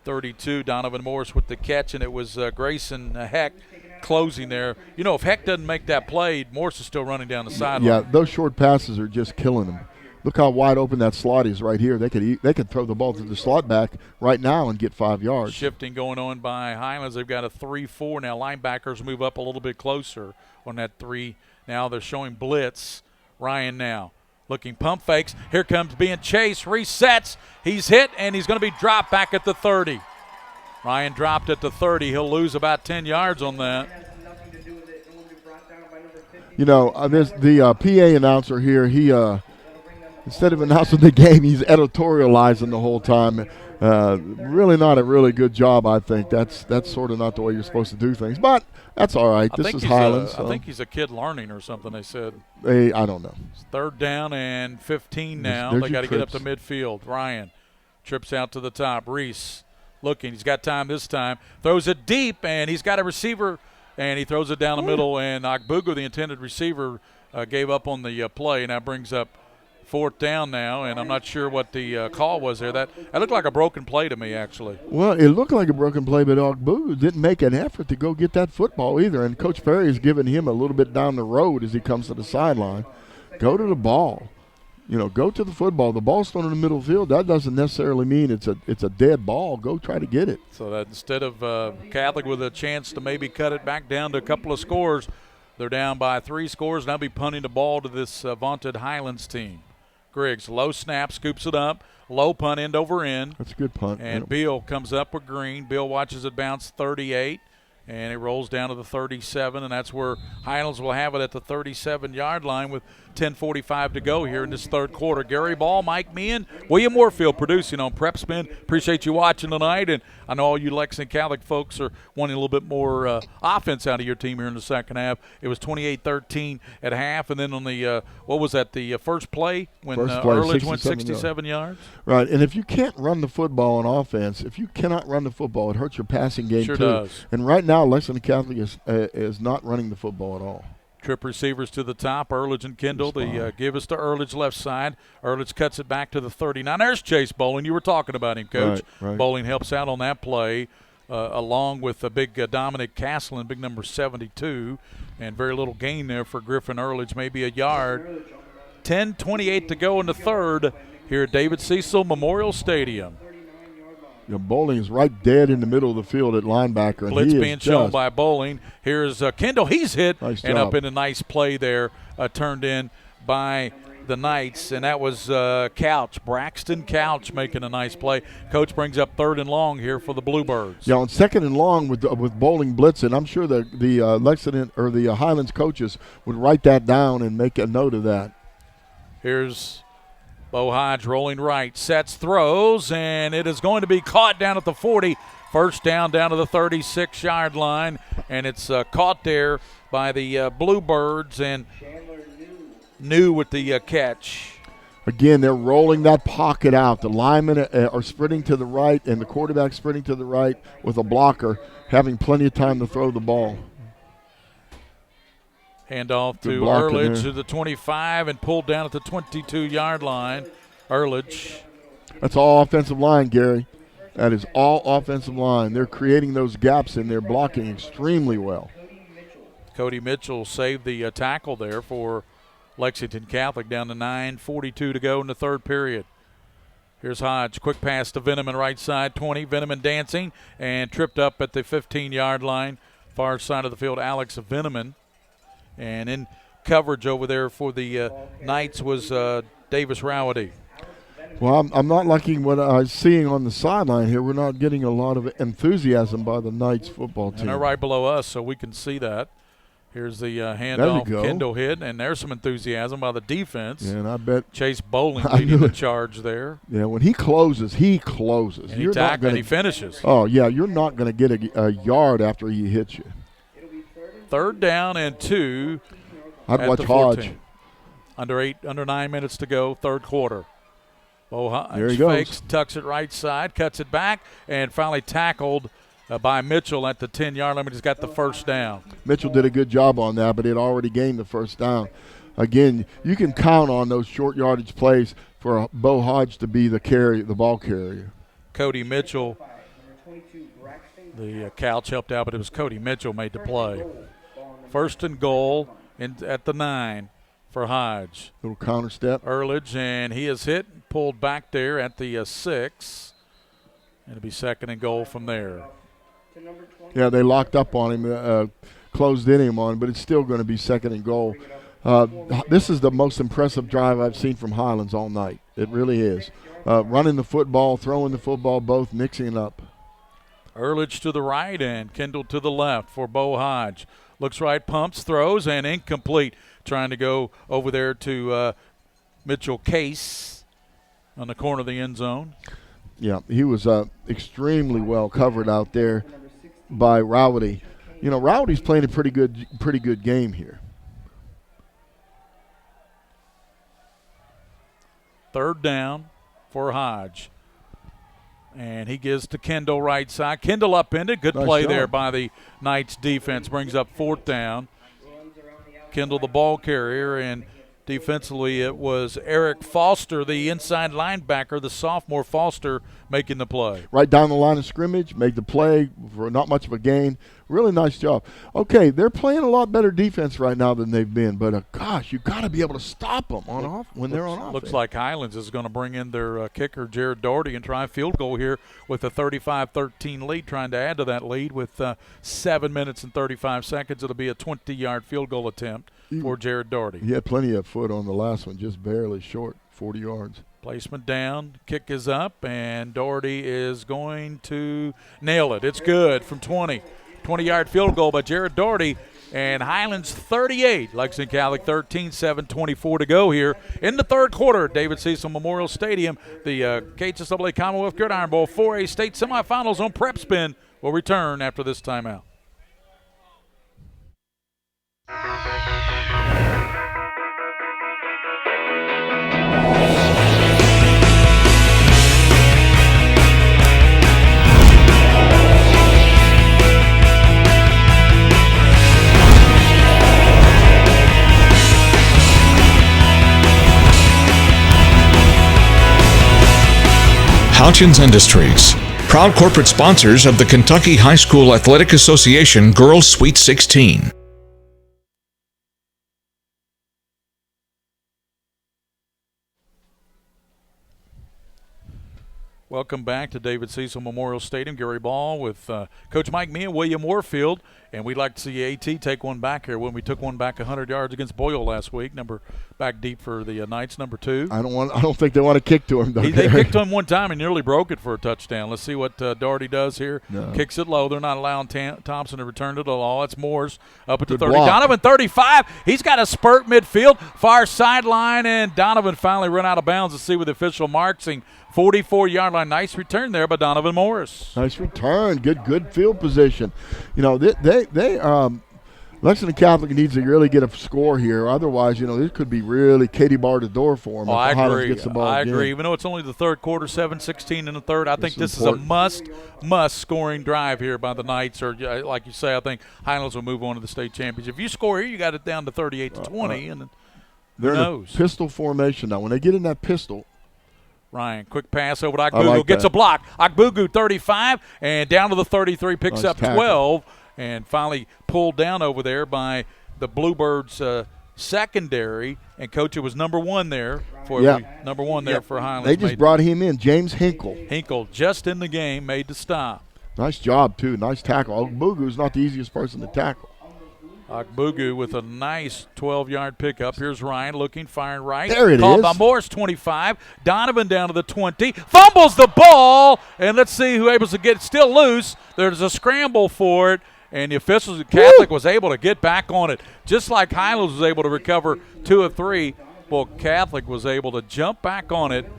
32. Donovan Morris with the catch, and it was Grayson Heck closing there. You know, if Heck doesn't make that play, Morris is still running down the sideline. Yeah, those short passes are just killing them. Look how wide open that slot is right here. They could throw the ball to the slot back right now and get 5 yards. Shifting going on by Highlands. They've got a 3-4 now. Linebackers move up a little bit closer on that 3. Now they're showing blitz. Ryan now looking pump fakes. Here comes being chased. Resets. He's hit, and he's going to be dropped back at the 30. Ryan dropped at the 30. He'll lose about 10 yards on that. You know, the PA announcer here, he instead of announcing the game, he's editorializing the whole time. Really not a really good job, I think. That's sort of not the way you're supposed to do things. But that's all right. This is Highlands. I think he's a kid learning or something, they said. I don't know. It's 3rd down and 15 now. They got to get up to midfield. Ryan trips out to the top. Reese looking. He's got time this time. Throws it deep, and he's got a receiver, and he throws it down the middle. And Agbugu, the intended receiver, gave up on the play, and that brings up 4th down now, and I'm not sure what the call was there. That looked like a broken play to me, actually. Well, it looked like a broken play, but Agbugu didn't make an effort to go get that football either, and Coach Perry has given him a little bit down the road as he comes to the sideline. Go to the ball. You know, go to the football. The ball's thrown in the middle field. That doesn't necessarily mean it's a dead ball. Go try to get it. So that instead of Catholic with a chance to maybe cut it back down to a couple of scores, they're down by 3 scores. Now be punting the ball to this vaunted Highlands team. Griggs, low snap, scoops it up, low punt, end over end. That's a good punt. And Beal comes up with Green. Beal watches it bounce 38, and it rolls down to the 37, and that's where Highlands will have it at the 37-yard line with 10:45 to go here in this 3rd quarter. Gary Ball, Mike Meehan, William Warfield producing on PrepSpin. Appreciate you watching tonight, and I know all you Lexington Catholic folks are wanting a little bit more offense out of your team here in the second half. It was 28-13 at half, and then on the what was that, the first play when Earledge went 67 yards? Right, and if you can't run the football on offense, if you cannot run the football, it hurts your passing game sure too. Does. And right now, Lexington Catholic is not running the football at all. Trip receivers to the top, Earledge and Kendall. The give us to Earledge left side. Earledge cuts it back to the 39. There's Chase Bowling. You were talking about him, Coach. Right. Bowling helps out on that play, along with the big Dominic Castlin, big number 72, and very little gain there for Griffin Earledge, maybe a yard. 10:28 to go in the 3rd here at David Cecil Memorial Stadium. Bowling is right dead in the middle of the field at linebacker. And Blitz being shown by Bowling. Here's Kendall. He's hit nice and job. up in a nice play there, turned in by the Knights, and that was Couch, Braxton Couch, making a nice play. Coach brings up 3rd and long here for the Bluebirds. Yeah, on 2nd and long with Bowling blitzing, I'm sure the Lexington or the Highlands coaches would write that down and make a note of that. Here's Bo Hodge rolling right, sets, throws, and it is going to be caught down at the 40. 1st down to the 36-yard line, and it's caught there by the Bluebirds, and New with the catch. Again, they're rolling that pocket out. The linemen are sprinting to the right, and the quarterback sprinting to the right with a blocker, having plenty of time to throw the ball. Handoff to Earledge to the 25 and pulled down at the 22-yard line. Earledge. That's all offensive line, Gary. That is all offensive line. They're creating those gaps, and they're blocking extremely well. Cody Mitchell saved the tackle there for Lexington Catholic, down to 9:42 to go in the 3rd period. Here's Hodge. Quick pass to Veneman, right side, 20. Veneman dancing and tripped up at the 15-yard line. Far side of the field, Alex Veneman. And in coverage over there for the Knights was Davis Rowdy. Well, I'm not liking what I'm seeing on the sideline here. We're not getting a lot of enthusiasm by the Knights football team. And they're right below us, so we can see that. Here's the handoff. Kendall hit, and there's some enthusiasm by the defense. Yeah, and I bet Chase Bowling leading the charge there. Yeah, when he closes, he closes. And he finishes. Oh, yeah, you're not going to get a yard after he hits you. 3rd down and 2. I'd watch Hodge. Under 9 minutes to go, 3rd quarter. Bo Hodge there he goes. Fakes, tucks it right side, cuts it back, and finally tackled by Mitchell at the 10-yard line. He's got the 1st down. Mitchell did a good job on that, but it already gained the 1st down. Again, you can count on those short yardage plays for Bo Hodge to be the ball carrier. Cody Mitchell, the Couch helped out, but it was Cody Mitchell made the play. 1st and goal at the 9 for Hodge. Little counter step. Earledge, and he is hit, pulled back there at the 6. It'll be 2nd and goal from there. Yeah, they locked up on him, closed in him on him, but it's still going to be 2nd and goal. This is the most impressive drive I've seen from Highlands all night. It really is. Running the football, throwing the football, both mixing it up. Ehrlich to the right and Kendall to the left for Bo Hodge. Looks right, pumps, throws, and incomplete. Trying to go over there to Mitchell Case on the corner of the end zone. Yeah, he was extremely well covered out there by Rowdy. You know, Rowdy's playing a pretty good game here. Third down for Hodge. And he gives to Kendall right side. Kendall upended. Good play there by the Knights defense. Brings up fourth down. Kendall the ball carrier, and defensively it was Eric Foster, the inside linebacker, the sophomore Foster, making the play. Right down the line of scrimmage, made the play for not much of a gain. Really nice job. Okay, they're playing a lot better defense right now than they've been, but gosh, you got to be able to stop them when they're on offense. Looks like Highlands is going to bring in their kicker, Jared Doherty, and try a field goal here with a 35-13 lead, trying to add to that lead with 7 minutes and 35 seconds. It'll be a 20-yard field goal attempt for Jared Doherty. He had plenty of foot on the last one, just barely short, 40 yards. Placement down, kick is up, and Doherty is going to nail it. It's good from 20. 20-yard field goal by Jared Doherty, and Highlands 38, Lexington Catholic 13, 7:24 to go here in the third quarter at David Cecil Memorial Stadium. The KHSAA Commonwealth Gridiron Bowl 4A state semifinals on PrepSpin will return after this timeout. Houchins Industries, proud corporate sponsors of the Kentucky High School Athletic Association Girls Sweet 16. Welcome back to David Cecil Memorial Stadium. Gary Ball with Coach Mike Me and William Warfield. And we'd like to see AT take one back here when we took one back 100 yards against Boyle last week. Number back deep for the Knights, number 2. I don't think they want to kick to him, though. They kicked to him one time and nearly broke it for a touchdown. Let's see what Doherty does here. No. Kicks it low. They're not allowing Thompson to return it at all. It's Moores up at the 30. Block. Donovan 35. He's got a spurt midfield, far sideline, and Donovan finally run out of bounds. Let's see what the official marking. 44-yard line. Nice return there by Donovan Morris. Nice return. Good field position. You know, Lexington Catholic needs to really get a score here. Otherwise, you know, this could be really Katie bar the door for them. I agree. I agree. Even though it's only the third quarter, 7-16 in the third, I think this is a must scoring drive here by the Knights. Or like you say, I think Highlands will move on to the state championship. If you score here, you got it down to 38-20, and they're who knows? In a pistol formation now. When they get in that pistol. Ryan, quick pass over to Agbugu, gets a block. Agbugu 35 and down to the 33, picks up 12, and finally pulled down over there by the Bluebirds secondary. And Coach, it was number 1 there for for Highlands. They just brought him in, James Hinkle. Hinkle just in the game, made the stop. Nice job too, nice tackle. Agbugu's not the easiest person to tackle. Agbugu with a nice 12-yard pickup. Here's Ryan looking, firing right. There it is. Called by Morris, 25. Donovan down to the 20. Fumbles the ball, and let's see who able to get still loose. There's a scramble for it, and the officials at Catholic was able to get back on it. Just like Highlands was able to recover 2 of 3, well, Catholic was able to jump back on it.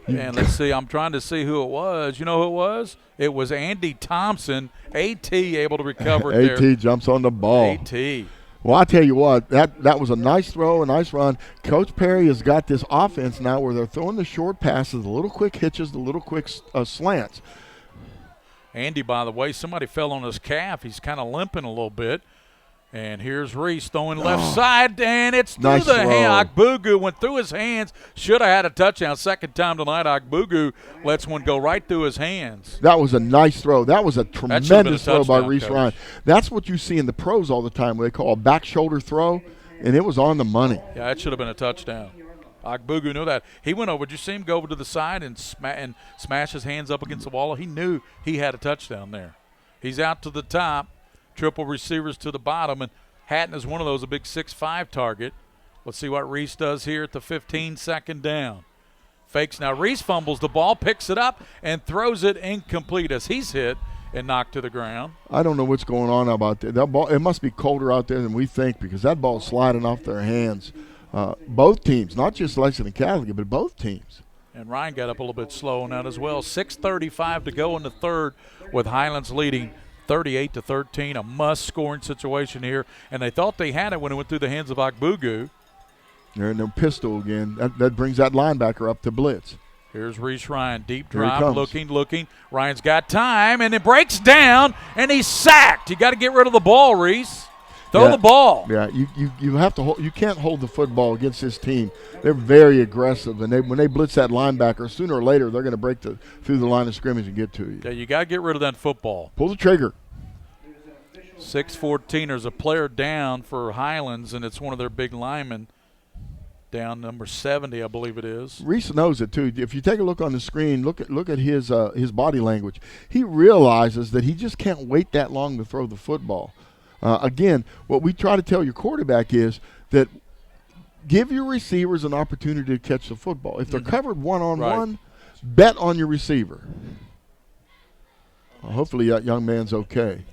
And let's see, I'm trying to see who it was. You know who it was? It was Andy Thompson. AT able to recover there. AT jumps on the ball. AT. Well, I tell you what, that was a nice throw, a nice run. Coach Perry has got this offense now where they're throwing the short passes, the little quick hitches, the little quick slants. Andy, by the way, somebody fell on his calf. He's kind of limping a little bit. And here's Reese throwing left side, and it's through the hand. Agbugu went through his hands. Should have had a touchdown. Second time tonight, Agbugu lets one go right through his hands. That was a nice throw. That was a tremendous throw by Reese Ryan. That's what you see in the pros all the time, where they call a back shoulder throw, and it was on the money. Yeah, it should have been a touchdown. Agbugu knew that. He went over. Did you see him go over to the side and smash his hands up against the wall? He knew he had a touchdown there. He's out to the top. Triple receivers to the bottom, and Hatton is one of those, a big 6'5" target. Let's see what Reese does here at the 15, second down. Fakes now. Reese fumbles the ball, picks it up, and throws it incomplete as he's hit and knocked to the ground. I don't know what's going on about that. That ball, it must be colder out there than we think because that ball's sliding off their hands. Both teams, not just Lexington Catholic, but both teams. And Ryan got up a little bit slow on that as well. 6:35 to go in the third with Highlands leading 38-13. A must-scoring situation here. And they thought they had it when it went through the hands of Agbugu. They're in their pistol again. That brings that linebacker up to blitz. Here's Reese Ryan, deep drop, looking. Ryan's got time, and it breaks down, and he's sacked. You got to get rid of the ball, Reese. Throw the ball. Yeah, you have to hold. You can't hold the football against this team. They're very aggressive, and when they blitz that linebacker, sooner or later they're going to break through the line of scrimmage and get to you. Yeah, you got to get rid of that football. Pull the trigger. 6:14. There's a player down for Highlands, and it's one of their big linemen. Down number 70, I believe it is. Reese knows it too. If you take a look on the screen, look at his body language. He realizes that he just can't wait that long to throw the football. Again, what we try to tell your quarterback is that give your receivers an opportunity to catch the football. If they're covered one-on-one, bet on your receiver. Hopefully that young man's okay.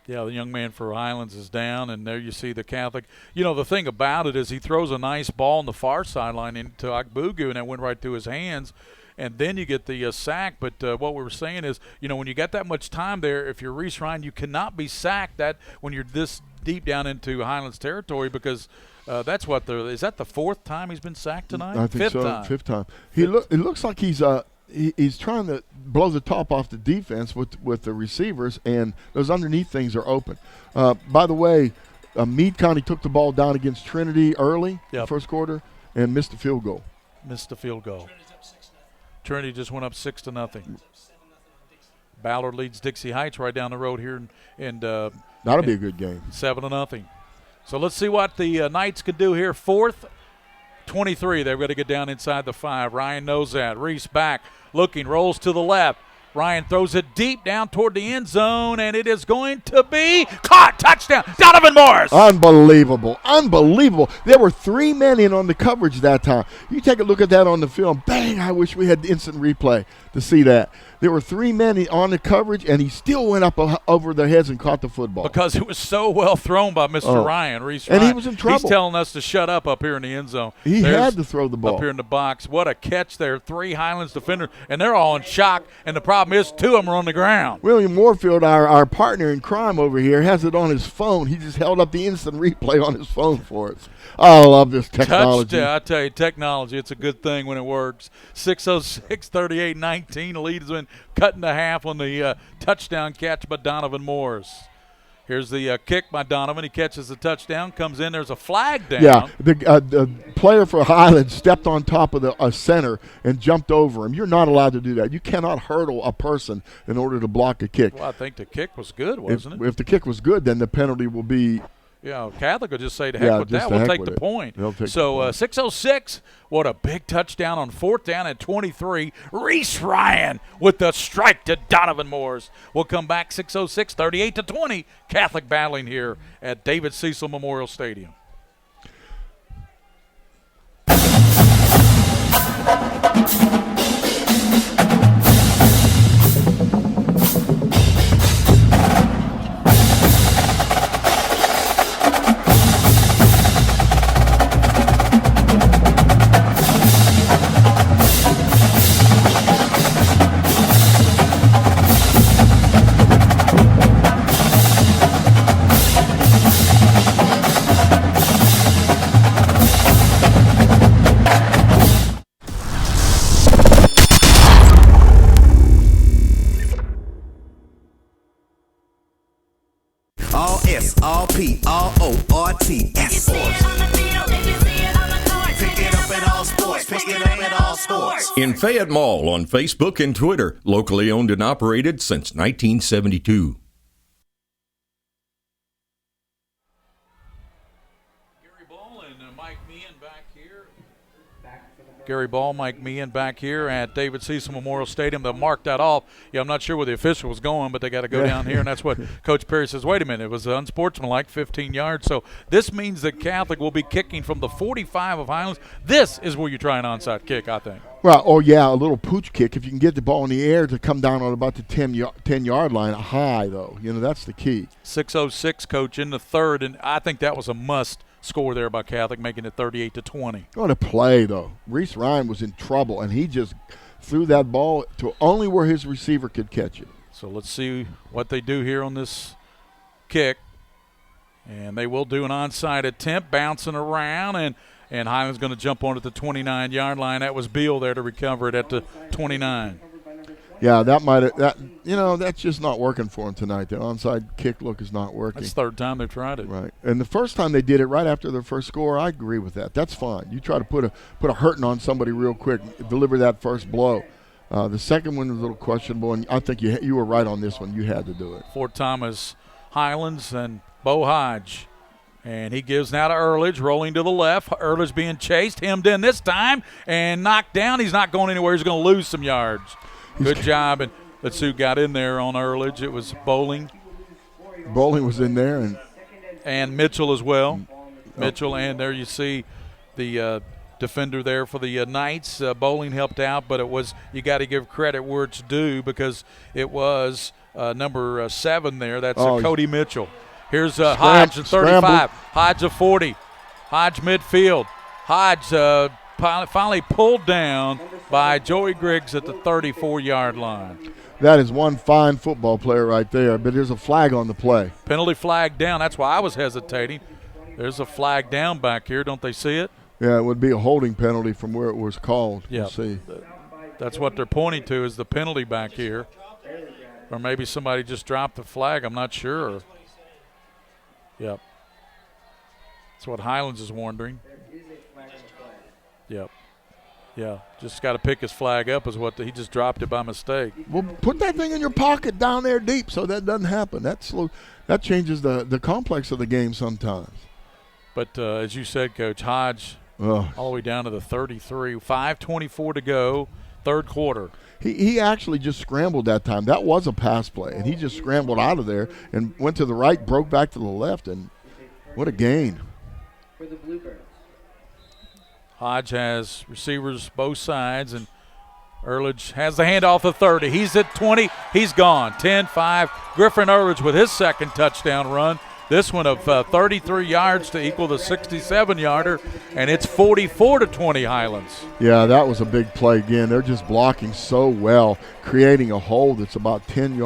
Yeah, the young man for Highlands is down, and there you see the Catholic. You know, the thing about it is he throws a nice ball on the far sideline into Agbugu, and that went right through his hands, and then you get the sack. But what we were saying is, you know, when you got that much time there, if you're Reese Ryan, you cannot be sacked that when you're this deep down into Highlands territory because that's what is that the fourth time he's been sacked tonight? I think Fifth time. It looks like he's trying to blow the top off the defense with the receivers, and those underneath things are open. By the way, Meade County took the ball down against Trinity early in the first quarter and missed the field goal. Trinity just went up 6-0. Ballard leads Dixie Heights right down the road here, and that'll be a good game. 7-0. So let's see what the Knights could do here. 4th, 23. They've got to get down inside the 5. Ryan knows that. Reese back, looking, rolls to the left. Ryan throws it deep down toward the end zone, and it is going to be caught. Touchdown, Donovan Morris. Unbelievable. There were 3 men in on the coverage that time. You take a look at that on the film. Bang, I wish we had instant replay to see that. There were 3 men on the coverage, and he still went up over their heads and caught the football. Because it was so well thrown by Mr. Ryan, Reese Ryan. And he was in trouble. He's telling us to shut up here in the end zone. He had to throw the ball. Up here in the box. What a catch there. 3 Highlands defenders, and they're all in shock, and the problem is 2 of them are on the ground. William Moorfield, our partner in crime over here, has it on his phone. He just held up the instant replay on his phone for us. I love this technology. I tell you, technology, it's a good thing when it works. 6:06, 38-19. The lead has been cut into half on the touchdown catch by Donovan Morris. Here's the kick by Donovan. He catches the touchdown, comes in. There's a flag down. Yeah, the player for Highlands stepped on top of a center and jumped over him. You're not allowed to do that. You cannot hurdle a person in order to block a kick. Well, I think the kick was good, wasn't it? If the kick was good, then the penalty will be – yeah, Catholic will just say to heck with that. We'll take the point. So 6:06, what a big touchdown on 4th down and 23. Reese Ryan with the strike to Donovan Morris. We'll come back 6:06, 38-20. Catholic battling here at David Cecil Memorial Stadium. All S, all P, all O, R, T, S. Pick it up at all sports. Pick it up at all sports. In Fayette Mall on Facebook and Twitter, locally owned and operated since 1972. Gary Ball and Mike Meehan back here. Gary Ball, Mike Meehan back here at David Cecil Memorial Stadium. They'll mark that off. Yeah, I'm not sure where the official was going, but they got to go down here, and that's what Coach Perry says. Wait a minute, it was unsportsmanlike, 15 yards. So this means that Catholic will be kicking from the 45 of Highlands. This is where you try an onside kick, I think. Well, a little pooch kick. If you can get the ball in the air to come down on about the 10-yard line high, though. That's the key. 6:06, Coach, in the third, and I think that was a must score there by Catholic, making it 38-20. Going to play, though. Reese Ryan was in trouble, and he just threw that ball to only where his receiver could catch it. So let's see what they do here on this kick. And they will do an onside attempt, bouncing around, and Highland's going to jump on at the 29-yard line. That was Beal there to recover it at the 29. Yeah, that's just not working for him tonight. The onside kick look is not working. That's the third time they've tried it. Right, and the first time they did it right after their first score, I agree with that. That's fine. You try to put a hurting on somebody real quick, deliver that first blow. The second one was a little questionable, and I think you were right on this one. You had to do it. Ft.Thomas, Highlands, and Bo Hodge. And he gives now to Earledge, rolling to the left. Earledge being chased, hemmed in this time, and knocked down. He's not going anywhere. He's going to lose some yards. Good job, and let's see who got in there on Earledge. It was Bowling. Bowling was in there. And Mitchell as well. Mitchell, and there you see the defender there for the Knights. Bowling helped out, but you got to give credit where it's due because it was number 7 there. That's Cody Mitchell. Here's Hodge at 35. Scrambled. Hodge at 40. Hodge midfield. Hodge finally pulled down by Joey Griggs at the 34-yard line. That is one fine football player right there, but there's a flag on the play. Penalty flag down. That's why I was hesitating. There's a flag down back here. Don't they see it? Yeah, it would be a holding penalty from where it was called. Yeah, we'll see. That's what they're pointing to is the penalty back here. Or maybe somebody just dropped the flag. I'm not sure. Yep. That's what Highlands is wondering. Yep. Yeah, just got to pick his flag up is what he just dropped it by mistake. Well, put that thing in your pocket down there deep so that doesn't happen. That changes the complex of the game sometimes. But as you said, Coach, Hodge all the way down to the 33, 5:24 to go, third quarter. He actually just scrambled that time. That was a pass play, and he just scrambled out of there and went to the right, broke back to the left, and what a gain. For the Bluebirds. Hodge has receivers both sides, and Earledge has the handoff of 30. He's at 20. He's gone. 10-5. Griffin Earledge with his second touchdown run. This one of 33 yards to equal the 67-yarder, and it's 44-20 Highlands. Yeah, that was a big play again. They're just blocking so well, creating a hole that's about 10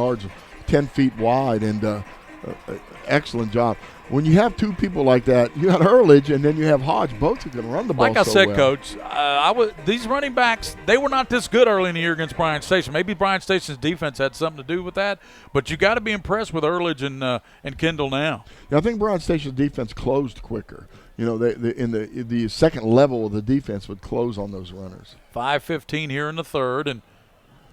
feet wide, and excellent job. When you have two people like that, you got Earledge and then you have Hodge, both who can run the ball Like I so said, well. Coach, these running backs, they were not this good early in the year against Bryan Station. Maybe Bryan Station's defense had something to do with that, but you got to be impressed with Earledge and Kendall now. Yeah, I think Bryan Station's defense closed quicker. In the second level of the defense would close on those runners. 5:15 here in the third, and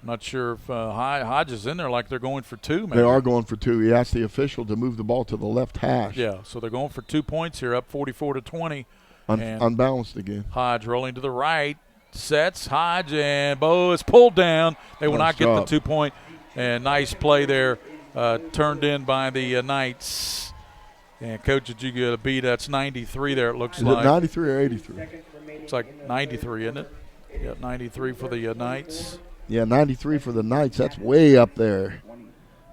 I'm not sure if Hodge is in there like they're going for 2. Maybe. They are going for 2. He asked the official to move the ball to the left hash. Yeah, so they're going for 2 points here, up 44-20. Unbalanced again. Hodge rolling to the right, sets Hodge, and Bo is pulled down. They will not get the 2 point. And nice play there, turned in by the Knights. And Coach, did you get a beat? That's 93 there, it looks like. Is it 93 or 83? It's like 93, isn't it? Yep, 93 for the Knights. Yeah, 93 for the Knights. That's way up there.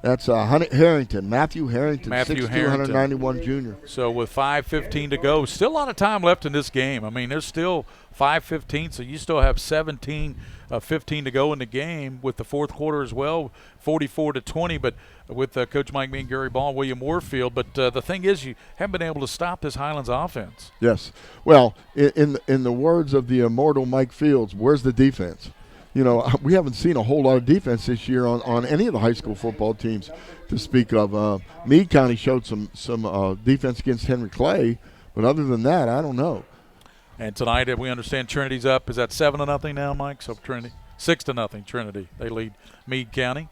That's Harrington, Matthew Harrington, 6'2", 191 junior. So with 5:15 to go, still a lot of time left in this game. I mean, there's still 5:15, so you still have 15 to go in the game with the fourth quarter as well, 44-20. But with Coach Mike Meehan, Gary Ball, William Warfield. But the thing is, you haven't been able to stop this Highlands offense. Yes. Well, in the words of the immortal Mike Fields, where's the defense? We haven't seen a whole lot of defense this year on any of the high school football teams to speak of. Meade County showed some defense against Henry Clay, but other than that, I don't know. And tonight, we understand Trinity's up. Is that 7-0 now, Mike? So Trinity, 6-0 Trinity. They lead Meade County.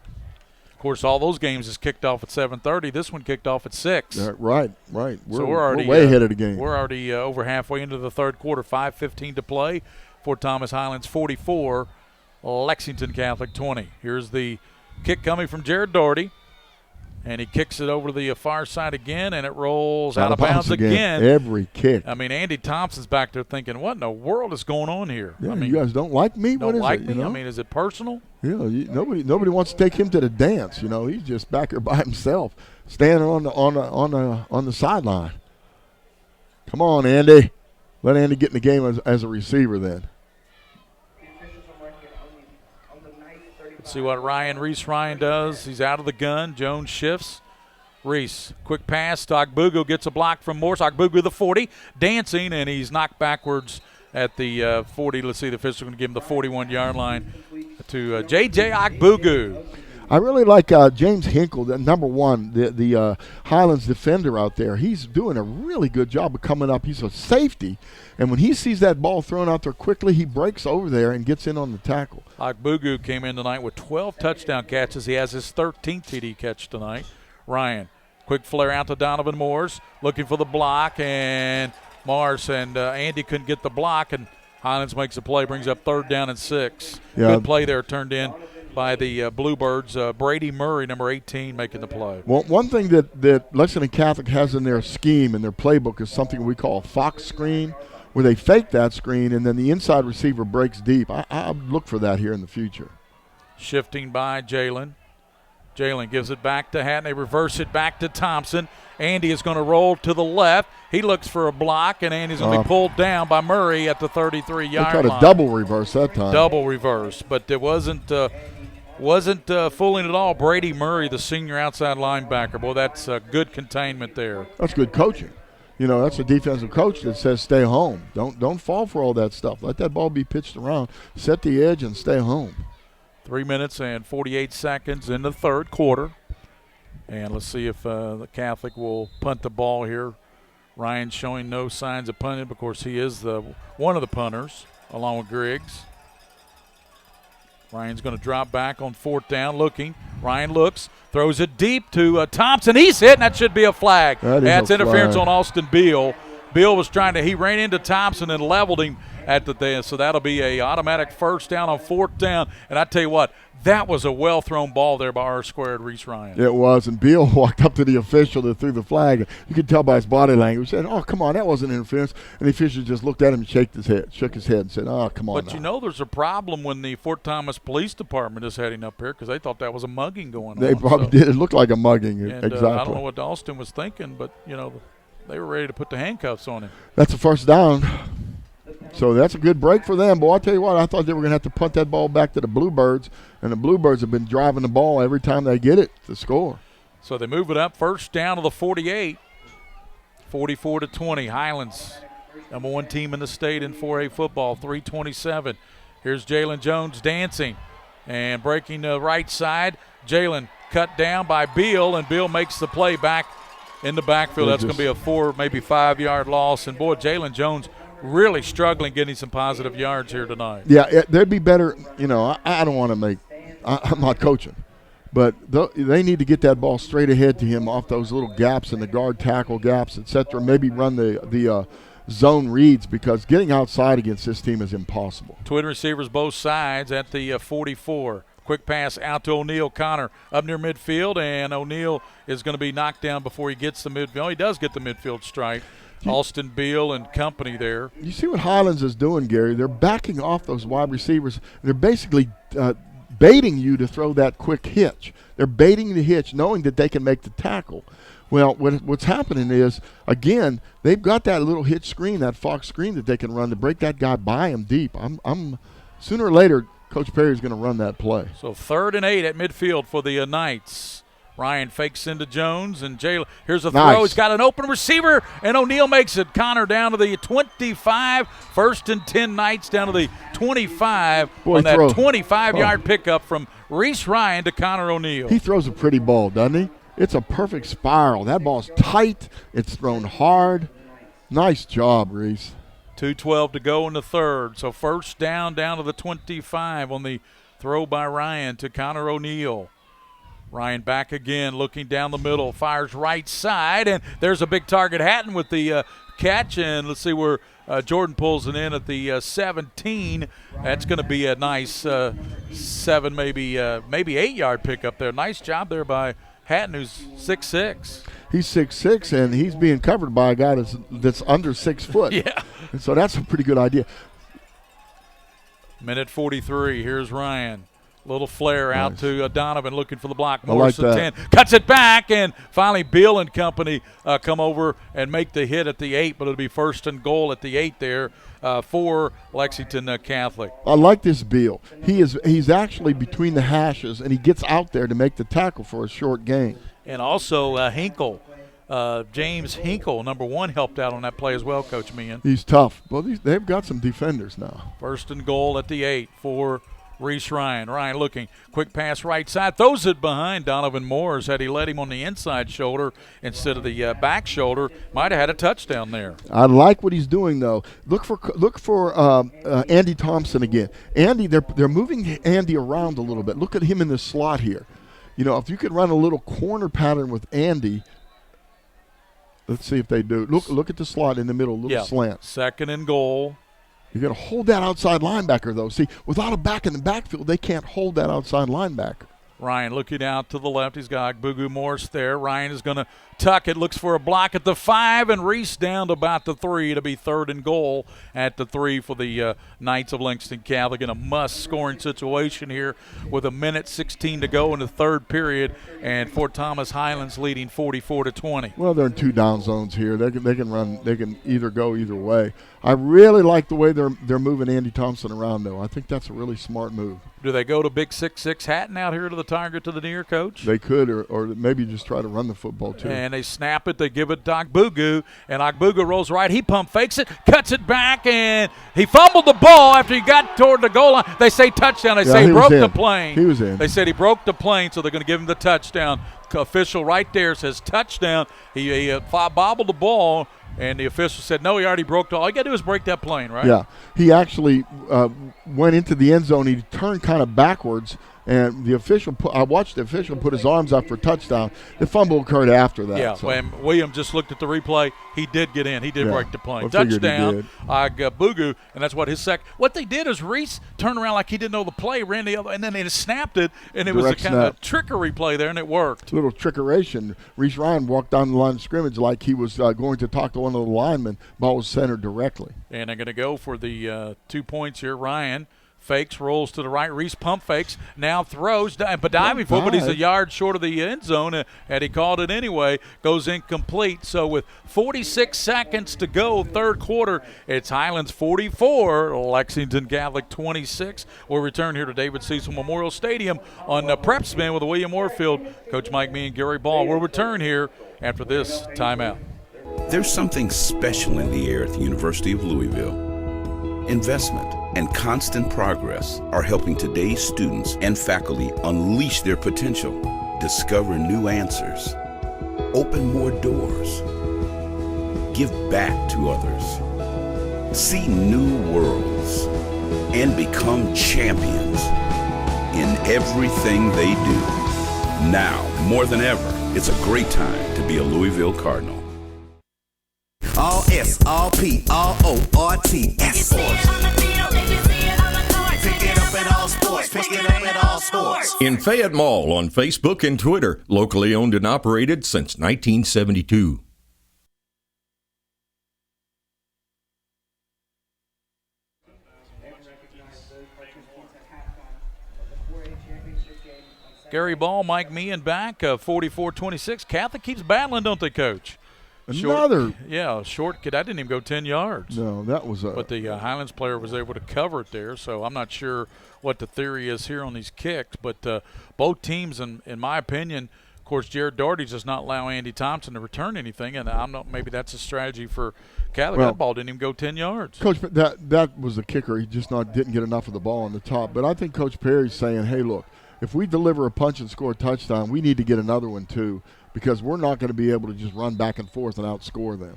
Of course, all those games is kicked off at 7:30. This one kicked off at 6. Right. We're already way ahead of the game. We're already over halfway into the third quarter. 5:15 to play. Ft.Thomas Highlands 44, Lexington Catholic 20. Here's the kick coming from Jared Doherty. And he kicks it over to the far side again, and it rolls out of bounds again. Every kick. I mean, Andy Thompson's back there thinking, what in the world is going on here? Yeah, I mean, you guys don't like me? Don't What is like it, me? you know? I mean, is it personal? Yeah, nobody wants to take him to the dance. You know, he's just back there by himself, standing on the sideline. Come on, Andy. Let Andy get in the game as a receiver then. Let's see what Reese Ryan does. He's out of the gun. Jones shifts. Reese, quick pass to Ogbugu, gets a block from Morse. Ogbugu, the 40, dancing, and he's knocked backwards at the 40. Let's see, the official going to give him the 41-yard line to J.J. Ogbugu. I really like James Hinkle, number one, the Highlands defender out there. He's doing a really good job of coming up. He's a safety, and when he sees that ball thrown out there quickly, he breaks over there and gets in on the tackle. Ogbugu came in tonight with 12 touchdown catches. He has his 13th TD catch tonight. Ryan, quick flare out to Donovan Morse, looking for the block, and Morse and Andy couldn't get the block, and Highlands makes a play, brings up 3rd down and 6. Yeah. Good play there turned in by the Bluebirds. Brady Murray, number 18, making the play. Well, one thing that Lexington Catholic has in their scheme, in their playbook, is something we call a fox screen, where they fake that screen and then the inside receiver breaks deep. I look for that here in the future. Shifting by Jalen. Jalen gives it back to Hatton. They reverse it back to Thompson. Andy is going to roll to the left. He looks for a block, and Andy's going to be pulled down by Murray at the 33-yard line. They tried a double reverse that time. Double reverse, but it wasn't fooling at all. Brady Murray, the senior outside linebacker. Boy, that's good containment there. That's good coaching. You know, that's a defensive coach that says stay home. Don't fall for all that stuff. Let that ball be pitched around. Set the edge and stay home. 3 minutes and 48 seconds in the third quarter. And let's see if the Catholic will punt the ball here. Ryan showing no signs of punting. Of course, he is one of the punters, along with Griggs. Ryan's going to drop back on 4th down, looking. Ryan looks, throws it deep to Thompson. He's hit, and that should be a flag. That's interference on Austin Beal. Beal was he ran into Thompson and leveled him at the thing, so that'll be a automatic 1st down on 4th down. And I tell you what, that was a well-thrown ball there by R-squared Reese Ryan. It was, and Beal walked up to the official that threw the flag. You could tell by his body language. Said, "Oh, come on, that wasn't interference." And the official just looked at him and shook his head and said, "Oh, come on." But now. you know there's a problem when the Ft.Thomas Police Department is heading up here because they thought that was a mugging going on. They probably did. It looked like a mugging. And, exactly. I don't know what Austin was thinking, but, you know, they were ready to put the handcuffs on him. That's a 1st down. So that's a good break for them. Boy, I'll tell you what, I thought they were going to have to punt that ball back to the Bluebirds, and the Bluebirds have been driving the ball every time they get it to score. So they move it up, 1st down to the 48, 44-20. Highlands, number 1 team in the state in 4A football, 3:27. Here's Jalen Jones dancing and breaking the right side. Jalen cut down by Beal, and Beal makes the play back in the backfield. That's going to be a 4, maybe 5-yard loss. And, boy, Jalen Jones really struggling getting some positive yards here tonight. Yeah, they'd be better. You know, I don't want to I'm not coaching. But they need to get that ball straight ahead to him off those little gaps in the guard tackle gaps, etc. Maybe run the zone reads, because getting outside against this team is impossible. Twin receivers both sides at the 44. Quick pass out to O'Neal. Connor up near midfield, and O'Neal is going to be knocked down before he gets the midfield. Oh, he does get the midfield stripe. Austin Beal and company there. You see what Highlands is doing, Gary? They're backing off those wide receivers. They're basically baiting you to throw that quick hitch. They're baiting the hitch, knowing that they can make the tackle. Well, what's happening is, again, they've got that little hitch screen, that fox screen that they can run to break that guy by him deep. I'm sooner or later, Coach Perry's going to run that play. So 3rd and 8 at midfield for the Knights. Ryan fakes into Jones, and Jalen. Here's a throw. Nice. He's got an open receiver, and O'Neal makes it. Connor down to the 25. 1st and 10 Knights down to the 25 on that 25-yard pickup from Reese Ryan to Connor O'Neal. He throws a pretty ball, doesn't he? It's a perfect spiral. That ball's tight. It's thrown hard. Nice job, Reese. 2:12 to go in the third. So 1st down to the 25 on the throw by Ryan to Connor O'Neal. Ryan back again, looking down the middle, fires right side, and there's a big target. Hatton with the catch, and let's see where Jordan pulls it in at the 17. That's going to be a nice 7, maybe 8-yard pickup there. Nice job there by Hatton, who's 6'6". He's 6'6", and he's being covered by a guy that's under 6 foot. Yeah. And so that's a pretty good idea. Minute 43. Here's Ryan. Little flare out Nice. to Donovan looking for the block. I like Morris at that. 10. Cuts it back, and finally Bill and company come over and make the hit at the 8, but it'll be first and goal at the 8 there for Lexington Catholic. I like this Bill. He's actually between the hashes, and he gets out there to make the tackle for a short gain. And also Hinkle. James Hinkle, number 1, helped out on that play as well, Coach Meehan. He's tough. Well, they've got some defenders now. First and goal at the 8 for Reese Ryan. Ryan looking, quick pass right side, throws it behind Donovan Moores. Had he let him on the inside shoulder instead of the back shoulder, might have had a touchdown there. I like what he's doing, though. Look for Andy Thompson again. Andy, they're moving Andy around a little bit. Look at him in the slot here. You know, if you could run a little corner pattern with Andy. Let's see if they do. Look at the slot in the middle, little slant. Second and goal. You got to hold that outside linebacker, though. See, without a back in the backfield, they can't hold that outside linebacker. Ryan looking out to the left. He's got Bugu Morse there. Ryan is going to tuck it. Looks for a block at the 5, and Reese down to about the 3 to be third and goal at the 3 for the Knights of Lexington Catholic in a must-scoring situation here with a minute 16 to go in the third period, and Ft.Thomas Highlands leading 44-20. Well, they're in 2 down zones here. They can run. They can either go either way. I really like the way they're moving Andy Thompson around, though. I think that's a really smart move. Do they go to big 6'6" Hatton out here to the target to the near, Coach? They could, or maybe just try to run the football too. And they snap it. They give it to Ogbugu, and Ogbugu rolls right. He pump fakes it, cuts it back, and he fumbled the ball after he got toward the goal line. They say touchdown. They say he broke the plane. He was in. They said he broke the plane, so they're going to give him the touchdown. Official right there says touchdown. He bobbled the ball. And the official said, no, he already broke all you got to do is break that plane, right? Yeah. He actually went into the end zone. He turned kind of backwards, and I watched the official put his arms up for a touchdown. The fumble occurred after that. Yeah, so. when William just looked at the replay, he did get in. He did break the plane. Touchdown, Bugu, and that's what his What they did is Reese turned around like he didn't know the play, ran the other, and then they snapped it, and it was a kind of trickery play there, and it worked. A little trickeration. Reese Ryan walked down the line of scrimmage like he was going to talk to one of the linemen. Ball was centered directly. And they're going to go for the 2 points here. Ryan fakes, rolls to the right. Reese pump fakes, now throws, but diving for it, but he's a yard short of the end zone, and he called it anyway. Goes incomplete. So with 46 seconds to go, third quarter, it's Highlands 44, Lexington Catholic 26. We'll return here to David Cecil Memorial Stadium on PrepSpin with William Warfield, Coach Mike Mee, and Gary Ball. We'll return here after this timeout. There's something special in the air at the University of Louisville. Investment and constant progress are helping today's students and faculty unleash their potential, discover new answers, open more doors, give back to others, see new worlds, and become champions in everything they do. Now, more than ever, it's a great time to be a Louisville Cardinal. All S, all P, all O, R, T, S. Pick it up at all sports. Pick it up at all sports. In Fayette Mall on Facebook and Twitter, locally owned and operated since 1972. Gary Ball, Mike Meehan back, 44-26. Catholic keeps battling, don't they, Coach? Short kid. I didn't even go 10 yards. No, that was But the Highlands player was able to cover it there, so I'm not sure what the theory is here on these kicks. But both teams, in my opinion, of course, Jared Doherty does not allow Andy Thompson to return anything, and maybe that's a strategy for Catholic. That ball didn't even go 10 yards. Coach, that was the kicker. He just didn't get enough of the ball on the top. But I think Coach Perry's saying, hey, look, if we deliver a punch and score a touchdown, we need to get another one too, because we're not going to be able to just run back and forth and outscore them.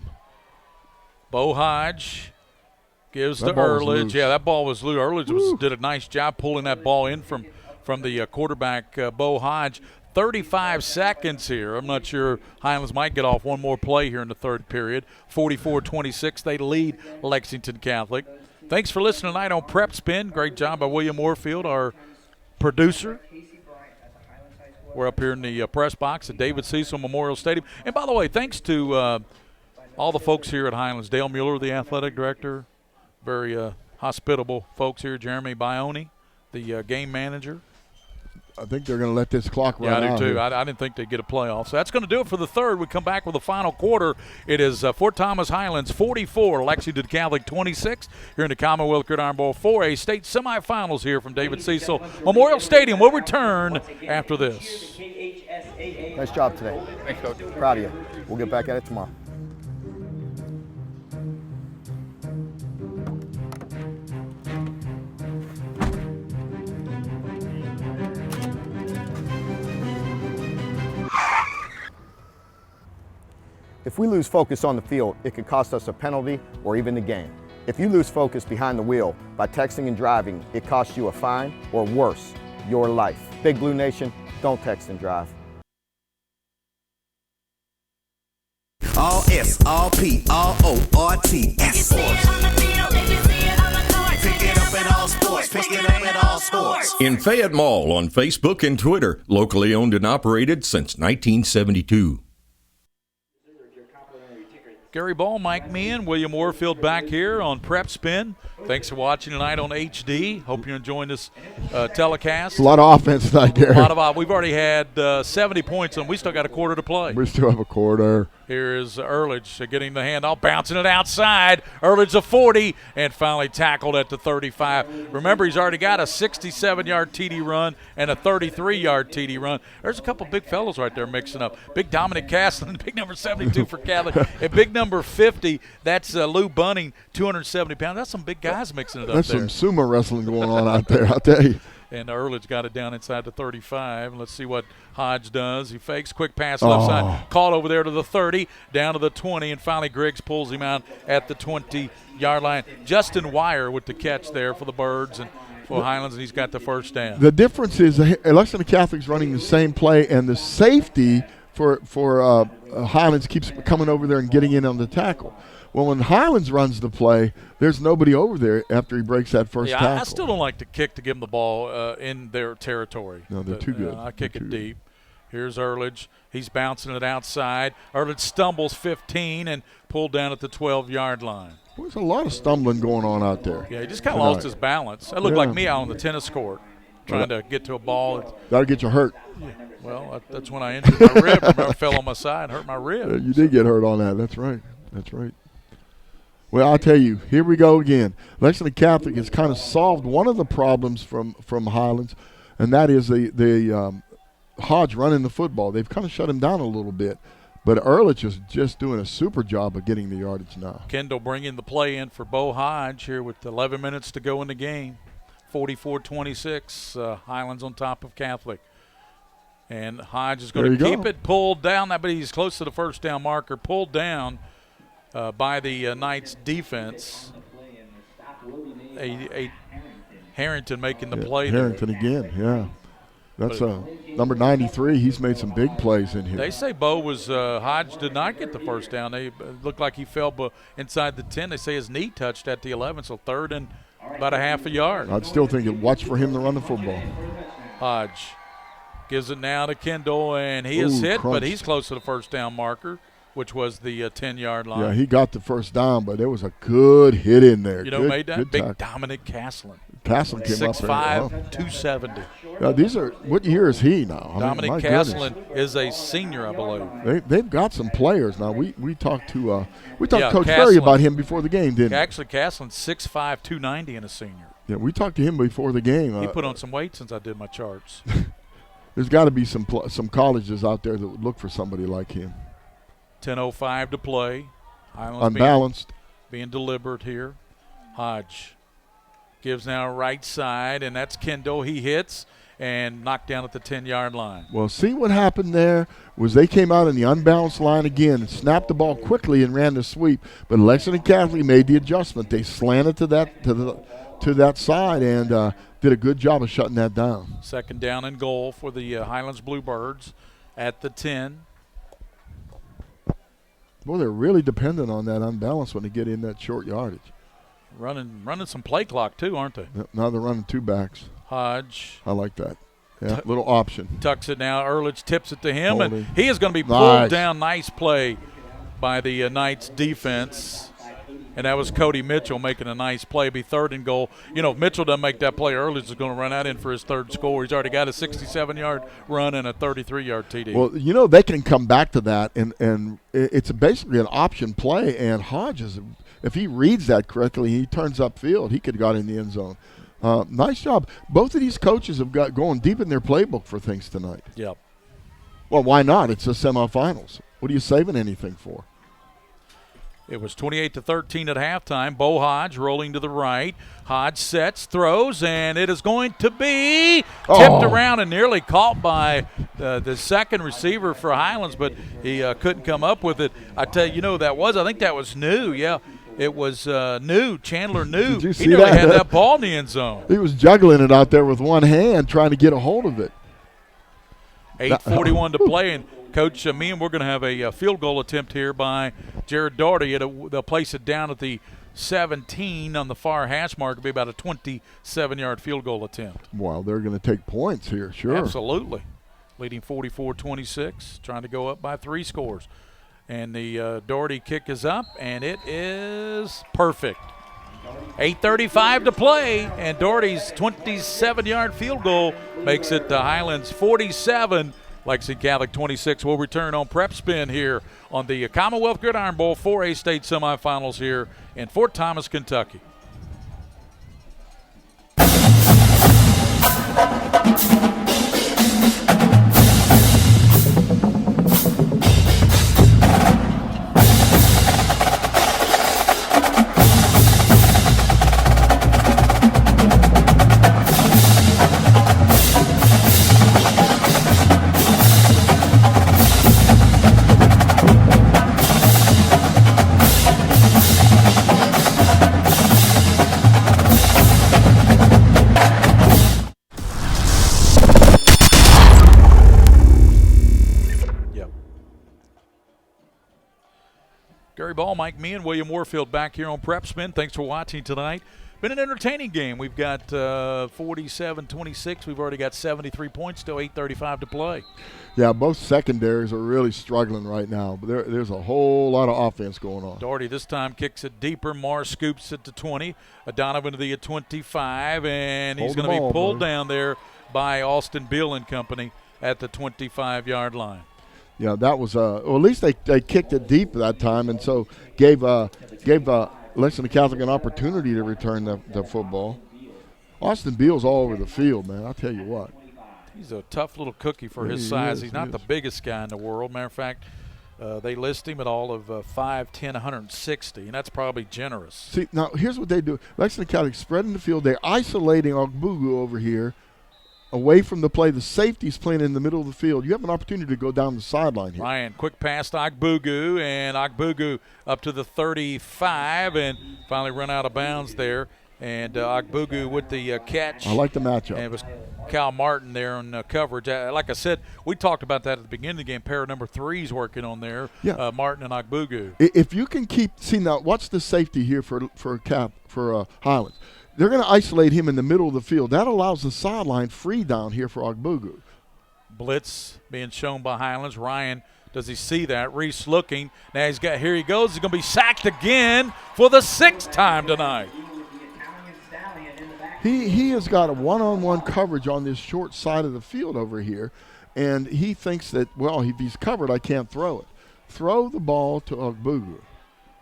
Bo Hodge gives to Earledge. Yeah, that ball was loose. Earledge did a nice job pulling that ball in from the quarterback, Bo Hodge. 35 seconds here. I'm not sure Highlands might get off one more play here in the third period. 44-26, they lead Lexington Catholic. Thanks for listening tonight on PrepSpin. Great job by William Moorfield, our producer. We're up here in the press box at David Cecil Memorial Stadium. And by the way, thanks to all the folks here at Highlands. Dale Mueller, the athletic director, very hospitable folks here. Jeremy Bione, the game manager. I think they're going to let this clock run out. Yeah, I do too. I didn't think they'd get a playoff. So that's going to do it for the third. We come back with the final quarter. It is Ft.Thomas Highlands 44, Lexington Catholic 26 here in the Commonwealth Gridiron Bowl 4A state semifinals here from David Cecil Memorial Stadium. We'll return after this. Nice job today. Thanks, Coach. Proud of you. We'll get back at it tomorrow. If we lose focus on the field, it could cost us a penalty or even the game. If you lose focus behind the wheel by texting and driving, it costs you a fine or worse, your life. Big Blue Nation, don't text and drive. All S, all P, all O, R, T, S. Pick it up at all sports. Pick it up at all sports. In Fayette Mall on Facebook and Twitter, locally owned and operated since 1972. Gary Ball, Mike Meehan, William Warfield back here on PrepSpin. Thanks for watching tonight on HD. Hope you're enjoying this telecast. A lot of offense tonight, Gary. We've already had 70 points, and we still got a quarter to play. We still have a quarter. Here is Ehrlich getting the handoff, bouncing it outside. Ehrlich a 40, and finally tackled at the 35. Remember, he's already got a 67-yard TD run and a 33-yard TD run. There's a couple big fellows right there mixing up. Big Dominic Castlin, big number 72 for Catholic, and big number 50, that's Lou Bunning, 270 pounds. That's some big guys mixing it up That's there. some sumo wrestling going on out there, I'll tell you. And Ehrlich got it down inside the 35. Let's see what Hodge does. He fakes, quick pass left side, caught over there to the 30, down to the 20, and finally Griggs pulls him out at the 20-yard line. Justin Wire with the catch there for the Birds and for Highlands, and he's got the first down. The difference is Lexington Catholic's running the same play, and the safety for Highlands keeps coming over there and getting in on the tackle. Well, when Highlands runs the play, there's nobody over there after he breaks that first tackle. I still don't like to kick to give them the ball in their territory. No, they're too good. I kick it deep. Here's Ehrlich. He's bouncing it outside. Ehrlich stumbles 15 and pulled down at the 12-yard line. There's a lot of stumbling going on out there. Yeah, he just kind of lost his balance. That looked like me out on the tennis court trying to get to a ball. That'll get you hurt. Yeah. Well, that's when I injured my rib. Remember, I fell on my side and hurt my rib. You did get hurt on that. That's right. That's right. Well, I'll tell you, here we go again. Lexington Catholic has kind of solved one of the problems from Highlands, and that is the Hodge running the football. They've kind of shut him down a little bit, but Ehrlich is just doing a super job of getting the yardage now. Kendall bringing the play in for Bo Hodge here with 11 minutes to go in the game. 44-26, Highlands on top of Catholic. And Hodge is going to keep it pulled down, but he's close to the first down marker, pulled down by the Knights defense. Harrington making the play Harrington there. Again, yeah. That's number 93. He's made some big plays in here. They say Hodge did not get the first down. They looked like he fell inside the 10. They say his knee touched at the 11, so third and about a half a yard. I'd still think watch for him to run the football. Hodge gives it now to Kendall, and he is hit, but he's close to the first down marker, which was the 10-yard line. Yeah, he got the first down, but there was a good hit in there. You know who made that? Big Dominic Castlin. Castlin came up there. 6'5", 270. These are – what year is he now? Dominic Castlin is a senior, I believe. They've got some players now. We talked to Coach Ferry about him before the game, didn't we? Actually, Castlin's 6'5", 290 and a senior. Yeah, we talked to him before the game. He put on some weight since I did my charts. There's got to be some colleges out there that would look for somebody like him. 10:05 to play. Highlands unbalanced. Being deliberate here. Hodge gives now right side, and that's Kendall. He hits and knocked down at the 10-yard line. Well, see what happened there was they came out in the unbalanced line again and snapped the ball quickly and ran the sweep. But Lexington Catholic made the adjustment. They slanted to to that side and did a good job of shutting that down. Second down and goal for the Highlands Bluebirds at the 10. Boy, they're really dependent on that unbalance when they get in that short yardage. Running some play clock too, aren't they? Now they're running 2 backs. Hodge. I like that. Yeah, little option. Tucks it now. Ehrlich tips it to him, Holding. and he is going to be pulled down. Nice play by the Knights defense. And that was Cody Mitchell making a nice play. Be third and goal. You know, if Mitchell doesn't make that play, Ehrlich is going to run out in for his third score. He's already got a 67-yard run and a 33-yard TD. Well, you know, they can come back to that, and it's basically an option play. And Hodges, if he reads that correctly, he turns upfield. He could have got in the end zone. Nice job. Both of these coaches have got going deep in their playbook for things tonight. Yep. Well, why not? It's the semifinals. What are you saving anything for? It was 28-13 at halftime. Bo Hodge rolling to the right. Hodge sets, throws, and it is going to be tipped around and nearly caught by the second receiver for Highlands, but he couldn't come up with it. I tell you, I think that was New. Yeah, it was New. Chandler New. Did you see he nearly that? had that ball in the end zone. He was juggling it out there with one hand, trying to get a hold of it. 8:41 to play, and Coach, me and we're going to have a field goal attempt here by Jared Daugherty. They'll place it down at the 17 on the far hash mark. It'll be about a 27-yard field goal attempt. Well, they're going to take points here, sure. Absolutely. Leading 44-26, trying to go up by 3 scores. And the Daugherty kick is up, and it is perfect. 8:35 to play, and Daugherty's 27-yard field goal makes it the Highlands 47, Lexington Catholic 26. Will return on PrepSpin here on the Commonwealth Gridiron Bowl 4A state semifinals here in Ft.Thomas, Kentucky. Gary Ball, Mike Meehan, William Warfield back here on PrepSpin. Thanks for watching tonight. Been an entertaining game. We've got 47-26. We've already got 73 points, still 8:35 to play. Yeah, both secondaries are really struggling right now. But there's a whole lot of offense going on. Daugherty this time kicks it deeper. Marr scoops it to 20. Donovan to the 25, and he's going to be pulled down there by Austin Beal and company at the 25-yard line. Yeah, that was at least they kicked it deep that time, and so gave Lexington Catholic an opportunity to return the football. Austin Beal's all over the field, man. I'll tell you what. He's a tough little cookie for his size. He's not the biggest guy in the world. Matter of fact, they list him at all of 5'10", 160, and that's probably generous. See, now here's what they do. Lexington Catholic spreading the field. They're isolating Ogbugu over here. Away from the play, the safety's playing in the middle of the field. You have an opportunity to go down the sideline here. Ryan, quick pass to Ogbugu, and Ogbugu up to the 35, and finally run out of bounds there. And Ogbugu with the catch. I like the matchup. And it was Cal Martin there on coverage. Like I said, we talked about that at the beginning of the game. Pair of number 3's working on there, Martin and Ogbugu. If you can now watch the safety here for Highlands. They're going to isolate him in the middle of the field. That allows the sideline free down here for Ogbugu. Blitz being shown by Highlands. Ryan, does he see that? Reese looking. Now here he goes. He's going to be sacked again for the 6th time tonight. He has got a one-on-one coverage on this short side of the field over here, and he thinks that, if he's covered, I can't throw it. Throw the ball to Ogbugu.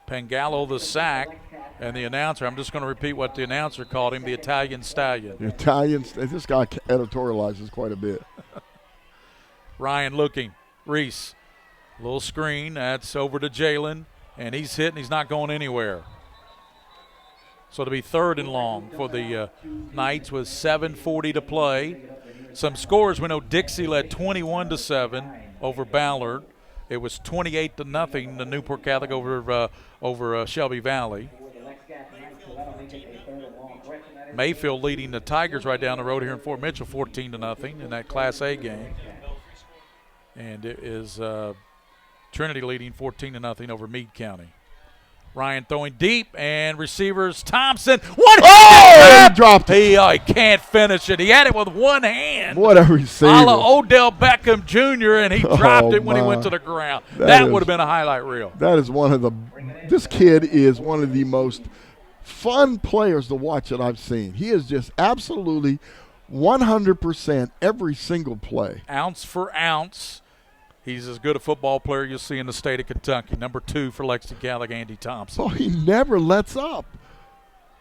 Pangallo the sack. And the announcer, I'm just going to repeat what the announcer called him, the Italian Stallion. The Italian, this guy editorializes quite a bit. Ryan looking. Reese, little screen. That's over to Jalen. And he's hit, and he's not going anywhere. So it'll be 3rd and long for the Knights with 7:40 to play. Some scores, we know Dixie led 21-7 over Ballard. It was 28-0, the Newport Catholic over Shelby Valley. Mayfield leading the Tigers right down the road here in Fort Mitchell 14-0 in that Class A game. And it is Trinity leading 14-0 over Meade County. Ryan throwing deep, and receivers Thompson. He dropped it. He can't finish it. He had it with one hand. What a receiver. A la Odell Beckham Jr., and he dropped it when he went to the ground. That would have been a highlight reel. That is this kid is one of the most fun players to watch that I've seen. He is just absolutely 100% every single play. Ounce for ounce. He's as good a football player you'll see in the state of Kentucky. Number 2 for Lexington Catholic, Andy Thompson. Oh, he never lets up.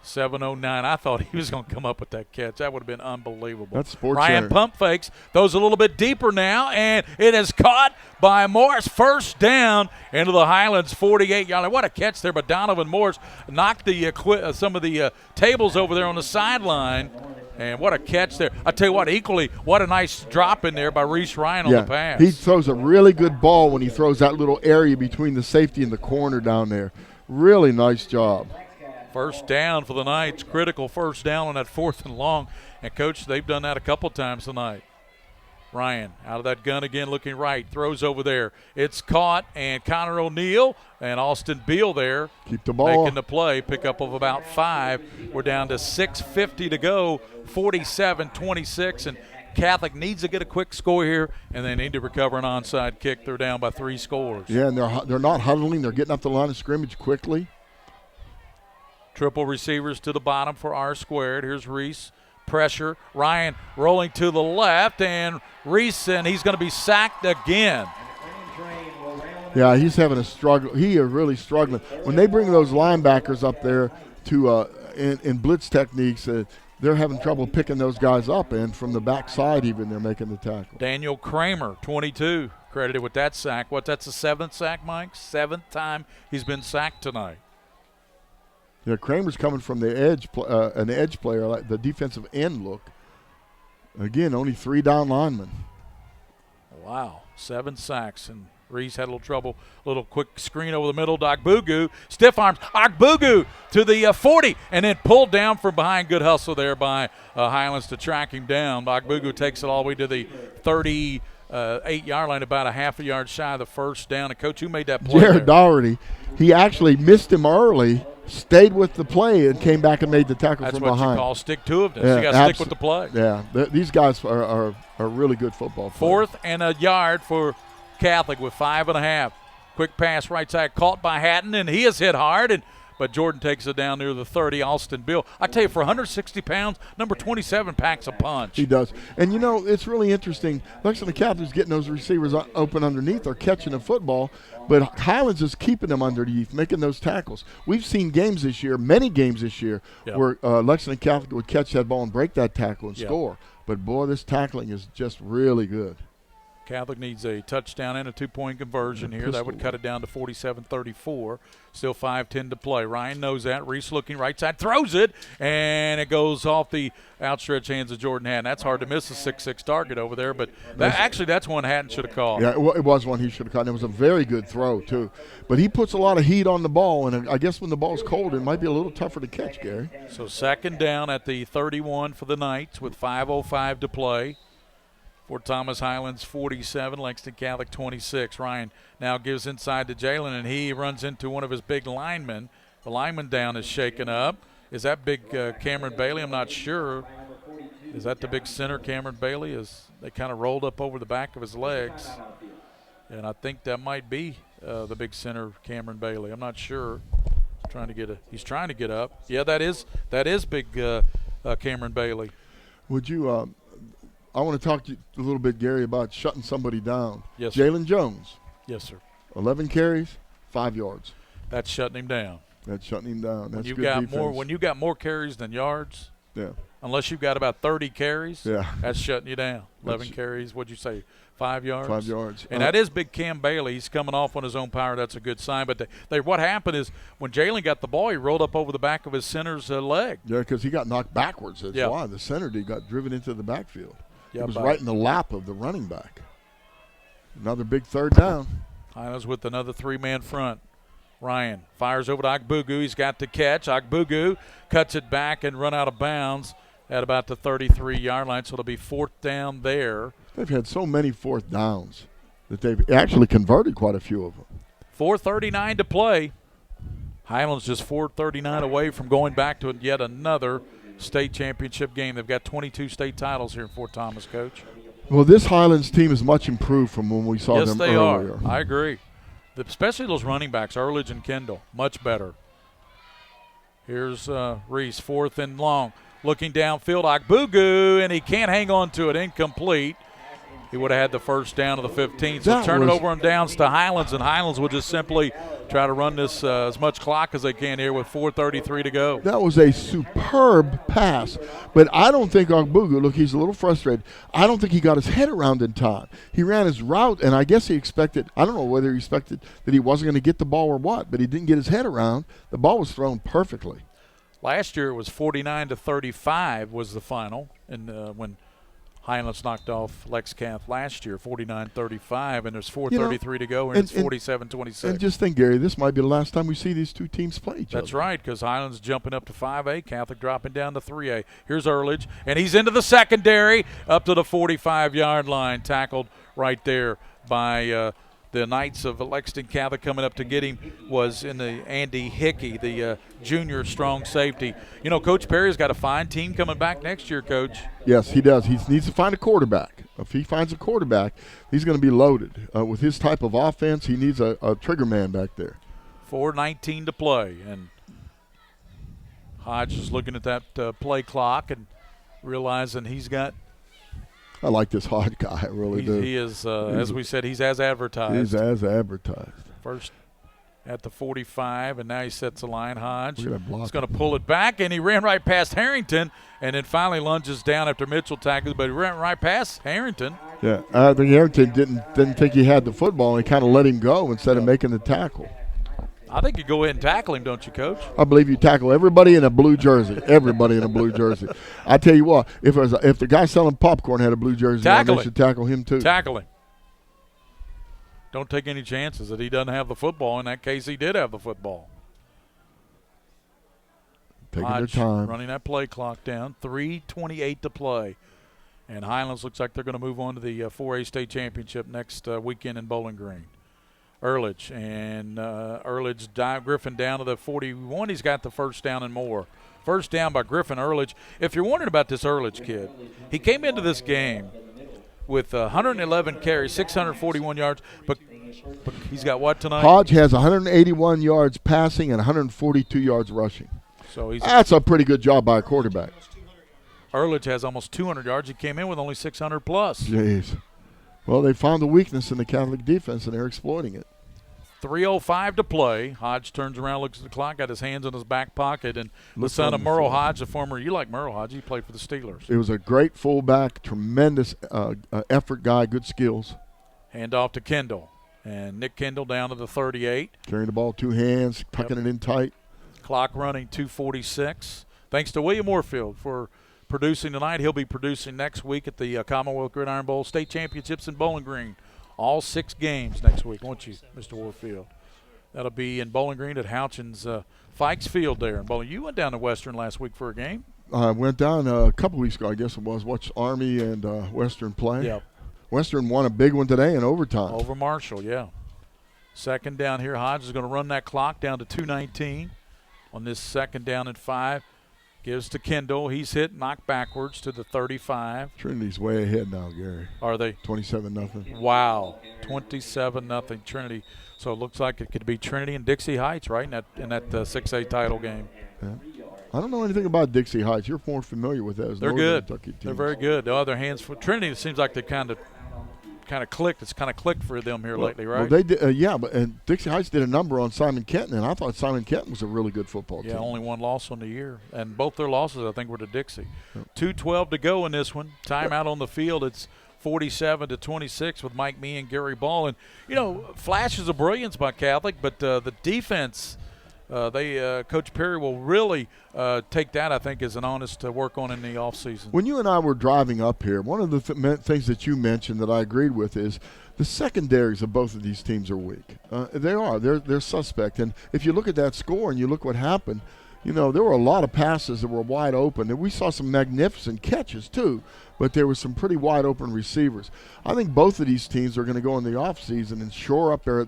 7:09. I thought he was going to come up with that catch. That would have been unbelievable. That's sports. Ryan pump fakes. Throws a little bit deeper now, and it is caught by Morris. First down into the Highlands 48-yard line. What a catch there by Donovan Morris. Knocked the some of the tables over there on the sideline. And what a catch there. I tell you what, equally, what a nice drop in there by Reese Ryan on the pass. He throws a really good ball when he throws that little area between the safety and the corner down there. Really nice job. First down for the Knights. Critical first down on that 4th and long. And, Coach, they've done that a couple times tonight. Ryan out of that gun again, looking right. Throws over there. It's caught, and Connor O'Neill and Austin Beal there. Keep the ball. Making the play. Pickup of about 5. We're down to 6:50 to go. 47-26, and Catholic needs to get a quick score here, and they need to recover an onside kick. They're down by 3 scores. Yeah, and they're not huddling. They're getting up the line of scrimmage quickly. Triple receivers to the bottom for R squared. Here's Reese. Pressure. Ryan rolling to the left, and Reese, and he's going to be sacked again. Yeah, he's having a struggle. He is really struggling. When they bring those linebackers up there to in blitz techniques, they're having trouble picking those guys up, and from the backside even they're making the tackle. Daniel Kramer, 22, credited with that sack. That's the 7th sack, Mike? 7th time he's been sacked tonight. Yeah, Kramer's coming from the edge, an edge player, like the defensive end look. Again, only 3 down linemen. Wow, 7 sacks, and Reese had a little trouble. Little quick screen over the middle to Agbugu. Stiff arms. Agbugu to the 40, and then pulled down from behind. Good hustle there by Highlands to track him down. Agbugu takes it all the way to the 38-yard line, about a half a yard shy of the first down. And, Coach, who made that play Jared there? Dougherty. He actually missed him early, stayed with the play, and came back and made the tackle from behind. That's what you call stick-to-itiveness. You got to stick with the play. Yeah, these guys are really good football players. 4th and a yard for Catholic with 5.5. Quick pass right side caught by Hatton, and he is hit hard, but Jordan takes it down near the 30. Alston Bill. I tell you, for 160 pounds, number 27 packs a punch. He does. And, it's really interesting. Lexington Catholic's getting those receivers open underneath. They're catching the football, but Highlands is keeping them underneath, making those tackles. We've seen games this year, many games this year, where Lexington Catholic would catch that ball and break that tackle and score. But, boy, this tackling is just really good. Catholic needs a touchdown and a 2-point conversion here. That would cut it down to 47-34. Still 5:10 to play. Ryan knows that. Reese looking right side, throws it, and it goes off the outstretched hands of Jordan Hatton. That's hard to miss a 6'6" target over there, but that's one Hatton should have called. Yeah, it was one he should have caught. It was a very good throw, too. But he puts a lot of heat on the ball, and I guess when the ball's cold, it might be a little tougher to catch, Gary. So 2nd down at the 31 for the Knights with 5:05 to play. Ft.Thomas Highlands 47, Lexington Catholic 26. Ryan now gives inside to Jalen, and he runs into one of his big linemen. The lineman down is shaken up. Is that big Cameron Bailey? I'm not sure. Is that the big center, Cameron Bailey? They kind of rolled up over the back of his legs. And I think that might be the big center, Cameron Bailey. I'm not sure. He's trying to get up. Yeah, that is big Cameron Bailey. Would you I want to talk to you a little bit, Gary, about shutting somebody down. Yes, sir. Jalen Jones. Yes, sir. 11 carries, 5 yards. That's shutting him down. That's shutting him down. That's good defense. When you got more carries than yards, unless you've got about 30 carries, that's shutting you down. 11 carries, what'd you say, 5 yards? 5 yards. And that is big Cam Bailey. He's coming off on his own power. That's a good sign. But what happened is when Jalen got the ball, he rolled up over the back of his center's leg. Yeah, because he got knocked backwards. That's why. The center got driven into the backfield. Yeah, it was right in the lap of the running back. Another big 3rd down. Highlands with another 3-man front. Ryan fires over to Agbugu. He's got the catch. Agbugu cuts it back and run out of bounds at about the 33-yard line, so it'll be 4th down there. They've had so many 4th downs that they've actually converted quite a few of them. 4:39 to play. Highlands just 4:39 away from going back to yet another state championship game. They've got 22 state titles here in Ft.Thomas, Coach. Well, this Highlands team is much improved from when we saw them Yes, they earlier. are. I agree. Especially those running backs, Earledge and Kendall, much better. Here's Reese, 4th and long. Looking downfield, Agbugu, and he can't hang on to it. Incomplete. He would have had the first down of the 15. So turn it over on downs to Highlands, and Highlands would just simply try to run this as much clock as they can here with 4:33 to go. That was a superb pass, but I don't think Agbugu, look, he's a little frustrated. I don't think he got his head around in time. He ran his route, and I guess he expected, I don't know whether he expected that he wasn't going to get the ball or what, but he didn't get his head around. The ball was thrown perfectly. Last year it was 49-35 was the final, and when Highlands knocked off Lexington last year, 49-35, and there's 4:33 to go, and it's 47-26. And just think, Gary, this might be the last time we see these two teams play each other. That's right, because Highlands jumping up to 5A, Catholic dropping down to 3A. Here's Earledge, and he's into the secondary up to the 45-yard line, tackled right there by the Knights of Lexington Catholic. Coming up to get him was in the Andy Hickey, the junior strong safety. You know, Coach Perry's got a fine team coming back next year, Coach. Yes, he does. He needs to find a quarterback. If he finds a quarterback, he's going to be loaded. With his type of offense, he needs a trigger man back there. 4:19 to play, and Hodge is looking at that play clock and realizing he's got – I like this Hodge guy, I really do. He is, as we said, he's as advertised. He's as advertised. First at the 45, and now he sets the line. Hodge He's going to pull it back, and he ran right past Harrington, and then finally lunges down after Mitchell tackles, but he ran right past Harrington. Yeah, I think Harrington didn't think he had the football, and he kind of let him go instead of making the tackle. I think you go ahead and tackle him, don't you, Coach? I believe you tackle everybody in a blue jersey. Everybody in a blue jersey. I tell you what, if the guy selling popcorn had a blue jersey, they should tackle him too. Tackle him. Don't take any chances that he doesn't have the football. In that case, he did have the football. Taking Hodge their time. running that play clock down. 3:28 to play. And Highlands looks like they're going to move on to the 4A state championship next weekend in Bowling Green. Earledge, and Earledge Griffin down to the 41. He's got the first down and more. First down by Griffin Earledge. If you're wondering about this Earledge kid, he came into this game with 111 carries, 641 yards, but he's got what tonight? Hodge has 181 yards passing and 142 yards rushing. So that's a pretty good job by a quarterback. Earledge has almost 200 yards. He came in with only 600 plus. Jeez. Well, they found the weakness in the Catholic defense, and they're exploiting it. 3:05 to play. Hodge turns around, looks at the clock, got his hands in his back pocket, and the son of Merle Hodge, the former, you like Merle Hodge, he played for the Steelers. It was a great fullback, tremendous effort guy, good skills. Hand off to Kendall, and Nick Kendall down to the 38. Carrying the ball two hands, tucking it in tight. Clock running 2:46. Thanks to William Warfield for producing tonight. He'll be producing next week at the Commonwealth Gridiron Bowl State Championships in Bowling Green. All 6 games next week, won't you, Mr. Warfield? That'll be in Bowling Green at Houchins Fikes Field there in Bowling. You went down to Western last week for a game. I went down a couple weeks ago, I guess it was. Watched Army and Western play. Yep. Western won a big one today in overtime. Over Marshall, yeah. Second down here. Hodge is going to run that clock down to 2:19 on this second down and 5. Gives to Kendall. He's hit, knocked backwards to the 35. Trinity's way ahead now, Gary. Are they? 27-0. Wow, 27-0 Trinity. So it looks like it could be Trinity and Dixie Heights, right, in that 6A title game. Yeah. I don't know anything about Dixie Heights. You're more familiar with those. They're good. They're very good. The other hands for Trinity, it seems like they kind of clicked. It's kind of clicked for them here lately, right? Well, they did, and Dixie Heights did a number on Simon Kenton, and I thought Simon Kenton was a really good football team. Yeah, only one loss on the year, and both their losses, I think, were to Dixie. 2:12 to go in this one. Timeout on the field. It's 47-26 with Mike Mee and Gary Ball. And, flashes of brilliance by Catholic, but the defense Coach Perry will really take that, I think, as an onus to work on in the offseason. When you and I were driving up here, one of the things that you mentioned that I agreed with is the secondaries of both of these teams are weak. They are. They're suspect. And if you look at that score and you look what happened, you know, there were a lot of passes that were wide open. And we saw some magnificent catches, too. But there were some pretty wide open receivers. I think both of these teams are going to go in the offseason and shore up their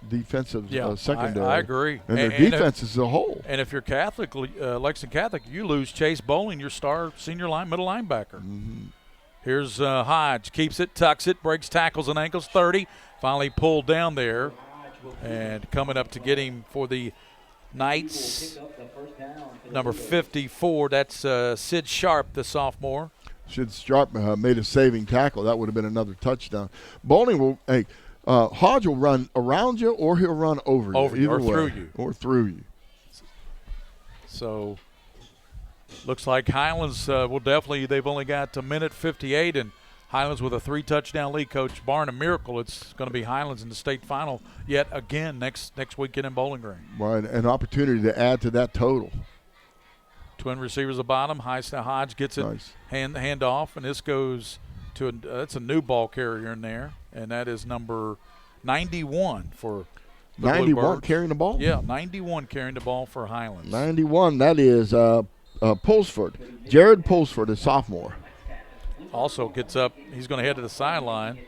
defensive secondary. I agree. And their defense as a whole. And if you're Catholic, Lexington Catholic, you lose Chase Bowling, your star senior middle linebacker. Mm-hmm. Here's Hodge. Keeps it, tucks it, breaks tackles and ankles, 30. Finally pulled down there. And coming up to get him for the Knights, number 54, that's Sid Sharp, the sophomore. Sid Sharp made a saving tackle. That would have been another touchdown. Bowling will Hodge will run around you or he'll run over you. Or through you. Or through you. So looks like Highlands will definitely, they've only got a minute 58, and Highlands with a 3-touchdown lead. Coach barring a miracle, it's going to be Highlands in the state final yet again next weekend in Bowling Green. Right, an opportunity to add to that total. Twin receivers at the bottom. Hodge gets it, nice. hand off, and this goes to that's a new ball carrier in there, and that is number 91 for the 91 Bluebirds. Carrying the ball? Yeah, 91 carrying the ball for Highlands. 91, that is Pulsford. Jared Pulsford, a sophomore. Also gets up. He's going to head to the sideline.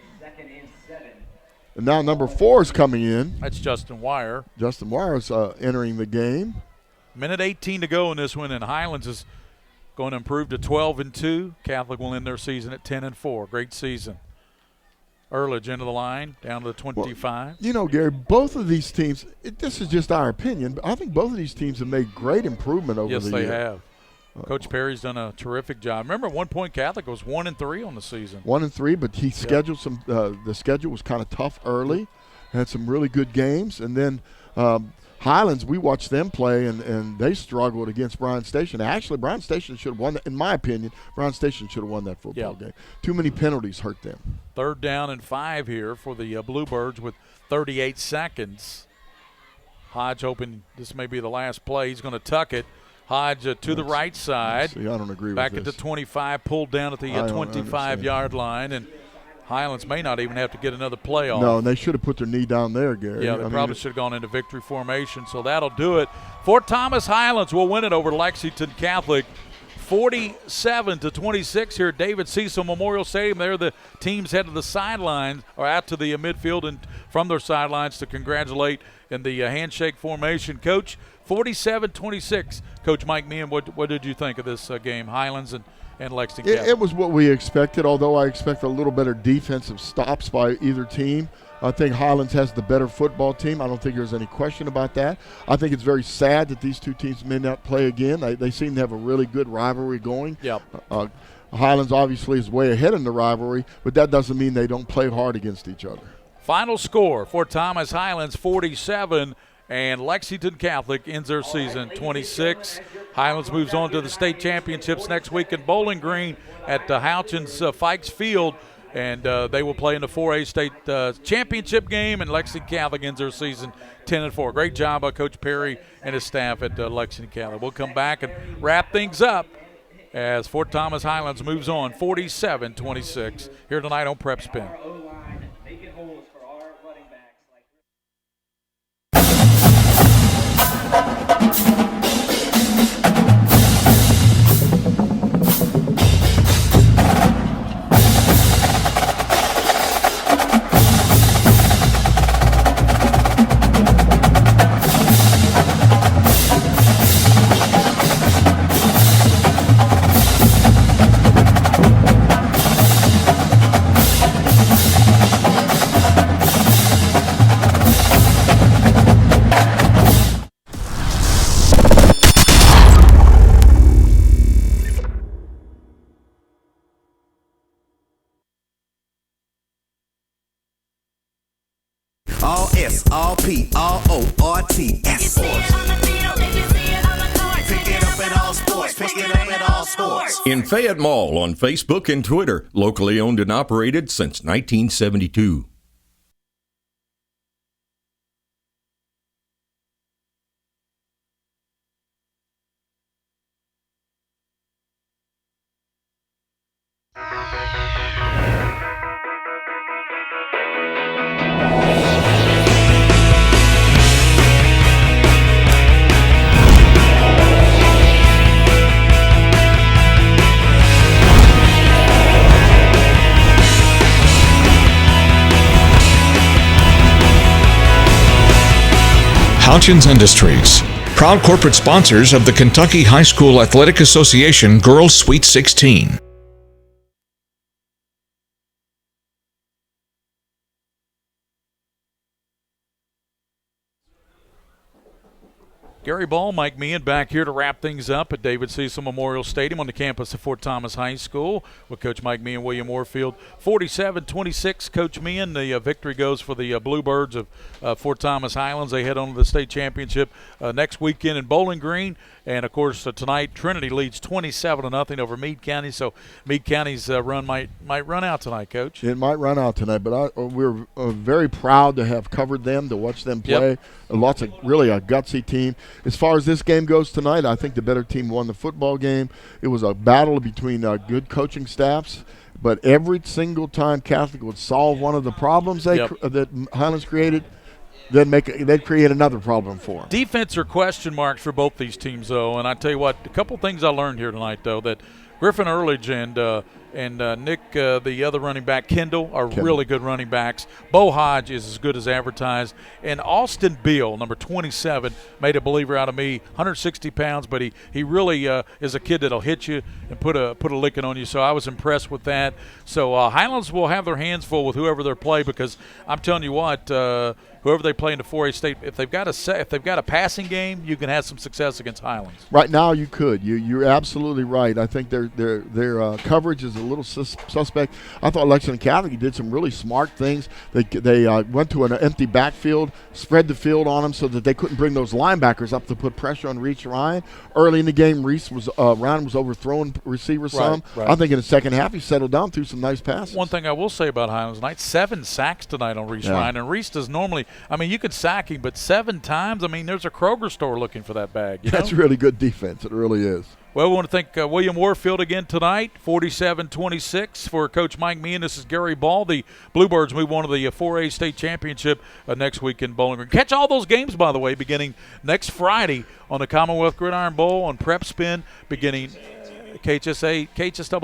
And now number 4 is coming in. That's Justin Wire. Justin Wire is entering the game. Minute 18 to go in this one, and Highlands is going to improve to 12-2. Catholic will end their season at 10-4. Great season. Earledge into the line, down to the 25. Well, you know, Gary, both of these teams, this is just our opinion, but I think both of these teams have made great improvement over the years. Yes, they have. Coach Perry's done a terrific job. Remember, at one point Catholic was 1-3 on the season. 1-3, but he scheduled some. The schedule was kind of tough early. Had some really good games, and then Highlands. We watched them play, and they struggled against Bryan Station. Actually, Bryan Station should have won that. In my opinion, Bryan Station should have won that football game. Too many penalties hurt them. 3rd down and 5 here for the Bluebirds with 38 seconds. Hodge hoping this may be the last play. He's going to tuck it. Hodge to the right side. See, I don't agree back with this. Back at the 25, pulled down at the 25-yard line, and Highlands may not even have to get another play off. No, and they should have put their knee down there, Gary. Yeah, they probably should have gone into victory formation, so that'll do it. Ft.Thomas Highlands will win it over Lexington Catholic 47-26 here at David Cecil Memorial Stadium. There the teams head to the sidelines, or out to the midfield and from their sidelines to congratulate in the handshake formation. Coach, 47-26. Coach Mike Meehan, what did you think of this game, Highlands and Lexington Catholic? It was what we expected, although I expect a little better defensive stops by either team. I think Highlands has the better football team. I don't think there's any question about that. I think it's very sad that these two teams may not play again. They seem to have a really good rivalry going. Yep. Highlands obviously is way ahead in the rivalry, but that doesn't mean they don't play hard against each other. Final score for Ft.Thomas Highlands 47, and Lexington Catholic ends their season 26. Highlands moves on to the state championships next week in Bowling Green at Houchins Fikes Field, and they will play in the 4A state championship game, and Lexington Catholic ends their season 10-4. Great job by Coach Perry and his staff at Lexington Catholic. We'll come back and wrap things up as Ft.Thomas Highlands moves on 47-26 here tonight on PrepSpin. All S, all P, all O, R, T, S. Pick it up at all sports. Pick it up at all sports. In Fayette Mall on Facebook and Twitter, locally owned and operated since 1972. Houchins Industries, proud corporate sponsors of the Kentucky High School Athletic Association Girls Sweet 16. Gary Ball, Mike Meehan back here to wrap things up at David Cecil Memorial Stadium on the campus of Ft.Thomas High School with Coach Mike Meehan, William Warfield. 47-26, Coach Meehan. The victory goes for the Bluebirds of Ft.Thomas Highlands. They head on to the state championship next weekend in Bowling Green. And, of course, tonight Trinity leads 27-0 over Meade County. So Meade County's run might run out tonight, Coach. It might run out tonight, but we're very proud to have covered them, to watch them play. Yep. Really a gutsy team. As far as this game goes tonight, I think the better team won the football game. It was a battle between good coaching staffs, but every single time Catholic would solve one of the problems that Highlands created, they'd create another problem for them. Defense are question marks for both these teams, though. And I tell you what, a couple things I learned here tonight, though, that Griffin Earledge and Nick, the other running back, Kendall, are really good running backs. Bo Hodge is as good as advertised. And Austin Beal, number 27, made a believer out of me, 160 pounds, but he really is a kid that'll hit you and put a licking on you. So I was impressed with that. So Highlands will have their hands full with whoever they play, because I'm telling you what, whoever they play in the 4A state, if they've got a passing game, you can have some success against Highlands. Right now, you could. You're absolutely right. I think their coverage is a little suspect. I thought Lexington Catholic did some really smart things. They went to an empty backfield, spread the field on them so that they couldn't bring those linebackers up to put pressure on Reese Ryan. Early in the game, Ryan was overthrowing receivers some. Right. I think in the second half he settled down, threw some nice passes. One thing I will say about Highlands tonight, 7 sacks tonight on Reese Ryan, and Reese does normally. I mean, you could sack him, but 7 times. I mean, there's a Kroger store looking for that bag. That's really good defense. It really is. Well, we want to thank William Warfield again tonight, 47-26 for Coach Mike Meehan. This is Gary Ball. The Bluebirds move on to the 4A state championship next week in Bowling Green. Catch all those games, by the way, beginning next Friday on the Commonwealth Gridiron Bowl on PrepSpin, beginning KHSAA.tv,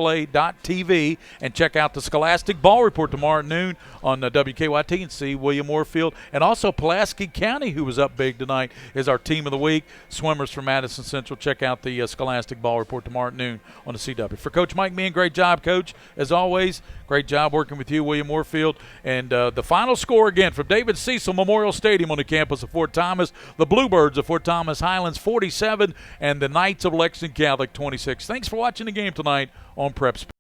and check out the Scholastic Ball Report tomorrow at noon on WKYT and see William Warfield. And also Pulaski County, who was up big tonight, is our team of the week. Swimmers from Madison Central. Check out the Scholastic Ball Report tomorrow at noon on the CW. For Coach Mike Meehan, great job, Coach. As always, great job working with you, William Warfield. And the final score again from David Cecil Memorial Stadium on the campus of Ft.Thomas. The Bluebirds of Ft.Thomas Highlands 47 and the Knights of Lexington Catholic 26. Thanks for watching the game tonight on PrepSpin.